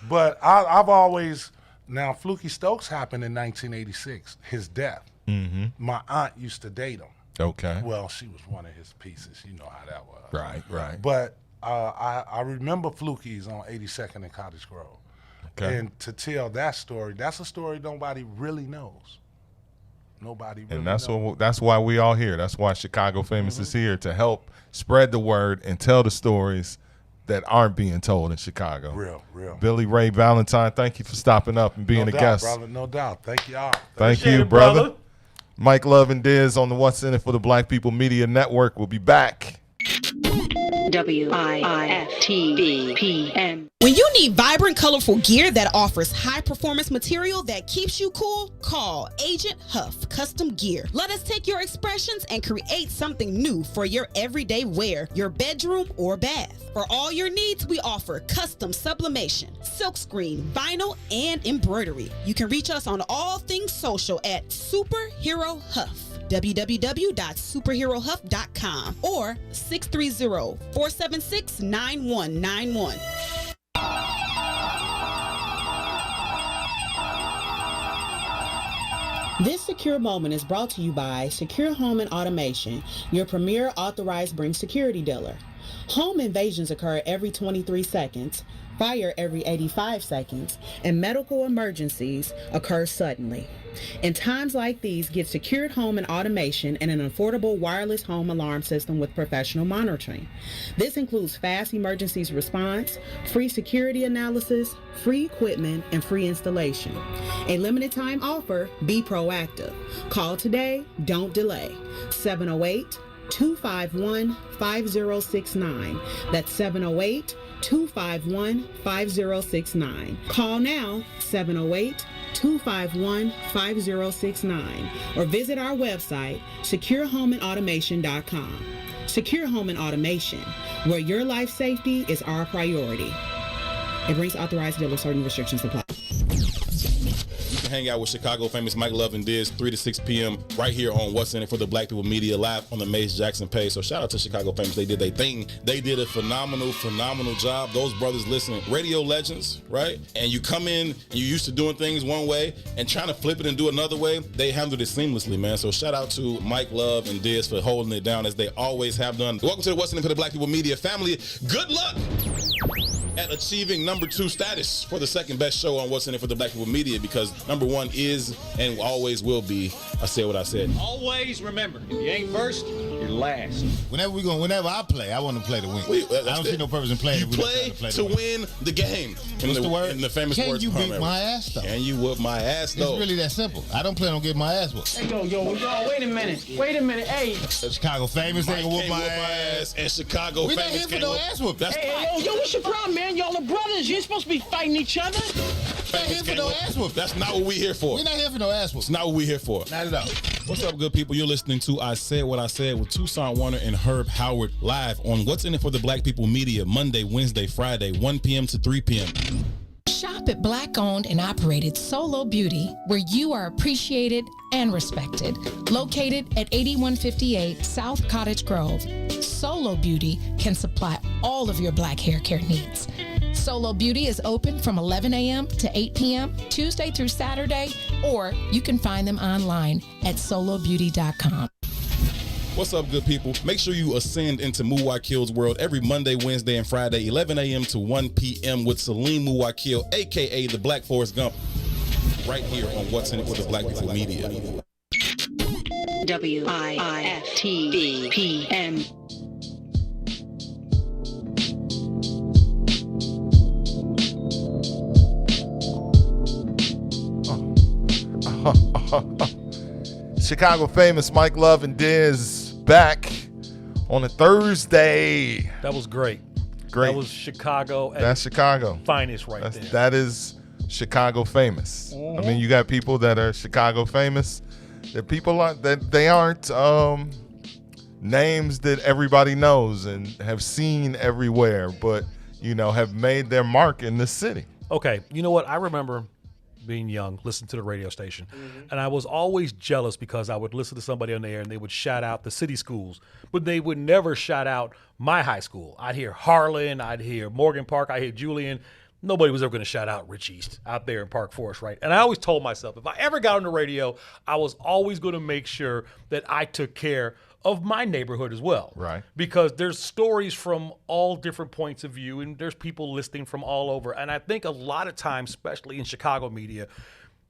But I've always, now Fluky Stokes happened in 1986, his death. Mm-hmm. My aunt used to date him. Okay. Well, she was one of his pieces. You know how that was. Right. But I remember Fluky's on 82nd and Cottage Grove. Okay. And to tell that story, that's a story nobody really knows. Nobody really And knows. that's why we all here. That's why Chicago Famous is here, to help spread the word and tell the stories that aren't being told in Chicago. Real. Billy Ray Valentine, thank you for stopping up and being No a doubt, guest. brother, no doubt. Thank y'all. Thank Appreciate you, it, brother. Mike Love and Dizz on the What's In It for the Black People Media Network. We'll be back. WIFTBPM. When you need vibrant, colorful gear that offers high-performance material that keeps you cool, call Agent Huff Custom Gear. Let us take your expressions and create something new for your everyday wear, your bedroom or bath. For all your needs, we offer custom sublimation, silkscreen, vinyl, and embroidery. You can reach us on all things social at Superhero Huff. www.superherohuff.com or 630-476-9191. This secure moment is brought to you by Secure Home and Automation, your premier authorized Bring security dealer. Home invasions occur every 23 seconds, fire every 85 seconds, and medical emergencies occur suddenly. In times like these, get secured home and automation and an affordable wireless home alarm system with professional monitoring. This includes fast emergencies response, free security analysis, free equipment, and free installation. A limited time offer, be proactive. Call today, don't delay. 708-251-5069. That's 708-251-5069. Call now, 708-251-5069, or visit our website, securehomeandautomation.com. Secure Home and Automation, where your life safety is our priority. It brings authorized dealers, certain restrictions apply. You can hang out with Chicago Famous Mike Love and Dizz 3 to 6 p.m. right here on What's In It for the Black People Media, live on the Mace Jackson page. So shout out to Chicago Famous. They did their thing. They did a phenomenal job. Those brothers, listen, radio legends, right? And you come in and you used to doing things one way and trying to flip it and do another way. They handled it seamlessly, man. So shout out to Mike Love and Dizz for holding it down as they always have done. Welcome to the What's In It for the Black People Media family. Good luck at achieving number 2 status for the second best show on What's In It for the Black People Media, because number 1 is and always will be I Said What I Said. Always remember, if you ain't first, you're last. Whenever I play, I want to play to win. I don't see no purpose in playing. You play to win the game. What's the word? In the famous Can words you of beat Herm my Edwards. ass, though? Can you whoop my ass, though? It's really that simple. I don't plan on getting my ass whooped. Hey, yo, wait a minute. Hey. Chicago Famous ain't gonna whoop my ass. And Chicago We not Famous here for can't no whoop. ass whoop. Hey, yo, what's your problem, man? Y'all are brothers. You ain't supposed to be fighting each other. We not here for no ass whoop. That's not what we here for. We're not here for no ass whoop. It's not what we here for. Not at all. What's up, good people? You're listening to I Said What I Said with Tucson Warner and Herb Howard, live on What's In It for the Black People Media, Monday, Wednesday, Friday, 1 p.m. to 3 p.m. Shop at Black-owned and operated Solo Beauty, where you are appreciated and respected. Located at 8158 South Cottage Grove, Solo Beauty can supply all of your black hair care needs. Solo Beauty is open from 11 a.m. to 8 p.m. Tuesday through Saturday, or you can find them online at solobeauty.com. What's up, good people? Make sure you ascend into Muwakil's world every Monday, Wednesday, and Friday, 11 a.m. to 1 p.m. with Celine Muwakil, a.k.a. the Black Forrest Gump, right here on What's in It for the Black People Media. WIFTBPM. Chicago famous Mike Love and Dizz back on a Thursday. That was great. Great. That was Chicago. That's Chicago. Finest there. That is Chicago famous. I mean, you got people that are Chicago famous. That people aren't, that they aren't names that everybody knows and have seen everywhere, but have made their mark in the city. Okay, you know what? I remember being young, listening to the radio station, and I was always jealous because I would listen to somebody on the air and they would shout out the city schools, but they would never shout out my high school. I'd hear Harlan, I'd hear Morgan Park, I'd hear Julian. Nobody was ever going to shout out Rich East out there in Park Forest, right? And I always told myself, if I ever got on the radio, I was always going to make sure that I took care of my neighborhood as well. Right. Because there's stories from all different points of view, and there's people listening from all over. And I think a lot of times, especially in Chicago media,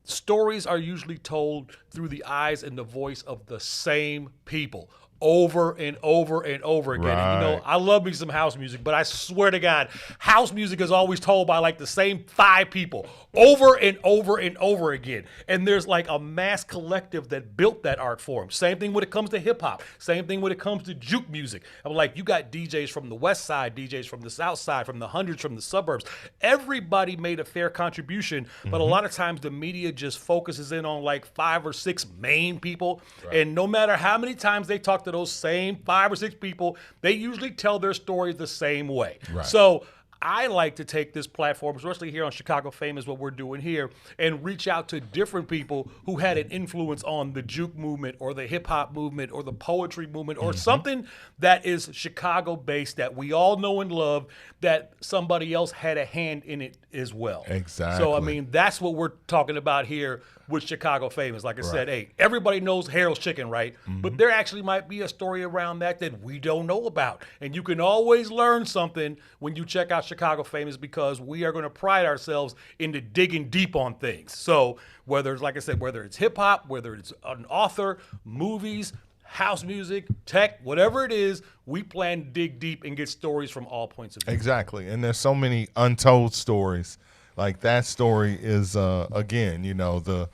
stories are usually told through the eyes and the voice of the same people over and over and over again. Right. And I love me some house music, but I swear to God, house music is always told by like the same 5 people over and over and over again. And there's like a mass collective that built that art form. Same thing when it comes to hip hop. Same thing when it comes to juke music. I'm like, you got DJs from the West Side, DJs from the South Side, from the hundreds, from the suburbs. Everybody made a fair contribution, but a lot of times the media just focuses in on like 5 or 6 main people. Right. And no matter how many times they talk to those same 5 or 6 people, they usually tell their stories the same way. Right. So I like to take this platform, especially here on Chicago Famous, what we're doing here, and reach out to different people who had an influence on the juke movement or the hip hop movement or the poetry movement or something that is Chicago based that we all know and love, that somebody else had a hand in it as well. Exactly. So, I mean, that's what we're talking about here with Chicago Famous. Like I said, hey, everybody knows Harold's Chicken, right? But there actually might be a story around that we don't know about. And you can always learn something when you check out Chicago Famous, because we are going to pride ourselves into digging deep on things. So whether it's, like I said, whether it's hip hop, whether it's an author, movies, house music, tech, whatever it is, we plan to dig deep and get stories from all points of view. Exactly. And there's so many untold stories. Like that story is again, the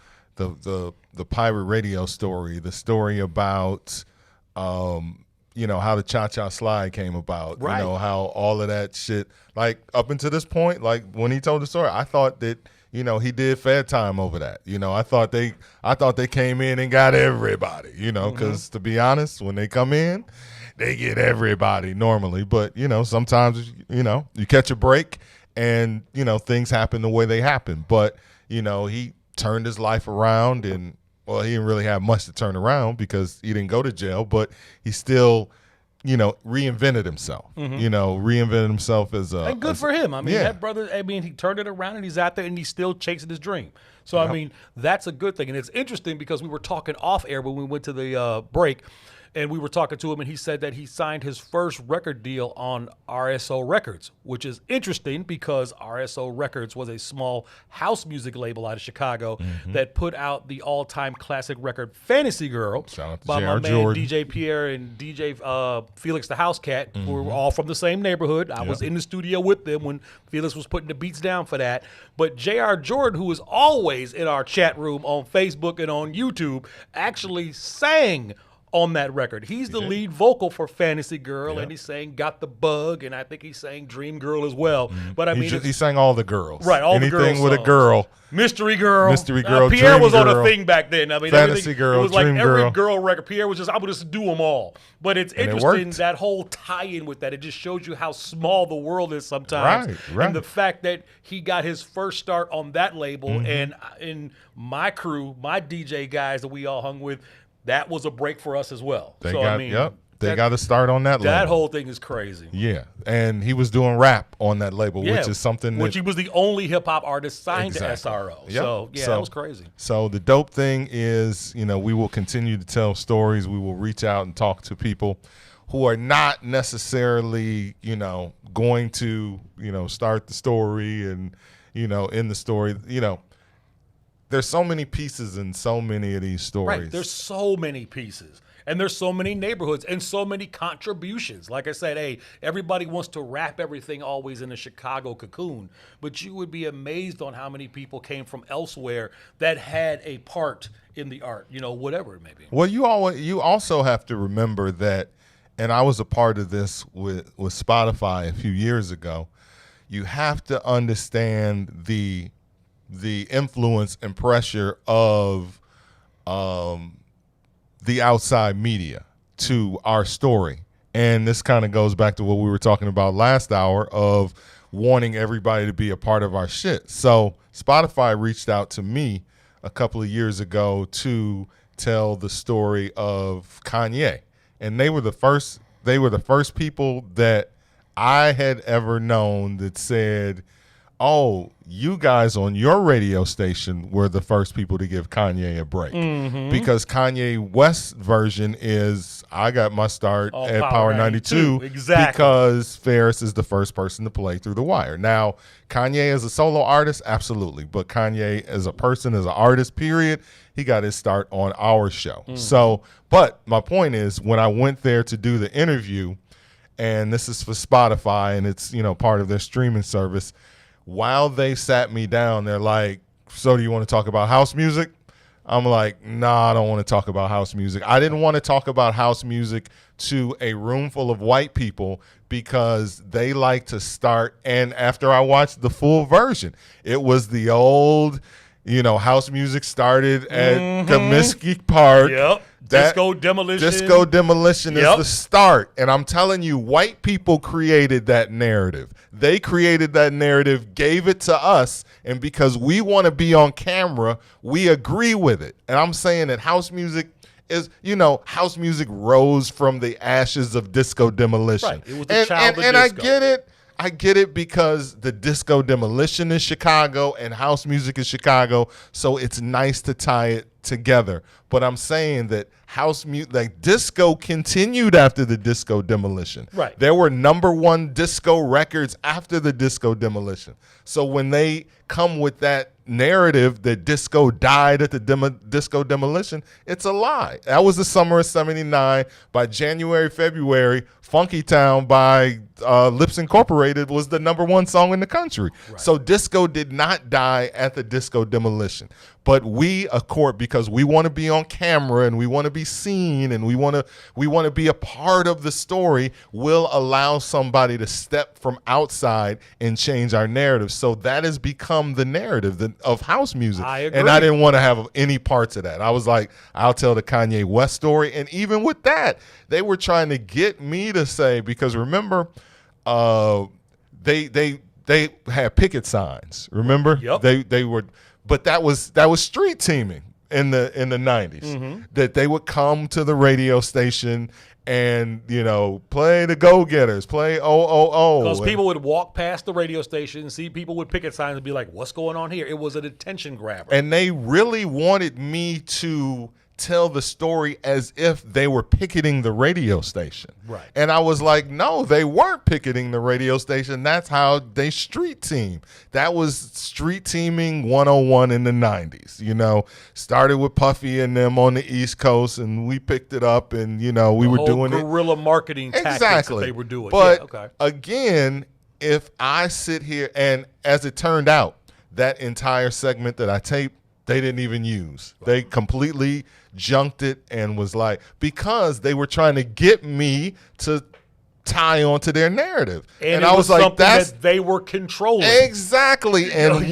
pirate radio story, the story about how the Cha-Cha Slide came about, right. How all of that shit, like up until this point, like when he told the story, I thought that he did fair time over that. I thought they came in and got everybody, because to be honest, when they come in, they get everybody normally. But, sometimes, you catch a break and, things happen the way they happen. But, he turned his life around, and, well, he didn't really have much to turn around because he didn't go to jail, but he still reinvented himself. Reinvented himself as a. And good for him. I mean, that brother. I mean, he turned it around and he's out there and he's still chasing his dream. So I mean, that's a good thing. And it's interesting because we were talking off air when we went to the break, and we were talking to him, and he said that he signed his first record deal on RSO Records, which is interesting because RSO Records was a small house music label out of Chicago that put out the all-time classic record Fantasy Girl by my man DJ Pierre and DJ Felix the House Cat, who were all from the same neighborhood. I was in the studio with them when Felix was putting the beats down for that. But J.R. Jordan, who is always in our chat room on Facebook and on YouTube, actually sang on that record. He's the lead vocal for Fantasy Girl, and he sang Got the Bug, and I think he sang Dream Girl as well. But I mean, he sang all the girls. Right, all anything the girls. with a girl. Mystery Girl. Pierre Dream was Girl, on a thing back then. I mean, Fantasy Girl, it was like Dream every girl record. Pierre was I would just do them all. But it's interesting, it that whole tie-in with that. It just shows you how small the world is sometimes. Right. And the fact that he got his first start on that label, and in my crew, my DJ guys that we all hung with, that was a break for us as well. They They got to start on that label. That whole thing is crazy. Yeah, and he was doing rap on that label, which is something which he was the only hip hop artist signed to SRO. Yep. So that was crazy. So the dope thing is, we will continue to tell stories. We will reach out and talk to people who are not necessarily, going to, start the story and, in the story, there's so many pieces in so many of these stories. Right. There's so many pieces. And there's so many neighborhoods and so many contributions. Like I said, hey, everybody wants to wrap everything always in a Chicago cocoon. But you would be amazed on how many people came from elsewhere that had a part in the art, whatever it may be. Well, you also have to remember that, and I was a part of this with Spotify a few years ago, you have to understand the influence and pressure of the outside media to our story. And this kind of goes back to what we were talking about last hour of wanting everybody to be a part of our shit. So Spotify reached out to me a couple of years ago to tell the story of Kanye. And they were the first people that I had ever known that said, oh, you guys on your radio station were the first people to give Kanye a break. Mm-hmm. Because Kanye West's version is, I got my start at Power 92 exactly. Because Ferris is the first person to play Through the Wire. Now, Kanye as a solo artist, absolutely. But Kanye as a person, as an artist, period, he got his start on our show. Mm-hmm. So, but my point is, when I went there to do the interview, and this is for Spotify, and it's, part of their streaming service, while they sat me down, they're like, so do you want to talk about house music? I'm like, nah, I don't want to talk about house music. I didn't want to talk about house music to a room full of white people because they like to start. And after I watched the full version, it was the old, house music started at Comiskey Park. Yep. Disco Demolition. Disco Demolition is the start. And I'm telling you, white people created that narrative. They created that narrative, gave it to us, and because we want to be on camera, we agree with it. And I'm saying that house music is, house music rose from the ashes of Disco Demolition. Right. It was the child of disco. I get it because the Disco Demolition is Chicago and house music is Chicago, so it's nice to tie it together. But I'm saying that house music, like disco, continued after the Disco Demolition. Right. There were #1 disco records after the Disco Demolition. So when they come with that narrative that disco died at the Disco Demolition, it's a lie. That was the summer of '79. By January, February, Funky Town by Lips Incorporated was the #1 song in the country. Right. So disco did not die at the Disco Demolition. But we, of course, because we want to be on camera and we want to be seen and we want to be a part of the story, will allow somebody to step from outside and change our narrative. So that has become the narrative of house music. I agree. And I didn't want to have any parts of that. I was like, I'll tell the Kanye West story. And even with that, they were trying to get me to say, because remember, they had picket signs. Remember? Yep. They were. But that was street teaming in the 90s. Mm-hmm. That they would come to the radio station and, play the Go-Getters, play OOO. Because people would walk past the radio station, see people with picket signs and be like, what's going on here? It was an attention grabber. And they really wanted me to tell the story as if they were picketing the radio station. Right. And I was like, no, they weren't picketing the radio station. That's how they street team. That was street teaming 101 in the 90s. Started with Puffy and them on the East Coast, and we picked it up, and, we were doing it. Guerrilla marketing tactics that they were doing. But again, if I sit here, and as it turned out, that entire segment that I taped, they didn't even use. They completely junked it and was like, because they were trying to get me to tie onto their narrative. And I was like, that they were controlling. Exactly. And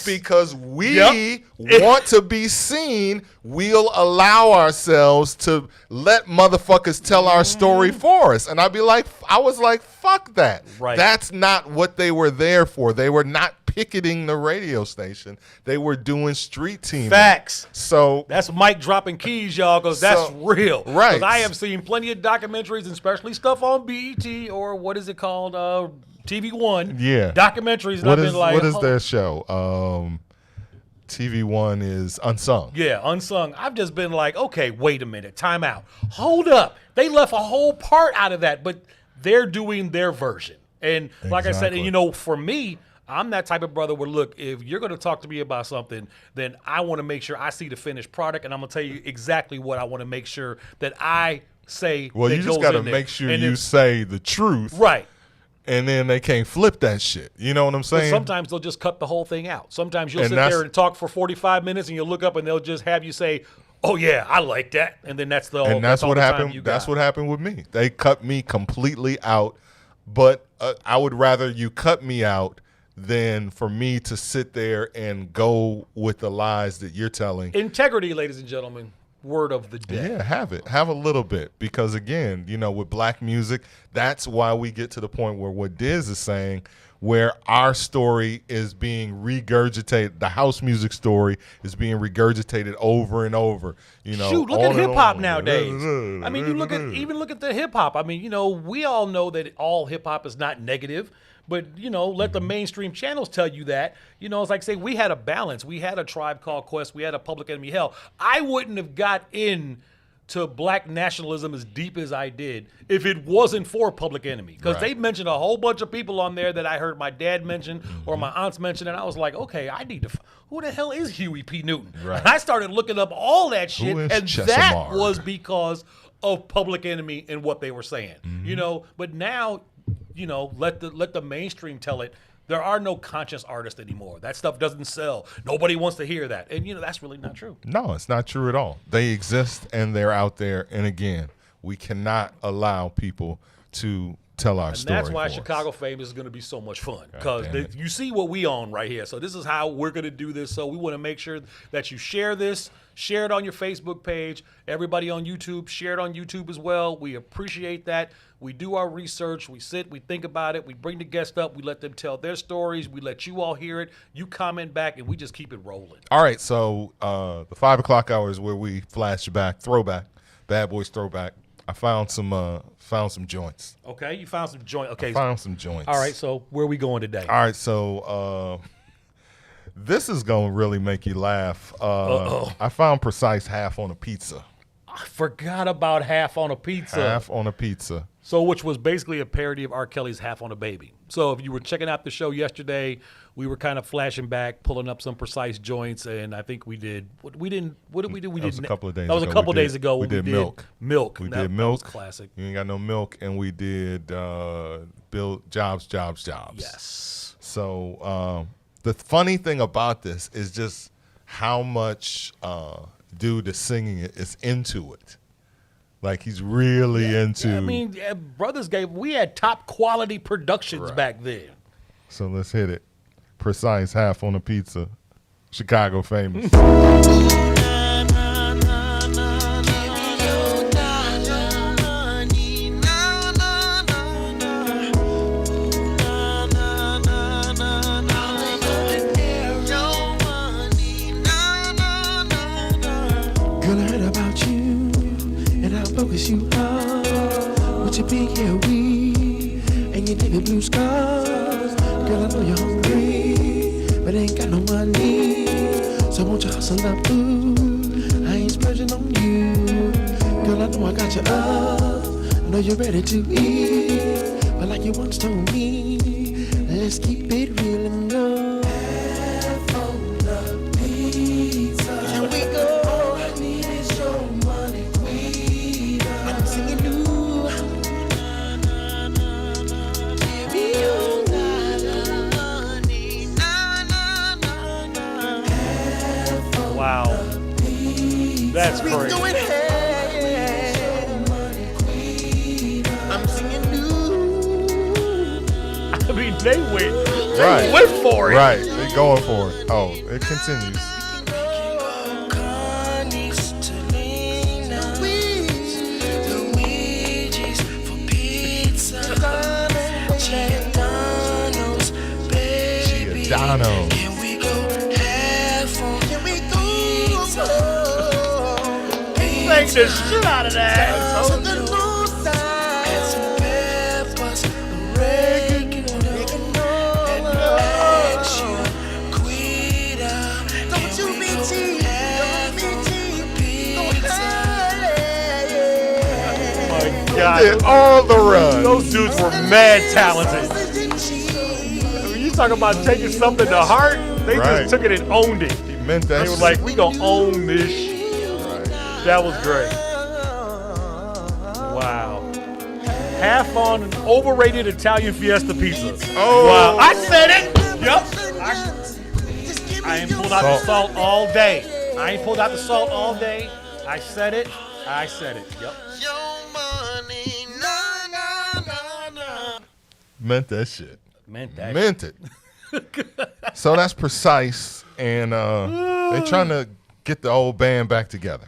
because we want to be seen, we'll allow ourselves to let motherfuckers tell our story for us. And I was like, fuck that. Right. That's not what they were there for. They were not picketing the radio station. They were doing street teaming. Facts. So that's Mike dropping keys, y'all, because that's real. Right. Because I have seen plenty of documentaries, and especially stuff on BET or what is it called, TV One. Yeah. Documentaries. And I've been like, what is their show? TV One is Unsung. Yeah, Unsung. I've just been like, okay, wait a minute, time out. Hold up. They left a whole part out of that, but they're doing their version. And like I said, and for me, I'm that type of brother where, look, if you're going to talk to me about something, then I want to make sure I see the finished product, and I'm going to tell you exactly what I want to make sure that I say. Well, you just got to make sure you say the truth. Right. And then they can't flip that shit. You know what I'm saying? But sometimes they'll just cut the whole thing out. Sometimes you'll sit there and talk for 45 minutes, and you'll look up, and they'll just have you say, oh, yeah, I like that. And then that's the And that's what happened. That's what happened with me. They cut me completely out. But I would rather you cut me out than for me to sit there and go with the lies that you're telling. Integrity, ladies and gentlemen, word of the day. Yeah, have it. Have a little bit. Because, again, with black music, that's why we get to the point where what Dizz is saying, where our story is being regurgitated, the house music story is being regurgitated over and over. Shoot, look at hip hop nowadays. I mean, you look at the hip hop. I mean, we all know that all hip hop is not negative. But, let the mainstream channels tell you that. It's like, say, we had a balance. We had a Tribe Called Quest. We had a Public Enemy. Hell, I wouldn't have got into black nationalism as deep as I did if it wasn't for Public Enemy. Because they mentioned a whole bunch of people on there that I heard my dad mention or my aunts mention. And I was like, okay, I need to who the hell is Huey P. Newton? Right. And I started looking up all that shit. And that was because of Public Enemy and what they were saying. But now... let the mainstream tell it. There are no conscious artists anymore. That stuff doesn't sell. Nobody wants to hear that. And, that's really not true. No, it's not true at all. They exist and they're out there. And, again, we cannot allow people to tell our story. And that's why Chicago Famous is going to be so much fun. Because you see what we own right here. So this is how we're going to do this. So we want to make sure that you share this. Share it on your Facebook page. Everybody on YouTube, share it on YouTube as well. We appreciate that. We do our research. We sit, we think about it. We bring the guests up. We let them tell their stories. We let you all hear it. You comment back, and we just keep it rolling. All right, so the 5 o'clock hour is where we flash back, throwback, Bad Boys throwback. I found some joints. Okay, you found some joints. Okay, I found some joints. All right, so where are we going today? All right, so this is going to really make you laugh. I found Precise half on a pizza. I forgot about Half on a Pizza. Half on a Pizza. So, which was basically a parody of R. Kelly's Half on a Baby. So, if you were checking out the show yesterday, we were kind of flashing back, pulling up some Precise joints, and I think we did. What did we do? That was a couple of days ago. That was a couple days ago. We did Milk. Milk. We did Milk. That was classic. You ain't got no milk, and we did Bill Jobs. Yes. So, the funny thing about this is just how much dude that's singing it is into it. Like, he's really into. Yeah, I mean, we had top quality productions back then. So let's hit it. Precise half on a pizza. Chicago Famous. Focus you on with your big hair weave and your navy blue scars. Girl, I know you're hungry, but ain't got no money. So won't you hustle up, ooh? I ain't splurging on you. Girl, I know I got you up. I know you're ready to eat. But like you once told me, let's keep it real and go. Half on the pizza. Can we go? All I need is your money, queen. I'm singing new. Give me your money. Wow. That's we great. Going I'm singing new. I mean, they went Right. for it. Right. They're going for it. Oh, it continues. Soprano. Can we go half on? Can we go? Make the shit out of that. God, Did all the runs. Those dudes were mad talented. When you talk about taking something to heart, they Right. just took it and owned it. He meant that They were shit. like, we gonna own this shit. That was great. Wow. Half on an overrated Italian Fiesta pizza. Oh. Wow. I said it. Yup. I ain't pulled out the salt all day. I ain't pulled out the salt all day. I said it. I said it. Yep. Meant that shit. Meant that Meant it. So that's Precise, and they're trying to get the old band back together.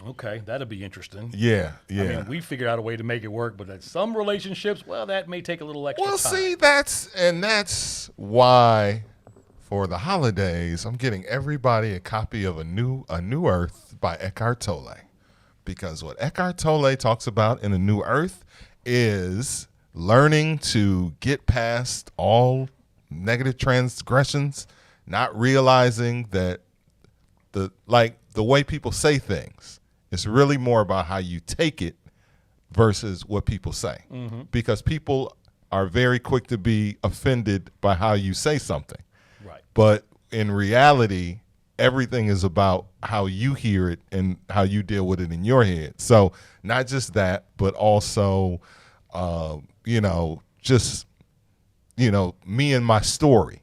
Okay, that'll be interesting. Yeah, yeah. I mean, we figured out a way to make it work, but at some relationships, well, that may take a little extra Well, time. see, that's why for the holidays I'm getting everybody a copy of A New Earth by Eckhart Tolle, because what Eckhart Tolle talks about in A New Earth is learning to get past all negative transgressions, not realizing that the way people say things, it's really more about how you take it versus what people say. Mhm. Because people are very quick to be offended by how you say something. Right. But in reality, everything is about how you hear it and how you deal with it in your head. So not just that, but also, me and my story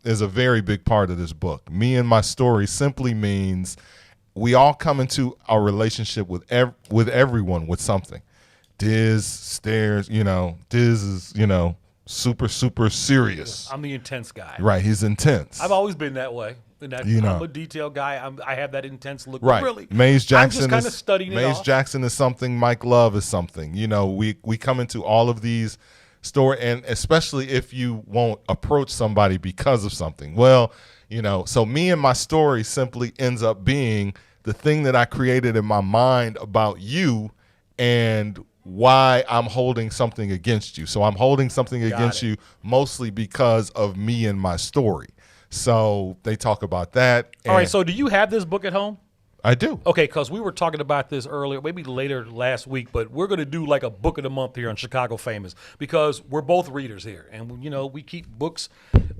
is a very big part of this book. Me and my story simply means we all come into our relationship with everyone with something. Dizz stares, Dizz is, super, super serious. I'm the intense guy. Right, he's intense. I've always been that way. And that, You know. I'm a detail guy. I have that intense look. Right. Really, Maze I'm Jackson just kind of is studying it Maze off. Jackson is something. Mike Love is something. We come into all of these story, and especially if you won't approach somebody because of something. Well, so me and my story simply ends up being the thing that I created in my mind about you and why I'm holding something against you. So I'm holding something against you mostly because of me and my story. So they talk about that. All right. So do you have this book at home? I do. Okay, because we were talking about this earlier, maybe later last week, but we're going to do like a book of the month here on Chicago Famous because we're both readers here. And, we keep books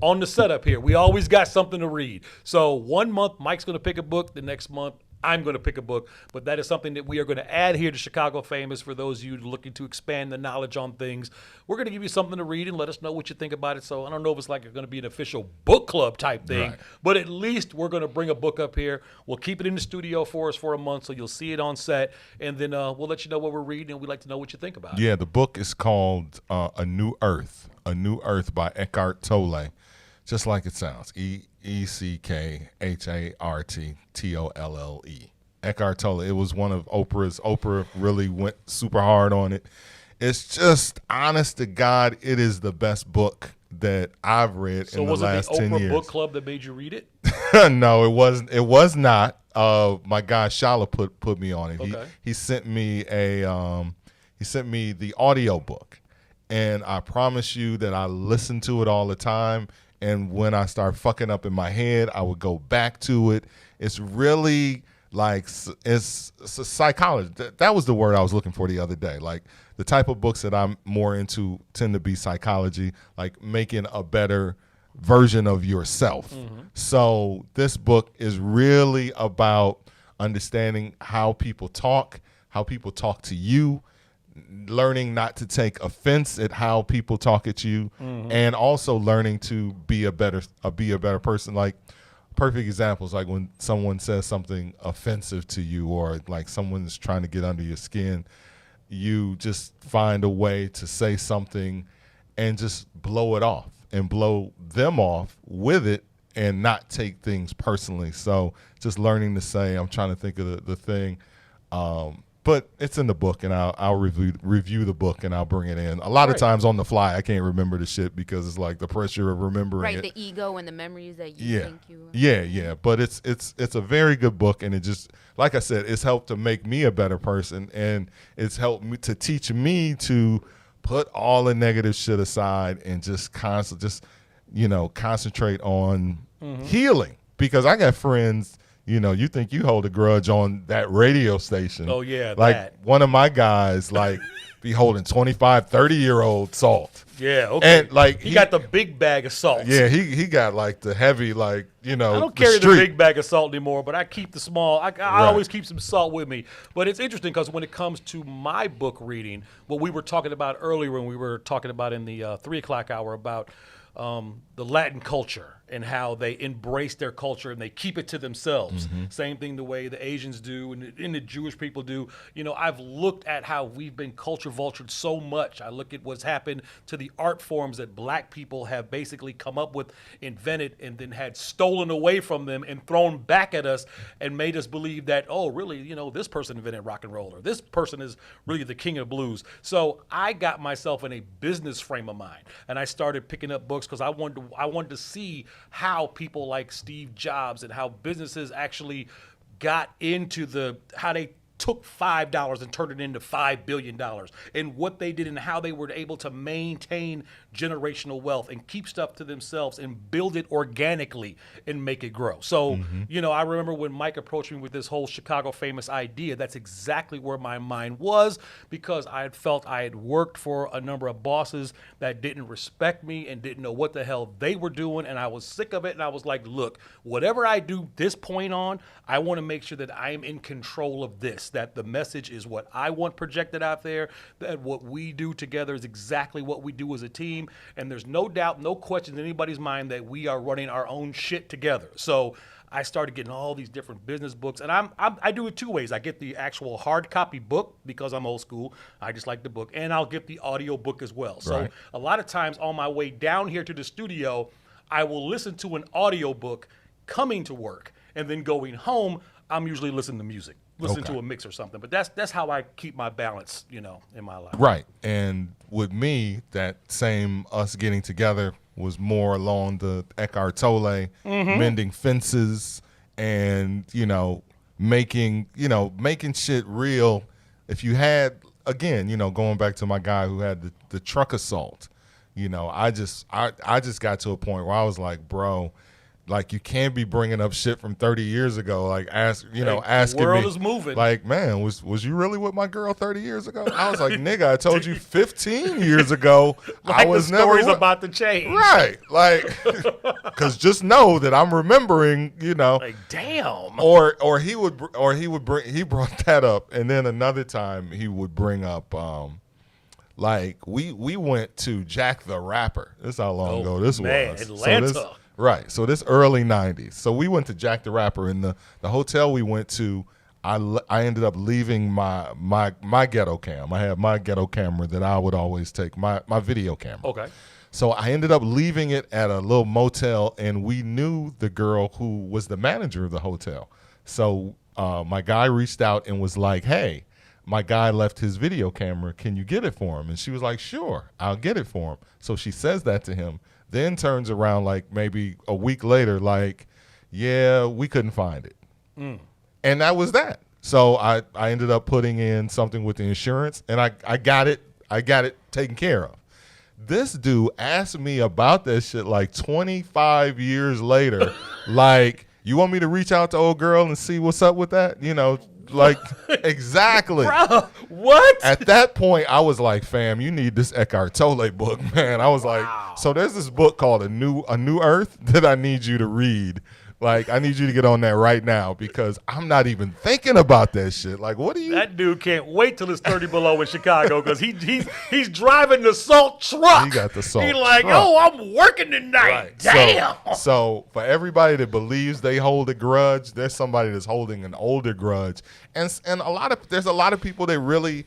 on the setup here. We always got something to read. So 1 month, Mike's going to pick a book. The next month, I'm going to pick a book. But that is something that we are going to add here to Chicago Famous for those of you looking to expand the knowledge on things. We're going to give you something to read and let us know what you think about it. So I don't know if it's like going to be an official book club type thing, Right. but at least we're going to bring a book up here. We'll keep it in the studio for us for a month so you'll see it on set. And then we'll let you know what we're reading, and we'd like to know what you think about it. Yeah, the book is called A New Earth. A New Earth by Eckhart Tolle. Just like it sounds. ECKHARTTOLLE. Eckhart Tolle. It was one of Oprah's. Oprah really went super hard on it. It's just, honest to God, it is the best book that I've read in the last 10 years. So was it the Oprah book club that made you read it? No, it wasn't. It was not. My guy Shala put me on it. Okay. He sent me the audio book, and I promise you that I listen to it all the time. And when I start fucking up in my head, I would go back to it. It's really like it's a psychology. That was the word I was looking for the other day. Like the type of books that I'm more into tend to be psychology, like making a better version of yourself. Mm-hmm. So this book is really about understanding how people talk to you, learning not to take offense at how people talk at you, Mhm. and also learning to be a better person. Like perfect examples, like when someone says something offensive to you, or like someone's trying to get under your skin, you just find a way to say something and just blow it off and blow them off with it and not take things personally. So just learning to say, I'm trying to think of the thing, but it's in the book, and I'll review the book, and I'll bring it in. A lot of times on the fly, I can't remember the shit because it's like the pressure of remembering it. The ego and the memories that you think you. Yeah. But it's a very good book, and it just, like I said, it's helped to make me a better person, and it's helped me to teach me to put all the negative shit aside and just concentrate on healing, because I got friends. You think you hold a grudge on that radio station. Oh, yeah, like that. one of my guys, like, be holding 25, 30-year-old salt. Yeah, okay. And, like, he got the big bag of salt. Yeah, he got, like, the heavy, like, I don't carry the big bag of salt anymore, but I keep the small. I always keep some salt with me. But it's interesting because when it comes to my book reading, what we were talking about earlier when we were talking about in the 3 o'clock hour about the Latin culture and how they embrace their culture and they keep it to themselves. Same thing the way the Asians do and the Jewish people do. I've looked at how we've been culture vultured so much. I look at what's happened to the art forms that black people have basically come up with, invented, and then had stolen away from them and thrown back at us and made us believe that, oh, really, this person invented rock and roll, or this person is really the king of blues. So I got myself in a business frame of mind, and I started picking up books because I wanted to see how people like Steve Jobs and how businesses actually got into how they took $5 and turned it into $5 billion, and what they did and how they were able to maintain generational wealth and keep stuff to themselves and build it organically and make it grow. So, I remember when Mike approached me with this whole Chicago Famous idea, that's exactly where my mind was, because I had felt I had worked for a number of bosses that didn't respect me and didn't know what the hell they were doing, and I was sick of it, and I was like, look, whatever I do this point on, I want to make sure that I am in control of this, that the message is what I want projected out there, that what we do together is exactly what we do as a team, and there's no doubt, no question in anybody's mind that we are running our own shit together. So I started getting all these different business books, and I do it two ways. I get the actual hard copy book because I'm old school. I just like the book, and I'll get the audio book as well. So a lot of times on my way down here to the studio, I will listen to an audio book coming to work, and then going home, I'm usually listening to music. Listen to a mix or something, but that's how I keep my balance, in my life. Right, and with me, that same us getting together was more along the Eckhart Tolle, mending fences, and making shit real. If you had, again, going back to my guy who had the truck assault, I just got to a point where I was like, bro. Like, you can't be bringing up shit from 30 years ago. Like, asking me. The world is moving. Like, man, was you really with my girl 30 years ago? I was like, nigga, I told you 15 years ago. I was the story's never about to change. Right. Like, because just know that I'm remembering, Like, damn. Or he brought that up. And then another time he would bring up, like, we went to Jack the Rapper. This is how long ago this was. Atlanta. Right. So this early 90s. So we went to Jack the Rapper. In the hotel we went to, I ended up leaving my ghetto cam. I had my ghetto camera that I would always take, my video camera. Okay. So I ended up leaving it at a little motel, and we knew the girl who was the manager of the hotel. So my guy reached out and was like, hey, my guy left his video camera. Can you get it for him? And she was like, sure, I'll get it for him. So she says that to him. Then turns around like maybe a week later, like, yeah, we couldn't find it. And that was that. So I ended up putting in something with the insurance, and I got it taken care of. This dude asked me about that shit like 25 years later. Like, you want me to reach out to old girl and see what's up with that? Like, exactly. Bro, what? At that point, I was like, fam, you need this Eckhart Tolle book, man. I was like, so there's this book called A New Earth that I need you to read. Like, I need you to get on that right now because I'm not even thinking about that shit. Like, what are you? That dude can't wait till it's 30 below in Chicago because he's driving the salt truck. He got the salt He's like, truck. oh, I'm working tonight. Right. Damn. So for everybody that believes they hold a grudge, there's somebody that's holding an older grudge. And there's a lot of people that really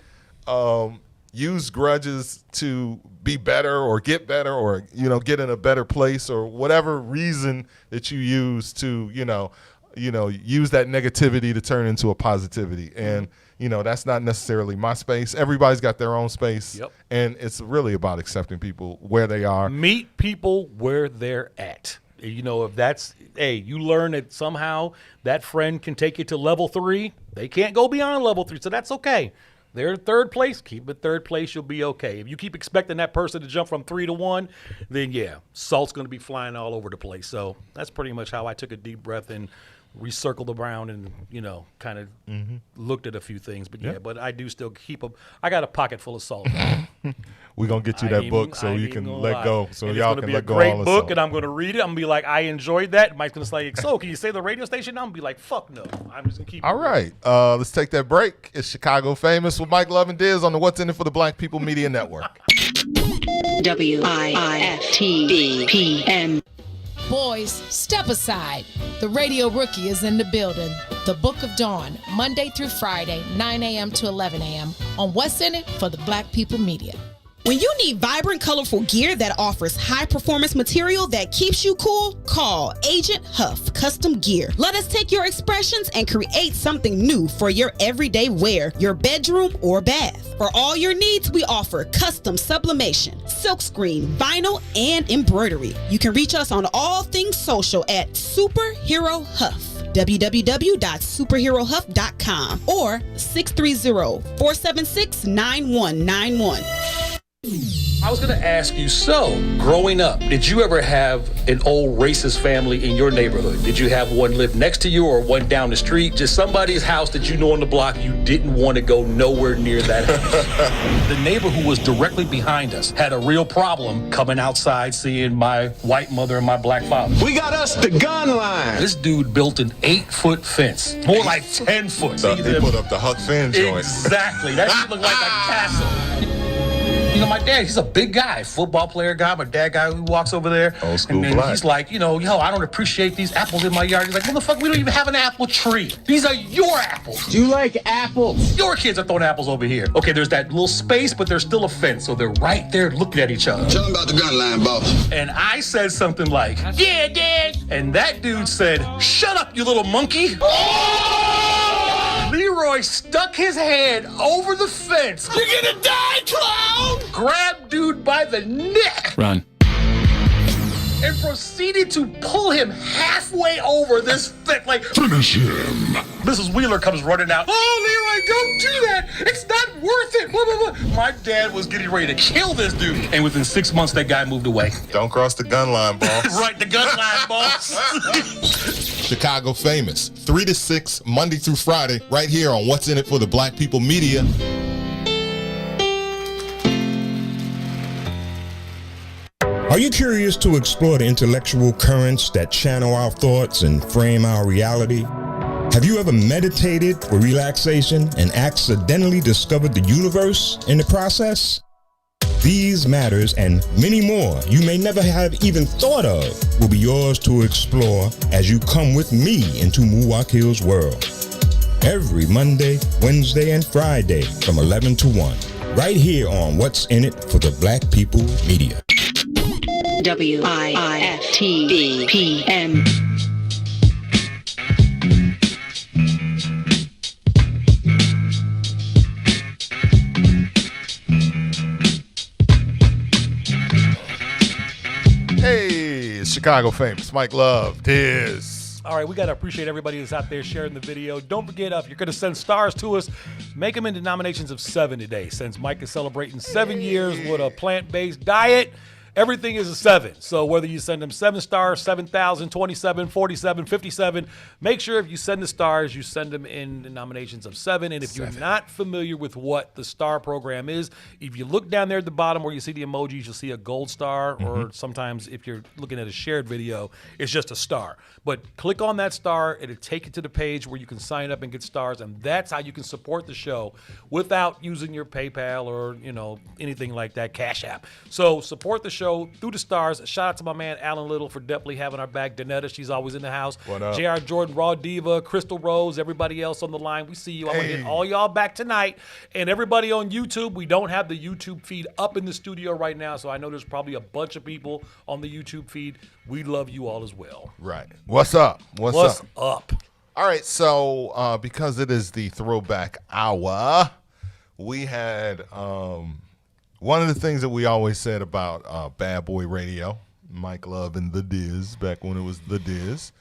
use grudges to be better or get better or, get in a better place or whatever reason that you use to, use that negativity to turn into a positivity. And, that's not necessarily my space. Everybody's got their own space. Yep. And it's really about accepting people where they are. Meet people where they're at. If that's, you learn that somehow that friend can take you to level 3. They can't go beyond level 3, so that's okay. They're third place. Keep it third place. You'll be okay. If you keep expecting that person to jump from 3 to 1, then salt's going to be flying all over the place. So that's pretty much how I took a deep breath and recircled around and, kind of looked at a few things. But but I do still keep I got a pocket full of salt. We're going to get you that book so you can let go. So and y'all can let go all the salt. It's going to be a great the book, salt. and I'm going to read it. I'm going to be like, I enjoyed that. Mike's going to say, so can you say the radio station? I'm going to be like, fuck no. I'm just going to keep All right. Let's take that break. It's Chicago Famous with Mike Love and Dizz on the What's in It for the Black People Media Network. WIIFTBPM. Boys, step aside. The radio rookie is in the building. The Book of Dawn, Monday through Friday, 9 a.m. to 11 a.m. on What's in It for the Black People Media. When you need vibrant, colorful gear that offers high-performance material that keeps you cool, call Agent Huff Custom Gear. Let us take your expressions and create something new for your everyday wear, your bedroom or bath. For all your needs, we offer custom sublimation, silkscreen, vinyl, and embroidery. You can reach us on all things social at Superhero Huff. www.superherohuff.com or 630-476-9191. I was going to ask you, so growing up, did you ever have an old racist family in your neighborhood? Did you have one live next to you or one down the street? Just somebody's house that you know on the block you didn't want to go nowhere near that house? The neighbor who was directly behind us had a real problem coming outside seeing my white mother and my black father. We got us the gun line. This dude built an 8-foot fence, more like 10 foot. So they put up the Huck Finn joint. Exactly. That shit looked like a castle. My dad, he's a big guy, football player guy. My dad guy who walks over there. Old school and then black. he's like, I don't appreciate these apples in my yard. He's like, motherfucker, we don't even have an apple tree. These are your apples. Do you like apples? Your kids are throwing apples over here. Okay, there's that little space, but there's still a fence. So they're right there looking at each other. Tell them about the gun line, boss. And I said something like, yeah, Dad. And that dude said, shut up, you little monkey. Leroy stuck his hand over the fence. You're gonna die, clown! Grabbed dude by the neck. Run. And proceeded to pull him halfway over this fence. Like, finish him. Mrs. Wheeler comes running out. Oh, Leroy, don't do that. It's not worth it. Blah, blah, blah. My dad was getting ready to kill this dude. And within 6 months, that guy moved away. Don't cross the gun line, boss. Right, the gun line, boss. Chicago Famous, 3 to 6, Monday through Friday, right here on What's in It for the Black People Media. Are you curious to explore the intellectual currents that channel our thoughts and frame our reality? Have you ever meditated for relaxation and accidentally discovered the universe in the process? These matters and many more you may never have even thought of will be yours to explore as you come with me into Muwakil's world. Every Monday, Wednesday, and Friday from 11 to 1, right here on What's in It for the Black People Media. WIIFTBPM. Hey, it's Chicago Famous, Mike Love, Dizz. All right, we got to appreciate everybody that's out there sharing the video. Don't forget, if you're going to send stars to us, make them in denominations of 7 today. Since Mike is celebrating 7 years with a plant-based diet, everything is a 7. So whether you send them 7 stars, 7,000, 27, 47, 57, make sure if you send the stars, you send them in denominations of 7. And if you're not familiar with what the star program is, if you look down there at the bottom where you see the emojis, you'll see a gold star, or sometimes if you're looking at a shared video, it's just a star. But click on that star, it'll take you to the page where you can sign up and get stars, and that's how you can support the show without using your PayPal or, anything like that, Cash App. So support the show through the stars. Shout out to my man Alan Little for definitely having our back. Danetta, she's always in the house. What up? JR Jordan, Raw Diva, Crystal Rose, everybody else on the line. We see you. I'm going to get all y'all back tonight. And everybody on YouTube, we don't have the YouTube feed up in the studio right now, so I know there's probably a bunch of people on the YouTube feed. We love you all as well. Right. What's up? What's up? All right, so because it is the throwback hour, we had one of the things that we always said about Bad Boy Radio, Mike Love and the Dizz, back when it was the Dizz,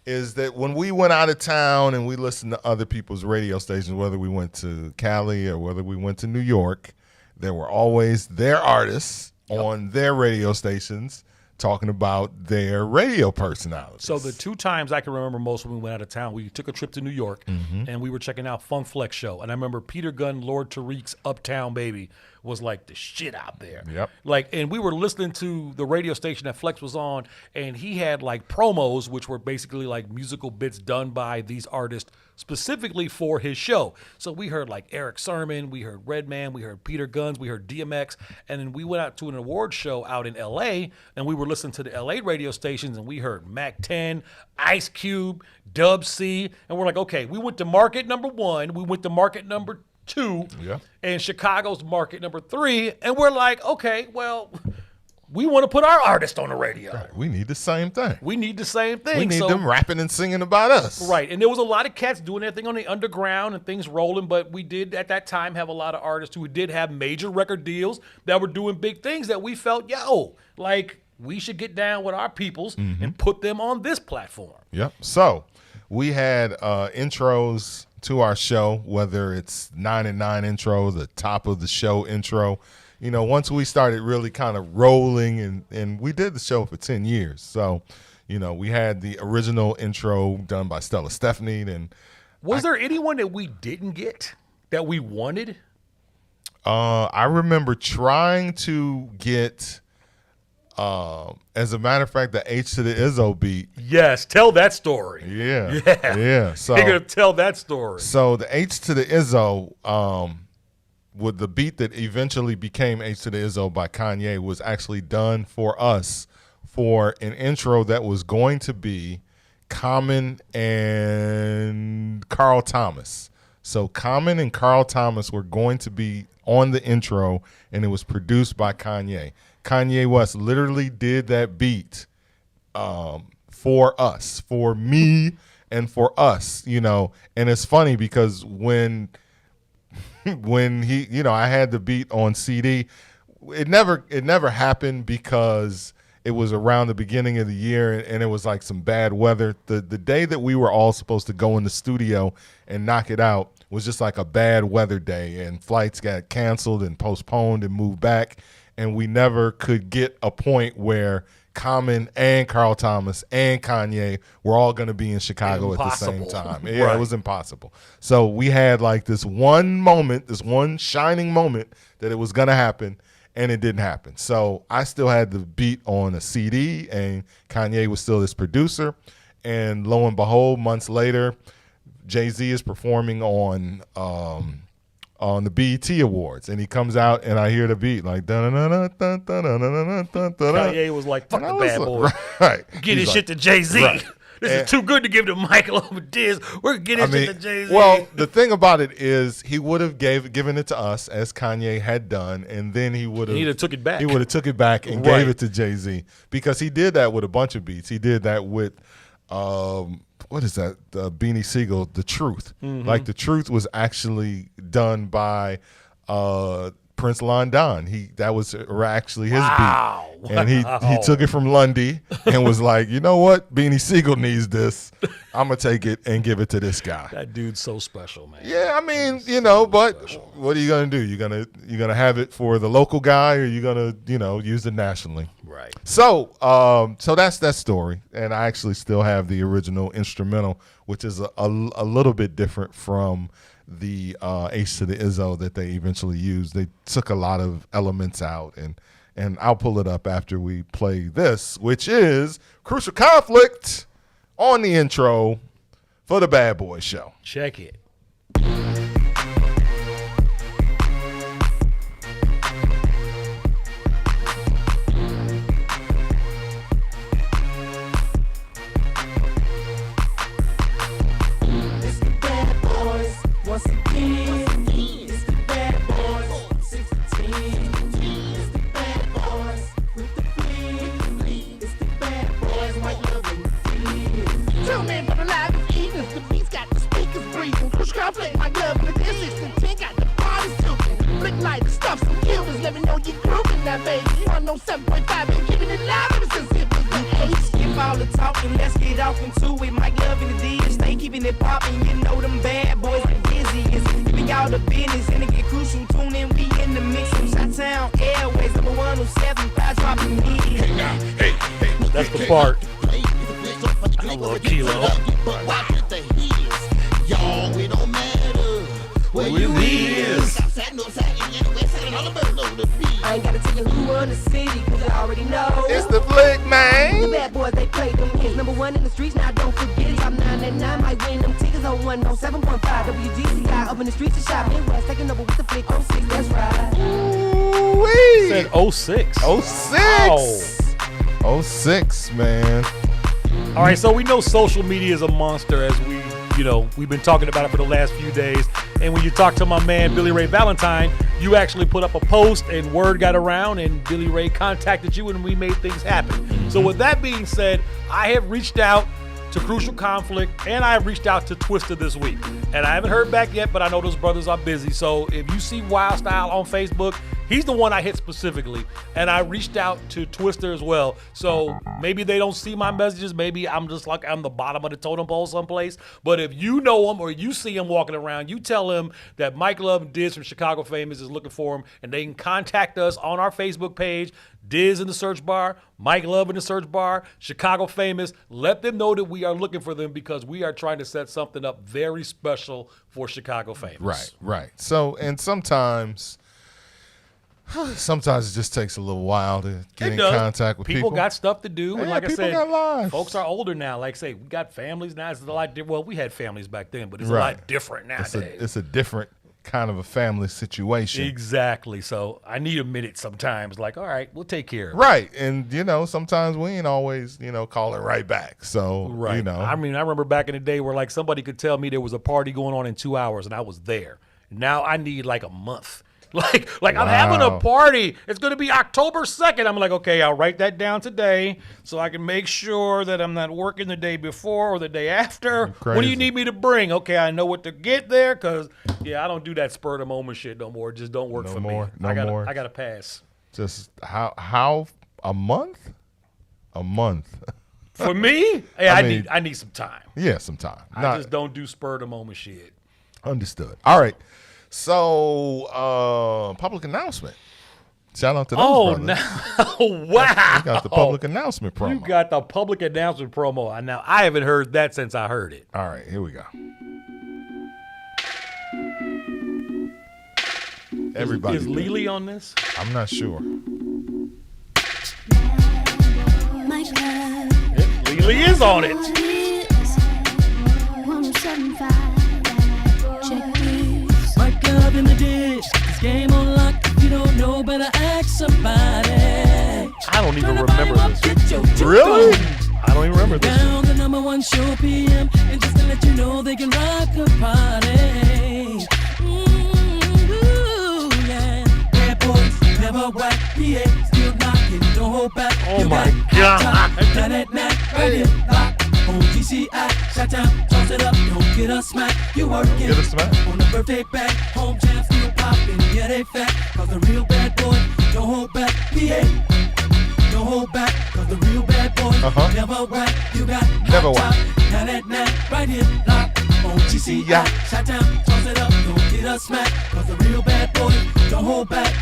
is that when we went out of town and we listened to other people's radio stations, whether we went to Cali or whether we went to New York, there were always their artists on their radio stations talking about their radio personalities. So the 2 times I can remember most when we went out of town, we took a trip to New York and we were checking out Funk Flex Show. And I remember Peter Gunn, Lord Tariq's Uptown Baby was like the shit out there. Yep. Like, and we were listening to the radio station that Flex was on, and he had like promos, which were basically like musical bits done by these artists specifically for his show. So we heard like Eric Sermon, we heard Redman, we heard Peter Guns, we heard DMX, and then we went out to an award show out in LA, and we were listening to the LA radio stations, and we heard Mac 10, Ice Cube, Dub C, and we're like, okay, we went to market number 1, we went to market number 2, and Chicago's market number 3, and we're like, okay, well, we want to put our artist on the radio. Right. We need the same thing. We need the same thing. We need them rapping and singing about us. Right, and there was a lot of cats doing their thing on the underground and things rolling, but we did at that time have a lot of artists who did have major record deals that were doing big things that we felt, yo, like we should get down with our peoples and put them on this platform. Yep. So we had intros to our show, whether it's 9 and 9 intro, the top of the show intro. You know, once we started really kind of rolling, and we did the show for 10 years. So, you know, we had the original intro done by Stella Stephanie. And was there anyone that we didn't get that we wanted? I remember trying to get, as a matter of fact, the H to the Izzo beat. Yes, tell that story. Yeah. So you're gonna tell that story. So the H to the Izzo, with the beat that eventually became H to the Izzo by Kanye, was actually done for us for an intro that was going to be Common and Carl Thomas. So Common and Carl Thomas were going to be on the intro, and it was produced by Kanye. Kanye West literally did that beat for us, for me and for us, you know. And it's funny because when he, you know, I had the beat on CD, it never happened because it was around the beginning of the year and it was like some bad weather. The day that we were all supposed to go in the studio and knock it out was just like a bad weather day, and flights got canceled and postponed and moved back, and we never could get a point where Common and Carl Thomas and Kanye were all going to be in Chicago at the same time. Yeah, right. It was impossible. So we had like this one moment, this one shining moment that it was going to happen, and it didn't happen. So I still had the beat on a CD, and Kanye was still this producer. And lo and behold, months later, Jay-Z is performing on the BET Awards, and he comes out, and I hear the beat like Kanye was like, "Fuck the Bad Boy, right? Get his shit to Jay-Z. Right. This is too good to give to Mike Love and Dizz. We're gonna get his shit to Jay-Z." Well, the thing about it is, he would have given it to us as Kanye had done, and then he would have took it back. He would have took it back and gave it to Jay-Z, because he did that with a bunch of beats. He did that with what is that? Beanie Siegel, The Truth. Like, The Truth was actually done by Prince London. That was actually his beat. And he took it from Lundy and was like, you know what? Beanie Siegel needs this. I'm going to take it and give it to this guy. That dude's so special, man. Yeah, I mean, you know, but what are you going to do? You're going to have it for the local guy, or you're going to, you know, use it nationally. Right. So, so that's that story. And I actually still have the original instrumental, which is a little bit different from the H to the Izzo that they eventually used. They took a lot of elements out, and I'll pull it up after we play this, which is Crucial Conflict on the intro for the Bad Boy Show. Check it. Once again, it's the Bad Boys, 16. It's the Bad Boys with the fleet. It's the Bad Boys, Mike Love and Dizz. 2 men for the life of Eden. The beats some killers. Let me know you grooving now, baby. 107.5, been keeping it live ever since it was the 80s. Skip all the talking, let's get off into it. Mike Love and Dizz, stay keeping it popping. You know them bad boys like Dizzy is giving y'all the business and it get crucial. Tune in, we in the mix from Chi-Town Airways, number 107.5, dropping me. That's the part. I love Kilo. Y'all, it don't matter where you is. I ain't gotta tell you who run the city, cause you already know. It's the Flick, man. The bad boys, they play them hits. Number one in the streets, now don't forget it. I'm 989, might win them tickets on 107.5. WGCI up in the streets of shop. Midwest, taking over with the Flick 06, that's right. Ooh-wee. Said 06. 06. Wow. 06, man. All right, so we know social media is a monster, as we've been talking about it for the last few days. And when you talk to my man Billy Ray Valentine, you actually put up a post and word got around and Billy Ray contacted you and we made things happen. So with that being said, I have reached out to Crucial Conflict and I have reached out to Twister this week. And I haven't heard back yet, but I know those brothers are busy. So if you see Wild Style on Facebook, he's the one I hit specifically. And I reached out to Twister as well. So maybe they don't see my messages. Maybe I'm just like I'm the bottom of the totem pole someplace. But if you know him or you see him walking around, you tell him that Mike Love and Dizz from Chicagofamous is looking for him. And they can contact us on our Facebook page. Dizz in the search bar, Mike Love in the search bar, Chicagofamous. Let them know that we are looking for them because we are trying to set something up very special for Chicagofamous. Right. So, and sometimes it just takes a little while to get in contact with people. People got stuff to do. And like I said, got lives. Folks are older now. Like I say, we got families now. It's a lot different. Well, we had families back then, but it's a lot different nowadays. It's a different kind of a family situation. Exactly. So I need a minute sometimes. Like, all right, we'll take care of it. Right. And, sometimes we ain't always, calling right back. So, I remember back in the day where, like, somebody could tell me there was a party going on in 2 hours and I was there. Now I need, like, a month. Like I'm having a party. It's going to be October 2nd. I'm like, okay, I'll write that down today so I can make sure that I'm not working the day before or the day after. What do you need me to bring? Okay, I know what to get there because, I don't do that spur of the moment shit no more. It just don't work for me. I got to pass. Just how a month? A month. For me? Hey, I need some time. Yeah, some time. I just don't do spur of the moment shit. Understood. All right. So, public announcement. Shout out to those brothers. Wow. We got the public announcement promo. You got the public announcement promo. Now, I haven't heard that since I heard it. All right, here we go. Everybody. Is Lily on this? I'm not sure. Lily is on it. Mike Love and Dizz, this game on lock. If you don't know, better ask somebody. I don't even remember this. Really? I don't even remember this. Down the number one show PM, and just to let you know they can rock a party. Yeah. Bad boys, never whack, PA, still knocking, don't hold back. Oh my God. Right here, lock. On GCI, Chi-Town, toss it up, don't get a smack. You working Get a smack. on the birthday back, home jam still popping, yeah they fat. Cause the real bad boy, don't hold back, PA. Don't hold back, cause the real bad boy, never whack. You got Never whack. Right here, lock. On GCI, Chi-Town, toss it up, don't get a smack. Cause the real bad boy, don't hold back.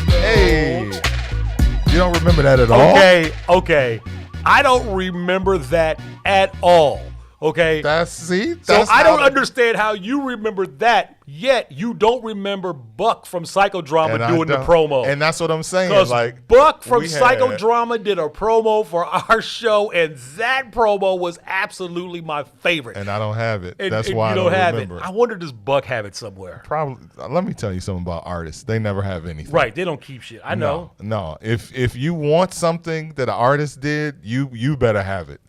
Hey. You don't remember that at all? Okay. I don't remember that at all. Okay. So I don't understand how you remember that, yet you don't remember Buck from Psychodrama doing the promo. And that's what I'm saying. Because like Buck from Psychodrama did a promo for our show, and that promo was absolutely my favorite. And I don't have it. That's and why you I don't have remember. I wonder, does Buck have it somewhere? Probably. Let me tell you something about artists. They never have anything. Right. They don't keep shit. I know. No. If you want something that an artist did, you better have it.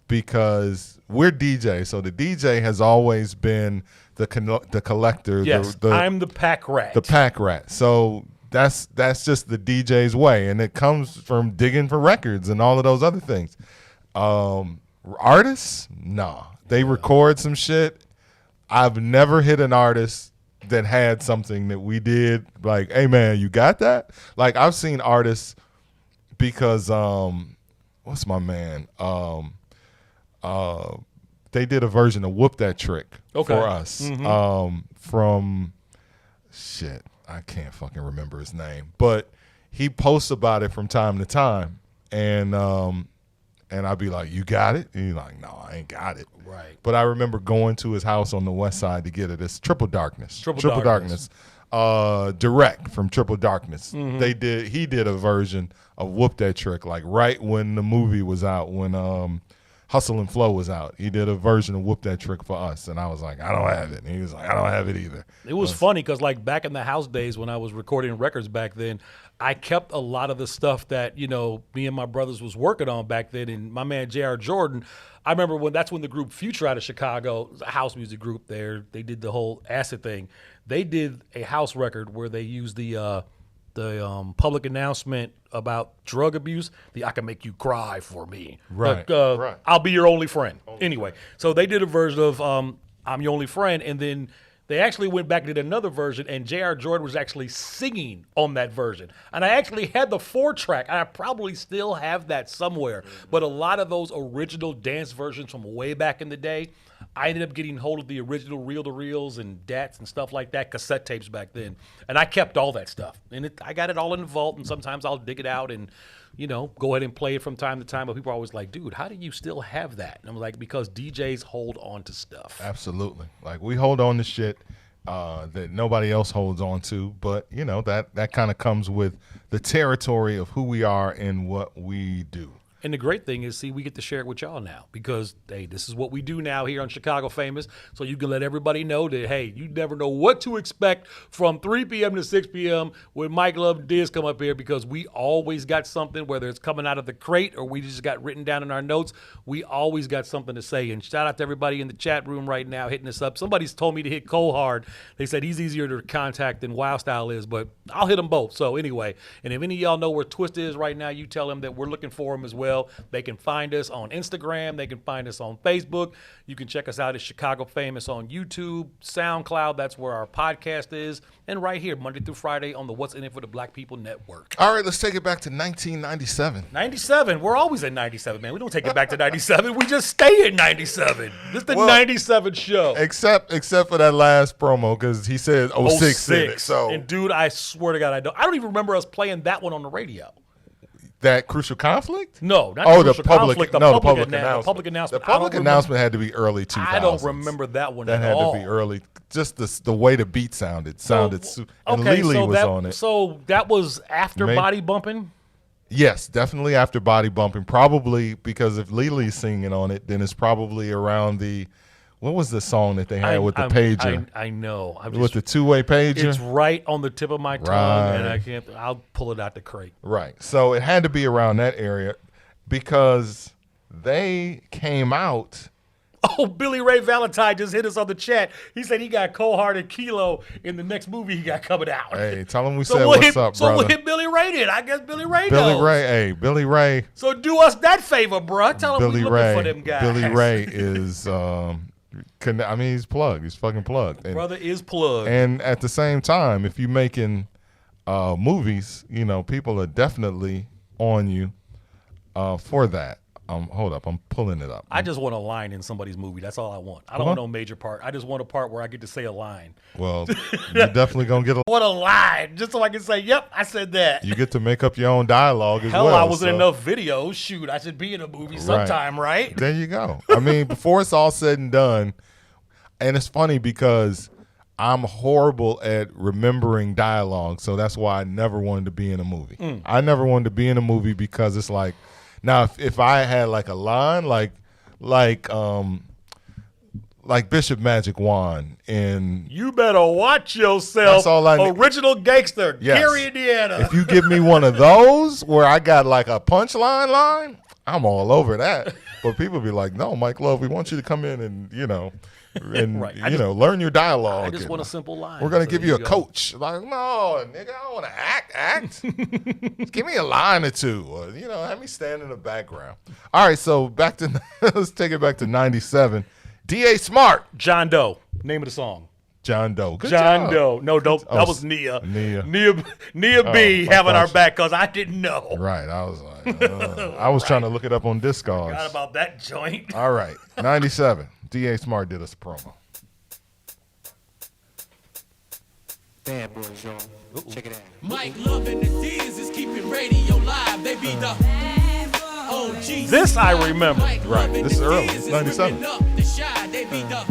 Because we're DJ, so the DJ has always been the collector. Yes, I'm the pack rat. The pack rat. So that's just the DJ's way, and it comes from digging for records and all of those other things. Artists, nah, they record some shit. I've never hit an artist that had something that we did. Like, hey man, you got that? Like, I've seen artists because what's my man? They did a version of Whoop That Trick for us. From shit, I can't fucking remember his name, but he posts about it from time to time, and I'd be like, you got it? And he's like, no, I ain't got it. Right. But I remember going to his house on the west side to get it. It's Triple Darkness. Triple Darkness. Direct from Triple Darkness. Mhm. He did a version of Whoop That Trick, like right when the movie was out, when Hustle and Flow was out. He did a version of Whoop That Trick for us, and I was like, I don't have it. And he was like, I don't have it either. It was funny because, like, back in the house days when I was recording records back then, I kept a lot of the stuff that, you know, me and my brothers was working on back then. And my man J.R. Jordan, I remember that's when the group Future out of Chicago, a house music group there, they did the whole acid thing. They did a house record where they used the public announcement about drug abuse, the I Can Make You Cry for Me. Right, Like, I'll be your only friend. Anyway, so they did a version of I'm Your Only Friend, and then they actually went back and did another version, and J.R. Jordan was actually singing on that version. And I actually had the 4-track, and I probably still have that somewhere. But a lot of those original dance versions from way back in the day, I ended up getting hold of the original reel-to-reels and DATs and stuff like that, cassette tapes back then. And I kept all that stuff. And I got it all in the vault, and sometimes I'll dig it out and, you know, go ahead and play it from time to time. But people are always like, dude, how do you still have that? And I'm like, because DJs hold on to stuff. Absolutely. Like, we hold on to shit that nobody else holds on to. But, you know, that kind of comes with the territory of who we are and what we do. And the great thing is, see, we get to share it with y'all now because, hey, this is what we do now here on Chicago Famous. So you can let everybody know that, hey, you never know what to expect from 3 p.m. to 6 p.m. when Mike Love and Dizz come up here, because we always got something, whether it's coming out of the crate or we just got written down in our notes. We always got something to say. And shout out to everybody in the chat room right now hitting us up. Somebody's told me to hit Cole Hard. They said he's easier to contact than Wild Style is, but I'll hit them both. So anyway, and if any of y'all know where Twist is right now, you tell them that we're looking for him as well. They can find us on Instagram. They can find us on Facebook. You can check us out at Chicago Famous on YouTube, SoundCloud. That's where our podcast is. And right here, Monday through Friday on the What's In It for the Black People Network. All right, let's take it back to 1997. 97. We're always at 97, man. We don't take it back to 97. We just stay at 97. This is the 97 show. Except for that last promo, because he said 06 in it. So. And dude, I swear to God, I don't even remember us playing that one on the radio. That Crucial Conflict? No, not the Crucial public. Conflict. The public announcement. The public announcement. The public announcement had to be early 2000s. I don't remember that one. That at all. had to be early. Just the way the beat sounded. And okay, Lily so was on it. So that was after Body Bumping? Yes, definitely after Body Bumping. Probably because if Lily's singing on it, then it's probably around the. What was the song that they had with the pager? I know. With the two-way pager? It's right on the tip of my tongue, and I can't. I'll pull it out the crate. Right. So it had to be around that area because they came out. Oh, Billy Ray Valentine just hit us on the chat. He said he got Cold Hearted Kilo in the next movie he got coming out. Hey, tell him we said what's up, brother. So we'll hit Billy Ray then. I guess Billy Ray knows. Billy Ray. So do us that favor, bro. Tell him we looking for them guys. Billy Ray is... I mean, he's plugged. He's fucking plugged. And, brother is plugged. And at the same time, if you're making movies, you know, people are definitely on you for that. Hold up, I'm pulling it up. I just want a line in somebody's movie. That's all I want. I don't want no major part. I just want a part where I get to say a line. Well, you're definitely going to get What a line. Just so I can say, yep, I said that. You get to make up your own dialogue as well. Hell, I was in enough videos. Shoot, I should be in a movie sometime, right? There you go. I mean, before it's all said and done, and it's funny because I'm horrible at remembering dialogue, so that's why I never wanted to be in a movie. I never wanted to be in a movie because it's like, now if I had like a line like Bishop Magic Wand in You Better Watch Yourself. That's all I need. Original Gangster, Yes. Gary, Indiana. If you give me one of those where I got like a punchline line, I'm all over that. But people be like, no, Mike Love, we want you to come in and, you know, and right. learn your dialogue. I just want a simple line. We're going to give you a coach. Like, no, nigga, I don't want to act. Just give me a line or two. Or, you know, have me stand in the background. All right, so let's take it back to 97. D.A. Smart. John Doe. Name of the song. John Doe. Good John job. Doe. No, don't. Oh, that was Nia. Nia. Nia B I having thought our you- back because I didn't know. Right. I was like, I was trying to look it up on Discogs. Forgot about that joint. All right. 97. D.A. Smart did us a promo. Bad boys, y'all. Check it out. Mike Love and Dizz is keeping radio live. They be the OG. This I remember. Right. This is early. It's 97. They be the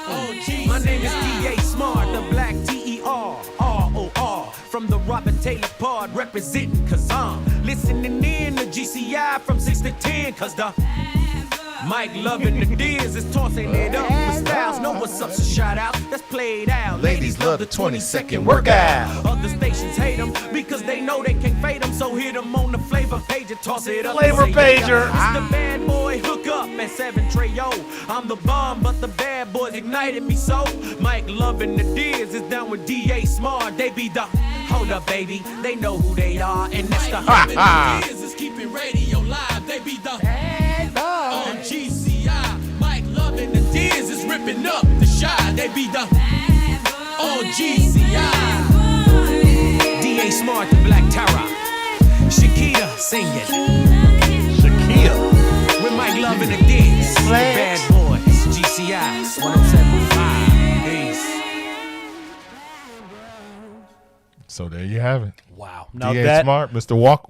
OG. My name is D.A. Smart, the black T-E-R-R-O-R. From the Robert Taylor pod, representing cause I'm listening in to GCI from 6 to 10, cause the Mike Love and Dizz is tossing it up. The styles know what's up, so shout out, that's played out. Ladies love the 20-second workout. Other stations hate them because they know they can't fade them, so hit them on the flavor page and toss it up. Flavor and say, pager. It's the bad boy hook up at 7 Treyo. I'm the bomb, but the bad boys ignited me so. Mike Love and Dizz is down with D.A. Smart. They be the hold up, baby. They know who they are, and that's the Dizz is keeping radio live. They be the on GCI. Mike Love and Dizz is ripping up the shy. They be the on GCI. D.A. Smart, the Black Terror. Shakita singing. Shakita. With Mike Love and Dizz. The bad boys. GCI 107.5. Peace. So there you have it. Wow. Now D.A. that Smart, Mr. Walk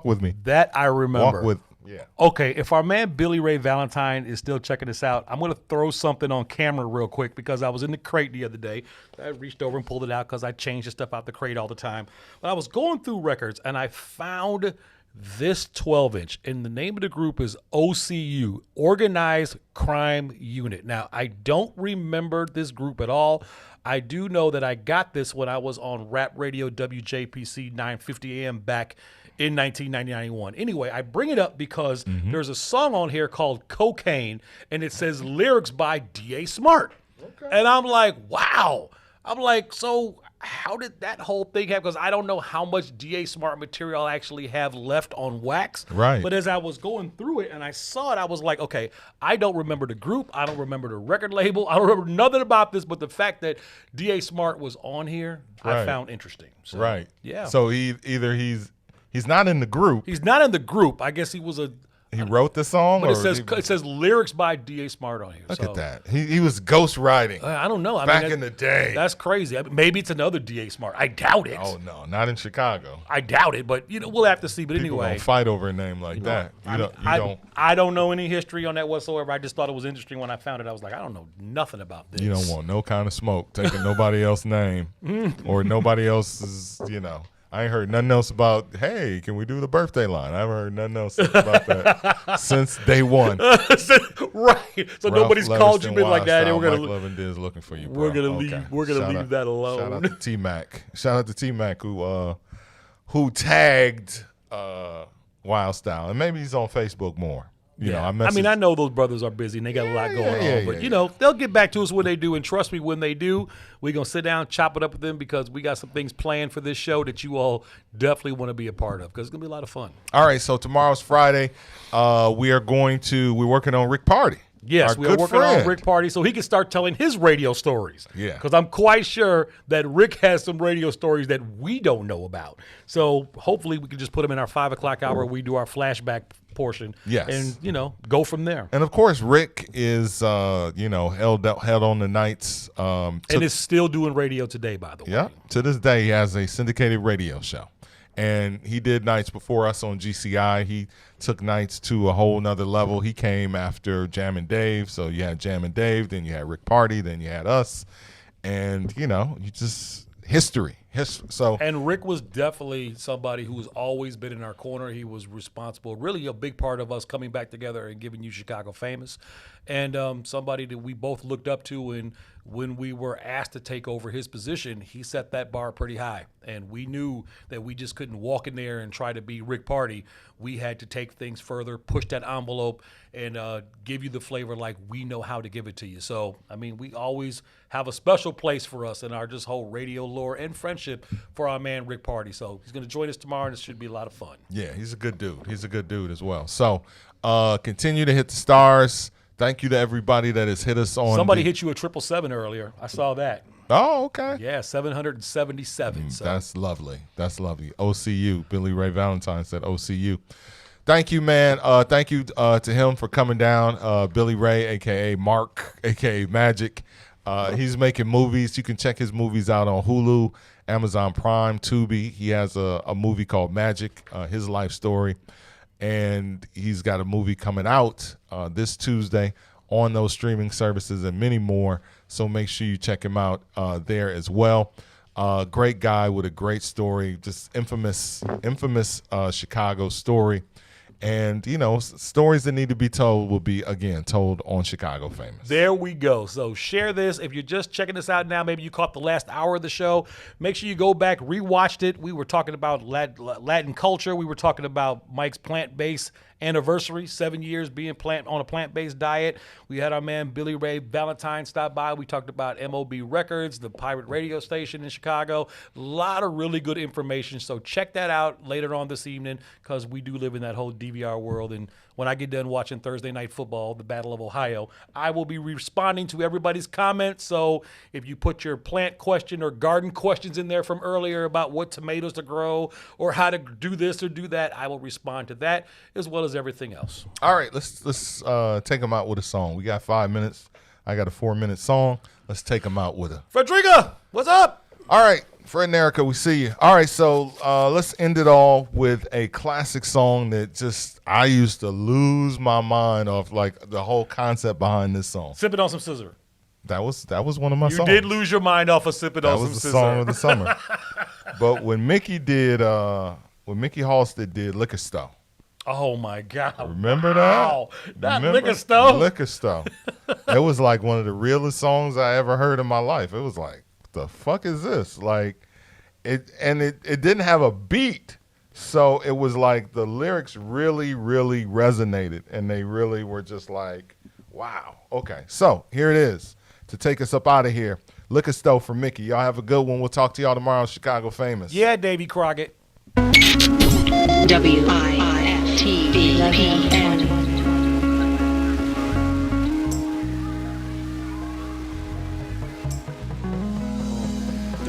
with me. That I remember. Walk with. Yeah. Okay, if our man Billy Ray Valentine is still checking this out, I'm going to throw something on camera real quick because I was in the crate the other day. I reached over and pulled it out because I change the stuff out the crate all the time. But I was going through records and I found this 12-inch, and the name of the group is OCU, Organized Crime Unit. Now, I don't remember this group at all. I do know that I got this when I was on Rap Radio WJPC 950 AM back in 1991. Anyway, I bring it up because there's a song on here called Cocaine, and it says lyrics by D.A. Smart. Okay. And I'm like, wow. I'm like, so how did that whole thing happen? Because I don't know how much D.A. Smart material I actually have left on wax. Right. But as I was going through it and I saw it, I was like, okay, I don't remember the group. I don't remember the record label. I don't remember nothing about this, but the fact that D.A. Smart was on here, I found interesting. So, Right. Yeah. So either he's not in the group. He's not in the group. I guess he was He wrote the song? But Or it says lyrics by D.A. Smart on here. Look so. at that. He was ghost writing. I don't know. Back in the day. That's crazy. I mean, maybe it's another D.A. Smart. I doubt it. Oh, no. Not in Chicago. I doubt it, but we'll have to see. But People anyway. don't fight over a name like that. I don't know any history on that whatsoever. I just thought it was interesting when I found it. I was like, I don't know nothing about this. You don't want no kind of smoke taking nobody else's name or nobody else's, I ain't heard nothing else about, hey, can we do the birthday line? I haven't heard nothing else about that since day one. Right. So nobody's called you been like that. And we're Mike Love and Dizz looking for you, bro. We're gonna leave. We're gonna leave that alone. Shout out to T-Mac. Shout out to T-Mac who tagged Wild Style, and maybe he's on Facebook more. I know those brothers are busy and they got a lot going on, but they'll get back to us when they do. And trust me, when they do, we're gonna sit down, chop it up with them because we got some things planned for this show that you all definitely want to be a part of because it's gonna be a lot of fun. All right, so tomorrow's Friday. We're working on Rick Party. Yes, we are working on Rick Party so he can start telling his radio stories. Yeah. Because I'm quite sure that Rick has some radio stories that we don't know about. So hopefully we can just put them in our 5 o'clock hour. We do our flashback portion. Yes. And, go from there. And, of course, Rick is, held on the nights. And is still doing radio today, by the way. Yeah. To this day, he has a syndicated radio show. And he did nights before us on GCI. He took nights to a whole nother level. He came after Jammin' Dave. So you had Jammin' Dave, then you had Rick Party, then you had us. And, you just history. So and Rick was definitely somebody who's always been in our corner. He was responsible, really a big part of us coming back together and giving you Chicago Famous, and somebody that we both looked up to. And when we were asked to take over his position, he set that bar pretty high, and we knew that we just couldn't walk in there and try to be Rick Party. We had to take things further, push that envelope, and give you the flavor like we know how to give it to you. So, we always have a special place for us in our just whole radio lore and friendship for our man Rick Party. So he's going to join us tomorrow, and it should be a lot of fun. Yeah, he's a good dude. He's a good dude as well. So continue to hit the stars. Thank you to everybody that has hit us on. Somebody hit you a 777 earlier. I saw that. Oh, okay. Yeah, 777. So. That's lovely. That's lovely. OCU. Billy Ray Valentine said OCU. Thank you, man. Thank you to him for coming down. Billy Ray, a.k.a. Mark, a.k.a. Magic. He's making movies. You can check his movies out on Hulu, Amazon Prime, Tubi. He has a movie called Magic, his life story. And he's got a movie coming out this Tuesday on those streaming services and many more. So make sure you check him out there as well. Great guy with a great story, just infamous Chicago story. And, you know, stories that need to be told will be, again, told on Chicago Famous. There we go. So share this. If you're just checking this out now, maybe you caught the last hour of the show, make sure you go back, rewatched it. We were talking about Latin culture. We were talking about Mike's plant-based anniversary, 7 years being on a plant-based diet. We had our man Billy Ray Valentine stop by. We talked about MOB Records, the pirate radio station in Chicago. A lot of really good information. So check that out later on this evening, because we do live in that whole DVR world. And when I get done watching Thursday Night Football, the Battle of Ohio, I will be responding to everybody's comments. So if you put your plant question or garden questions in there from earlier about what tomatoes to grow or how to do this or do that, I will respond to that as well as everything else. All right, let's take them out with a song. We got 5 minutes. I got a 4-minute song. Let's take them out with a. Frederica, what's up? All right, Fred and Erica, we see you. All right, so let's end it all with a classic song that just I used to lose my mind off, like the whole concept behind this song. Sipping on some scissor. That was one of my songs. You did lose your mind off of sipping on some scissor. That was the song of the summer. But when Mickey Halstead did Liquor Store. Oh my God! Remember wow. that? Liquor Store. Liquor Store. It was like one of the realest songs I ever heard in my life. It was like, what the fuck is this? Like, it didn't have a beat, so it was like the lyrics really, really resonated, and they really were just like, wow. Okay, so here it is to take us up out of here. Liquor Store for Mickey. Y'all have a good one. We'll talk to y'all tomorrow on Chicago Famous. Yeah, Davy Crockett. WIFTPM.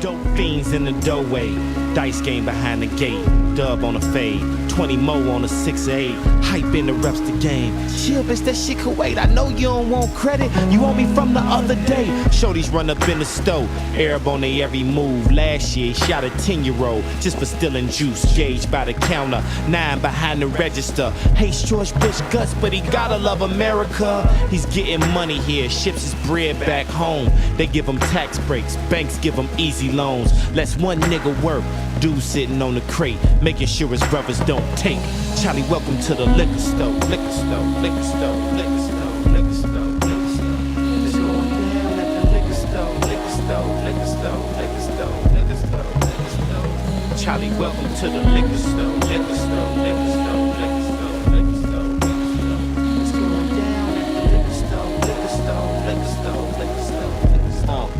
Dope fiends in the doorway, dice game behind the gate, dub on the fade, 20 mo on a 6-8, hype in the reps the game. Chill, bitch, that shit could wait. I know you don't want credit, you want me from the other day. Shorties run up in the stove, Arab on they every move. Last year, he shot a 10-year-old just for stealing juice. Gauge by the counter, 9 behind the register. Hates George Bush guts, but he gotta love America. He's getting money here, ships his bread back home. They give him tax breaks, banks give him easy loans. Lets one nigga work, dude sitting on the crate, making sure his brothers don't take. Charlie, welcome to the liquor store, liquor store, liquor store, liquor store, liquor store, liquor store. It's going down at the liquor store, liquor store, liquor store, liquor store, liquor store, liquor store. Charlie, welcome to the liquor store, liquor store, liquor store, liquor store, liquor store, liquor store. It's going down at the liquor store, liquor store, liquor store, liquor store, liquor store.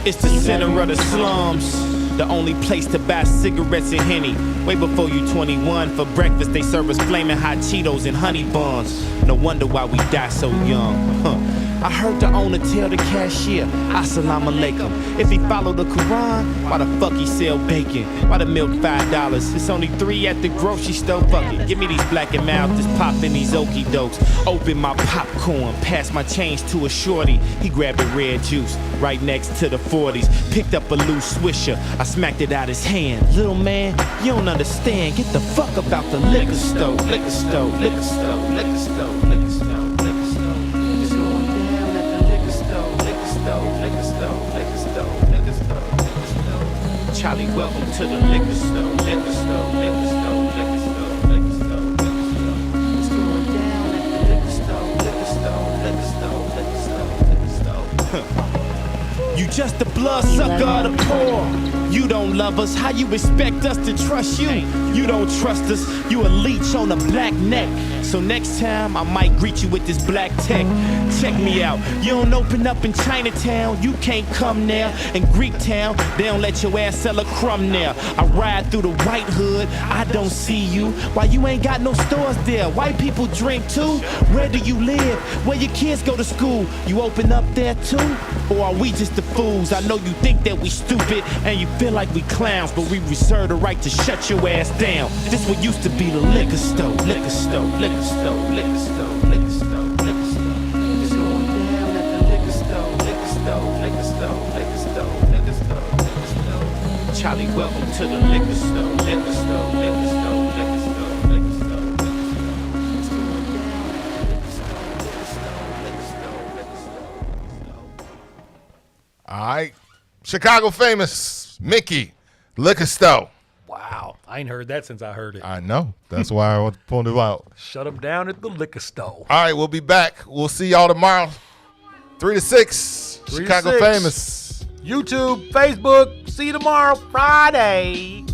It's the center of the slums, the only place to buy cigarettes and Henny. Way before you 21, for breakfast they serve us flaming hot Cheetos and honey buns. No wonder why we die so young. I heard the owner tell the cashier, Assalamu alaikum. If he follow the Quran, why the fuck he sell bacon? Why the milk $5? It's only 3 at the grocery store. Fuck it, give me these black and mild, just pop in these okie dokes. Open my popcorn, pass my change to a shorty. He grabbed a red juice right next to the 40s. Picked up a loose swisher, I smacked it out his hand. Little man, you don't understand. Get the fuck about the liquor store, liquor store, liquor store, liquor store, liquor store. Charlie, welcome to the liquor store, liquor store, liquor store, liquor store, liquor store, liquor store. It's going down at the liquor store, liquor store, liquor store, liquor store, liquor store. You just the blood sucker of the poor. You don't love us, how you expect us to trust you? You don't trust us, you a leech on a black neck. So next time I might greet you with this black tech. Check me out, you don't open up in Chinatown, you can't come there. In Greek town, they don't let your ass sell a crumb there. I ride through the white hood, I don't see you. Why you ain't got no stores there? White people drink too. Where do you live? Where your kids go to school? You open up there too? Or are we just the fools? I know you think that we stupid and you feel like we clowns, but we reserve the right to shut your ass down. This what used to be the liquor store, liquor store, liquor store, liquor store, liquor store, liquor store. It's going down at the liquor store, liquor store, liquor store, liquor store, liquor store, liquor store. Charlie, welcome to the liquor store, liquor store, liquor store, liquor store, liquor store, liquor store. It's going down at the liquor store, liquor store, liquor store, liquor store. All right. Chicago famous, Mickey, liquor store. Wow. I ain't heard that since I heard it. I know. That's why I want to point it out. Shut them down at the liquor store. All right, we'll be back. We'll see y'all tomorrow. 3 to 6. 3 to Chicago 6. famous. YouTube, Facebook. See you tomorrow, Friday.